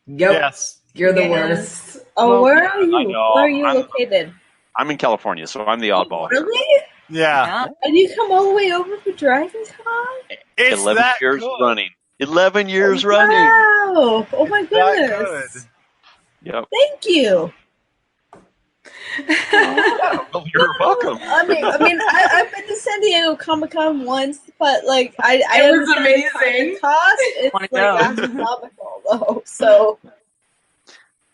Yep. Yes. You're the worst. Oh, where are you? I know. Where are you located? I'm in California, so I'm the oddball. Really? Yeah. And you come all the way over for Dragon Con? It's 11 that years good. running. 11 years running. Wow. Oh my That goodness. good. Yep. Thank you. Well, you're welcome. I mean, I've been to San Diego Comic-Con once, but like I It was understand the amazing. cost. It's like astronomical though. So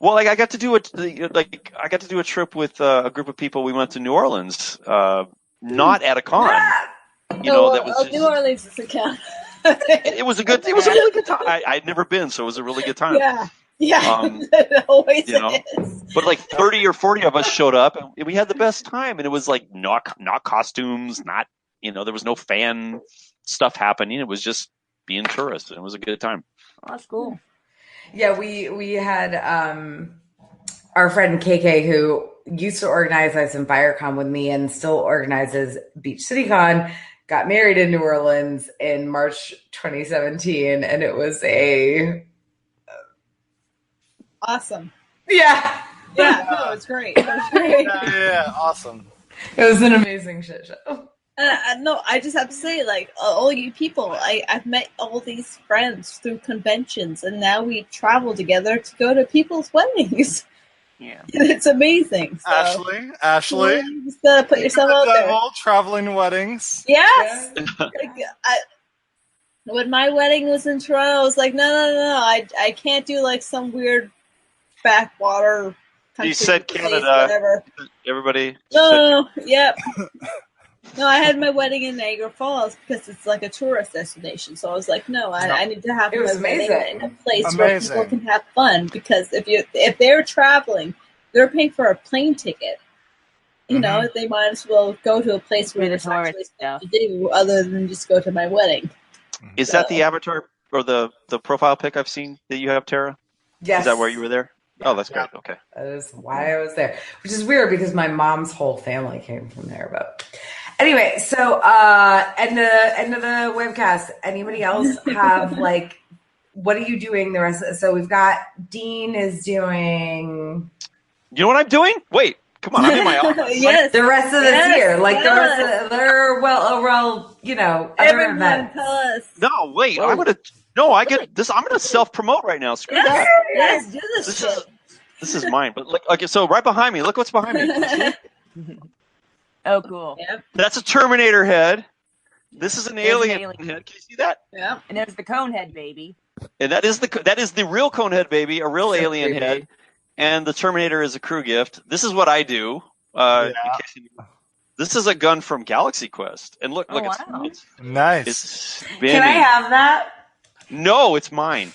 Well, I got to do a trip with a group of people. We went to New Orleans, not at a con. That was just, New Orleans is a count. it was a really good time. I'd never been, so it was a really good time. Yeah, it always is. But like 30 or 40 of us showed up, and we had the best time. And it was like not costumes, not there was no fan stuff happening. It was just being tourists, and it was a good time. Oh, that's cool. Yeah, we had our friend KK who used to organize Ice and FireCon with me and still organizes Beach City Con, got married in New Orleans in March 2017, and it was awesome. Yeah, no, it's great. It was great. Yeah, awesome. It was an amazing shit show. No, I just have to say, like, all you people, I've met all these friends through conventions, and now we travel together to go to people's weddings. Yeah. It's amazing. So, Ashley, you just gotta put yourself out there. Traveling weddings. Yes. When my wedding was in Toronto, I was like, no, I can't do like some weird backwater country. You said place, Canada. whatever. Everybody. No, yep. No, I had my wedding in Niagara Falls because it's like a tourist destination. So I was like, no, I need to have my wedding in a place where people can have fun. Because if they're traveling, they're paying for a plane ticket. You know, they might as well go to a place where there's actually stuff to do other than just go to my wedding. Is that the avatar or the profile pic I've seen that you have, Tara? Yes. Is that where you were there? Yeah. Oh, that's great. Okay. That is why I was there, which is weird because my mom's whole family came from there. But anyway, so end of the webcast. Anybody else have like, what are you doing the rest of? So we've got Dean is doing. You know what I'm doing? Wait. Come on, I'm in my office. Yes. The rest of this year, like the rest of they're other Everyone events. tell us. No, wait. I get this. I'm gonna self promote right now. Screw that. Yes, do this shit. This is mine. But look, okay, so right behind me, look what's behind me. Oh, cool. Yep. That's a Terminator head. This is an alien head. Can you see that? Yeah. And there's the Conehead baby. And that is the real Conehead baby, a real alien creepy. head. And the Terminator is a crew gift. This is what I do. In case you knew. This is a gun from Galaxy Quest. And look, wow. it's Nice. It's spinning. Can I have that? No, it's mine.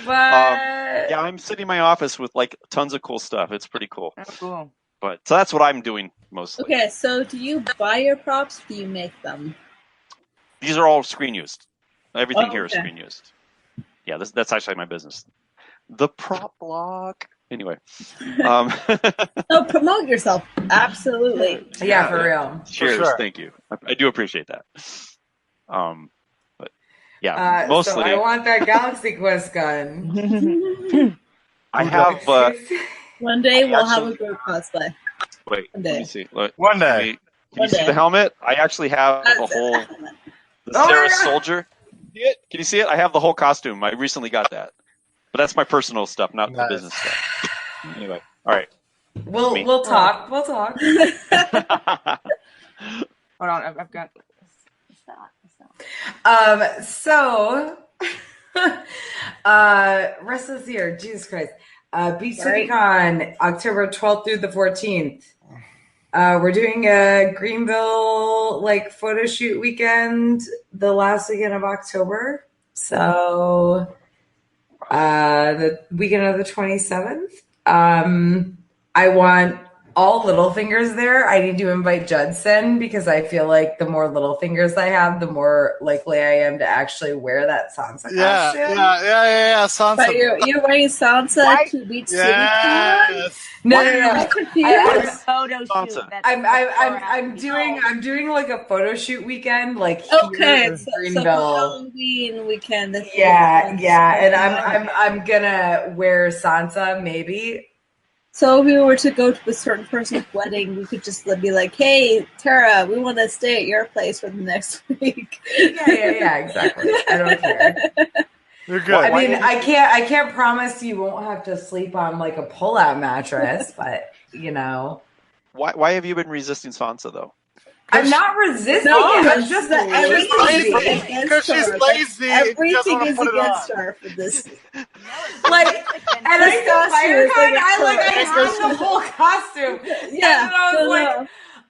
But Yeah, I'm sitting in my office with like tons of cool stuff. It's pretty cool. Oh, cool. But so that's what I'm doing mostly. Okay, so do you buy your props? Or do you make them? These are all screen used. Everything here is okay. screen used. Yeah, that's actually my business. The prop block. Anyway. No, promote yourself. Absolutely. yeah, for real. Cheers. sure. Thank you. I do appreciate that. But yeah, So mostly I want that Galaxy Quest gun. I have. One day we'll have actually- a group cosplay. Wait, One let day. me see. Look, One day. Can you see the helmet? I actually have the whole the Oh my Sarah God. Soldier. See it? Can you see it? I have the whole costume. I recently got that, but that's my personal stuff, not the Nice. business stuff. Anyway, all right. We'll talk. We'll talk. Hold on, I've got. So rest of this year, Jesus Christ. Beach City Con, October 12th through the 14th. We're doing a Greenville photo shoot weekend the last weekend of October. So the weekend of the 27th. I want all little fingers there. I need to invite Judson because I feel like the more little fingers I have, the more likely I am to actually wear that Sansa costume. Yeah. Sansa. But you're wearing Sansa to Beach City Con? Yes. No. I'm confused. I have a photo shoot. Sansa. That's I'm doing like a photo shoot weekend here Okay, in so Greenville. Halloween weekend. This Yeah, weekend. and I'm gonna wear Sansa maybe. So if we were to go to a certain person's wedding, we could just be like, "Hey, Tara, we want to stay at your place for the next week." Yeah, exactly. I don't care. You're good. I mean, I can't promise you won't have to sleep on like a pull-out mattress, but Why have you been resisting Sansa though? I'm not resisting No, it. I'm it's just that lazy. everything is against Because she's her. lazy. She doesn't Everything wanna is put it against on. her for this. At a Sapphire Con, I had the whole costume. Yeah, And I was like, no.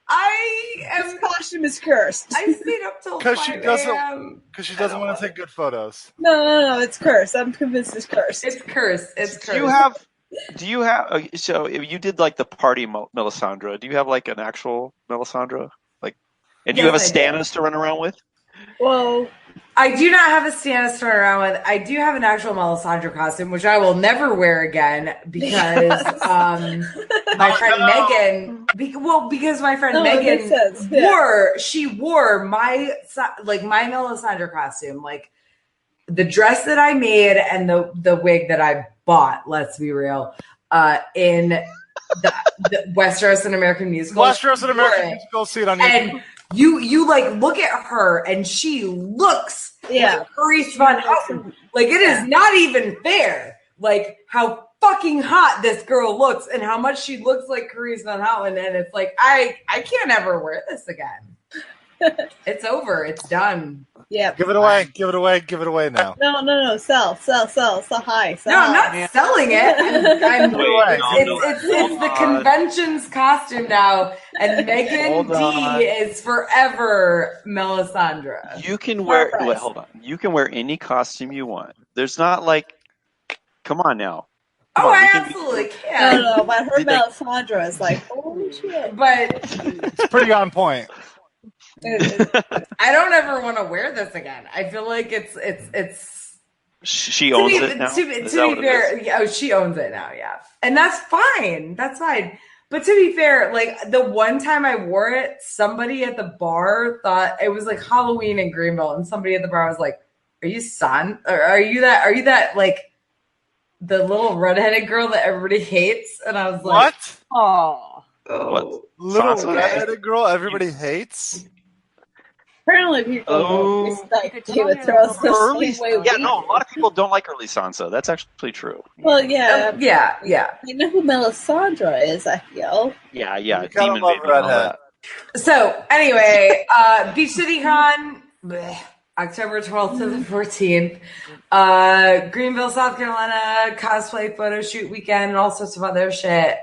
I This costume is cursed. I stayed up till 5 a.m. Because she doesn't want to take good photos. No, it's cursed. I'm convinced it's cursed. It's cursed. It's cursed. Do you have so if you did like the party Melisandre, do you have like an actual Melisandre? And do you have a Yes, I do. Stannis to run around with? Well, I do not have a Stannis to run around with. I do have an actual Melisandre costume, which I will never wear again because my friend Megan. Because my friend it makes Megan sense. Yeah. wore my Melisandre costume, like the dress that I made and the wig that I bought. Let's be real, in the Westeros and American Musical. Westeros and American Musical, see it on YouTube. And you look at her and she looks like Carice Van Houten. Like it is not even fair. Like how fucking hot this girl looks and how much she looks like Carice Van Houten. And it's like I can't ever wear this again. It's over. It's done. Yeah. Give it away. Give it away. Give it away now. No. Sell high. Sell No, I'm high. not selling it. It's the convention's costume now, and Megan D is forever Melisandre. You can wear. Price. Wait, hold on. You can wear any costume you want. There's not like. Come on now. Come on, I we can absolutely can. No, but her Melisandre is like, holy shit. But It's pretty on point. I don't ever want to wear this again. I feel like it's. She owns it now. To be fair, she owns it now. Yeah, and that's fine. That's fine. But to be fair, like the one time I wore it, somebody at the bar thought it was like Halloween in Greenville, and somebody at the bar was like, "Are you son? Or are you that like the little redheaded girl that everybody hates?" And I was like, Oh. What? Little Sansa? redheaded girl everybody hates? Apparently, people respect Game of Thrones the Early, same way yeah, we no, a do. lot of people don't like early Sansa. That's actually true. Well, yeah. Yeah. I know who Melisandre is, I feel. Yeah, You kinda Demon love Baby and all redhead. that. So anyway, Beach City Con, October 12th to the 14th. Greenville, South Carolina, cosplay photo shoot weekend, and all sorts of other shit.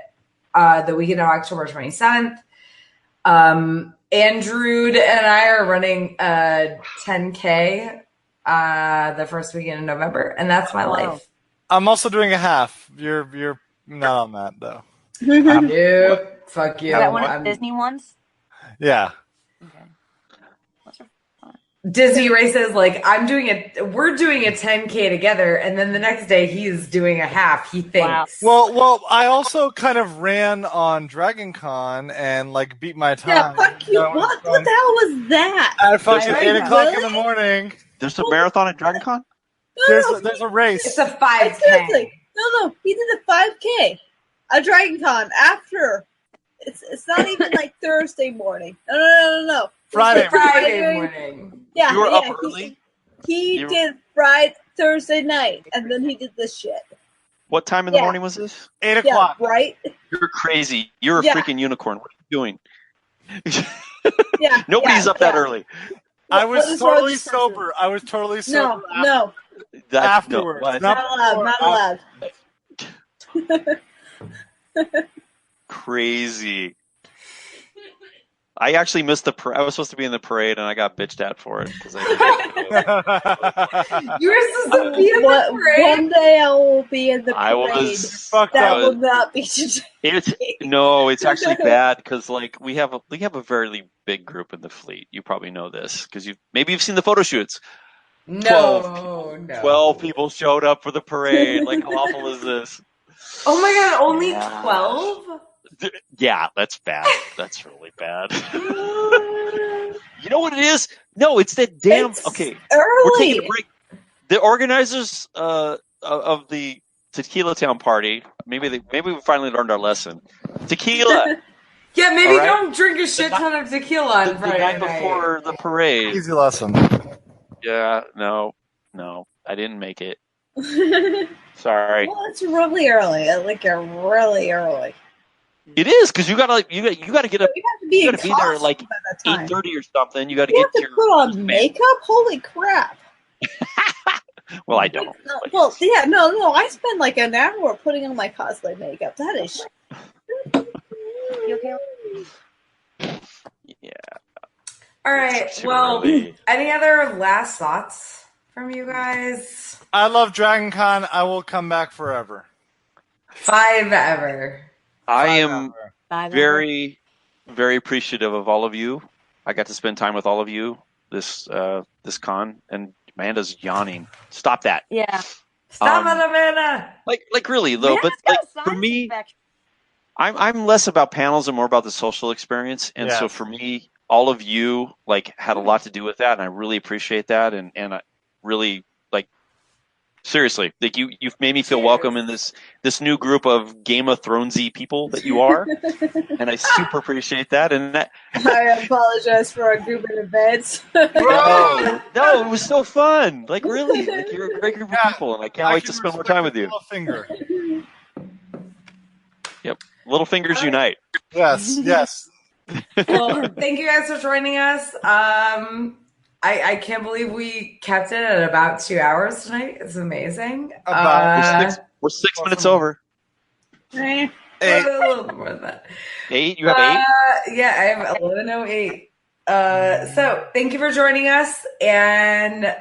The weekend of October 27th. Andrew and I are running a 10K the first weekend in November, and that's my life. I'm also doing a half. You're not on that though. Nope. Fuck you. Is that one of the Disney ones? Yeah. Okay. Disney races, like we're doing a 10K together, and then the next day he's doing a half. He thinks. Wow. Well, I also kind of ran on Dragon Con and like beat my time. Yeah, fuck you. What the hell was that? At fucking 8 o'clock in Really? the morning. There's a marathon at Dragon Con? There's a race. It's a 5K. Seriously. No, he did a 5K. A Dragon Con after. It's not even like Thursday morning. No. Friday morning. Yeah, You were up early? He did Friday, Thursday night, and then he did this shit. What time in the morning was this? 8 o'clock. Yeah, right? You're crazy. You're a freaking unicorn. What are you doing? Yeah. Nobody's up that early. I was totally sober. No. Afterwards. No, Not allowed. Crazy. I actually missed the parade. I was supposed to be in the parade, and I got bitched at for it. You were supposed to be in the parade? One day I will be in the parade. I was. That will not be today. It's actually bad because like we have a very big group in the fleet. You probably know this because you've seen the photo shoots. 12 people showed up for the parade. Like how awful is this? Oh my god, only 12? Yeah, that's bad. That's really bad. You know what it is? No, it's that damn. Okay, early. We're taking a break. The organizers of the Tequila Town party. Maybe we finally learned our lesson. Tequila. Yeah, maybe don't drink a shit ton of tequila on Friday night before the parade. Easy lesson. Yeah, no, I didn't make it. Sorry. Well, it's really early. Like you're really early. It is because you gotta get up. You have to be there like 8:30 or something. You gotta you get have to put on makeup. Holy crap! Well, I don't. Well, yeah, no. I spend like an hour putting on my cosplay makeup. That is. You okay? Yeah. All right. Well, any other last thoughts from you guys? I love Dragon Con. I will come back forever. 5 ever. I am very, very appreciative of all of you. I got to spend time with all of you this con, and Amanda's yawning. Stop that. Yeah. Stop it, Amanda. Like really though, but like for me, I'm less about panels and more about the social experience. And so for me, all of you like had a lot to do with that, and I really appreciate that. And I really like seriously, like you've made me feel welcome in this new group of Game of Thronesy people that you are, and I super appreciate that. And that, I apologize for our group in advance. no, it was so fun. Like really, like you're a great group of people, and I can't wait to spend more time with you. Finger. Yep, little fingers unite. Yes. Well, thank you guys for joining us. I can't believe we kept it at about 2 hours tonight. It's amazing. We're 6 minutes over. 8. A little more than that. 8? You have 8? Yeah, I have 11:08. So thank you for joining us, and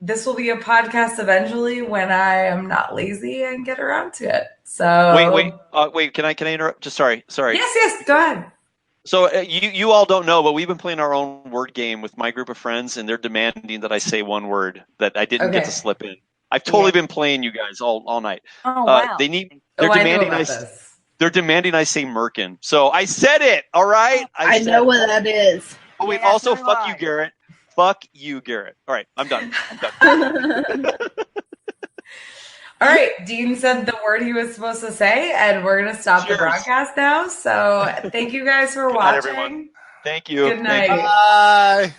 this will be a podcast eventually when I am not lazy and get around to it. So wait. Can I interrupt? Just sorry. Yes. Go ahead. So you all don't know, but we've been playing our own word game with my group of friends, and they're demanding that I say one word that I didn't get to slip in. I've totally been playing you guys all night. Oh wow! They're demanding I say Merkin. So I said it. All right. I know what that is. Oh wait. Also, fuck you, Garrett. Fuck you, Garrett. All right. I'm done. All right, Dean said the word he was supposed to say, and we're going to stop the broadcast now. So thank you guys for watching. Thank you. Good night. Bye.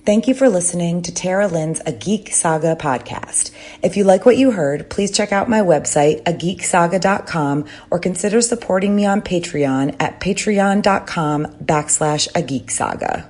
Thank you for listening to Tara Lynn's A Geek Saga podcast. If you like what you heard, please check out my website, ageeksaga.com, or consider supporting me on Patreon at patreon.com/ageeksaga.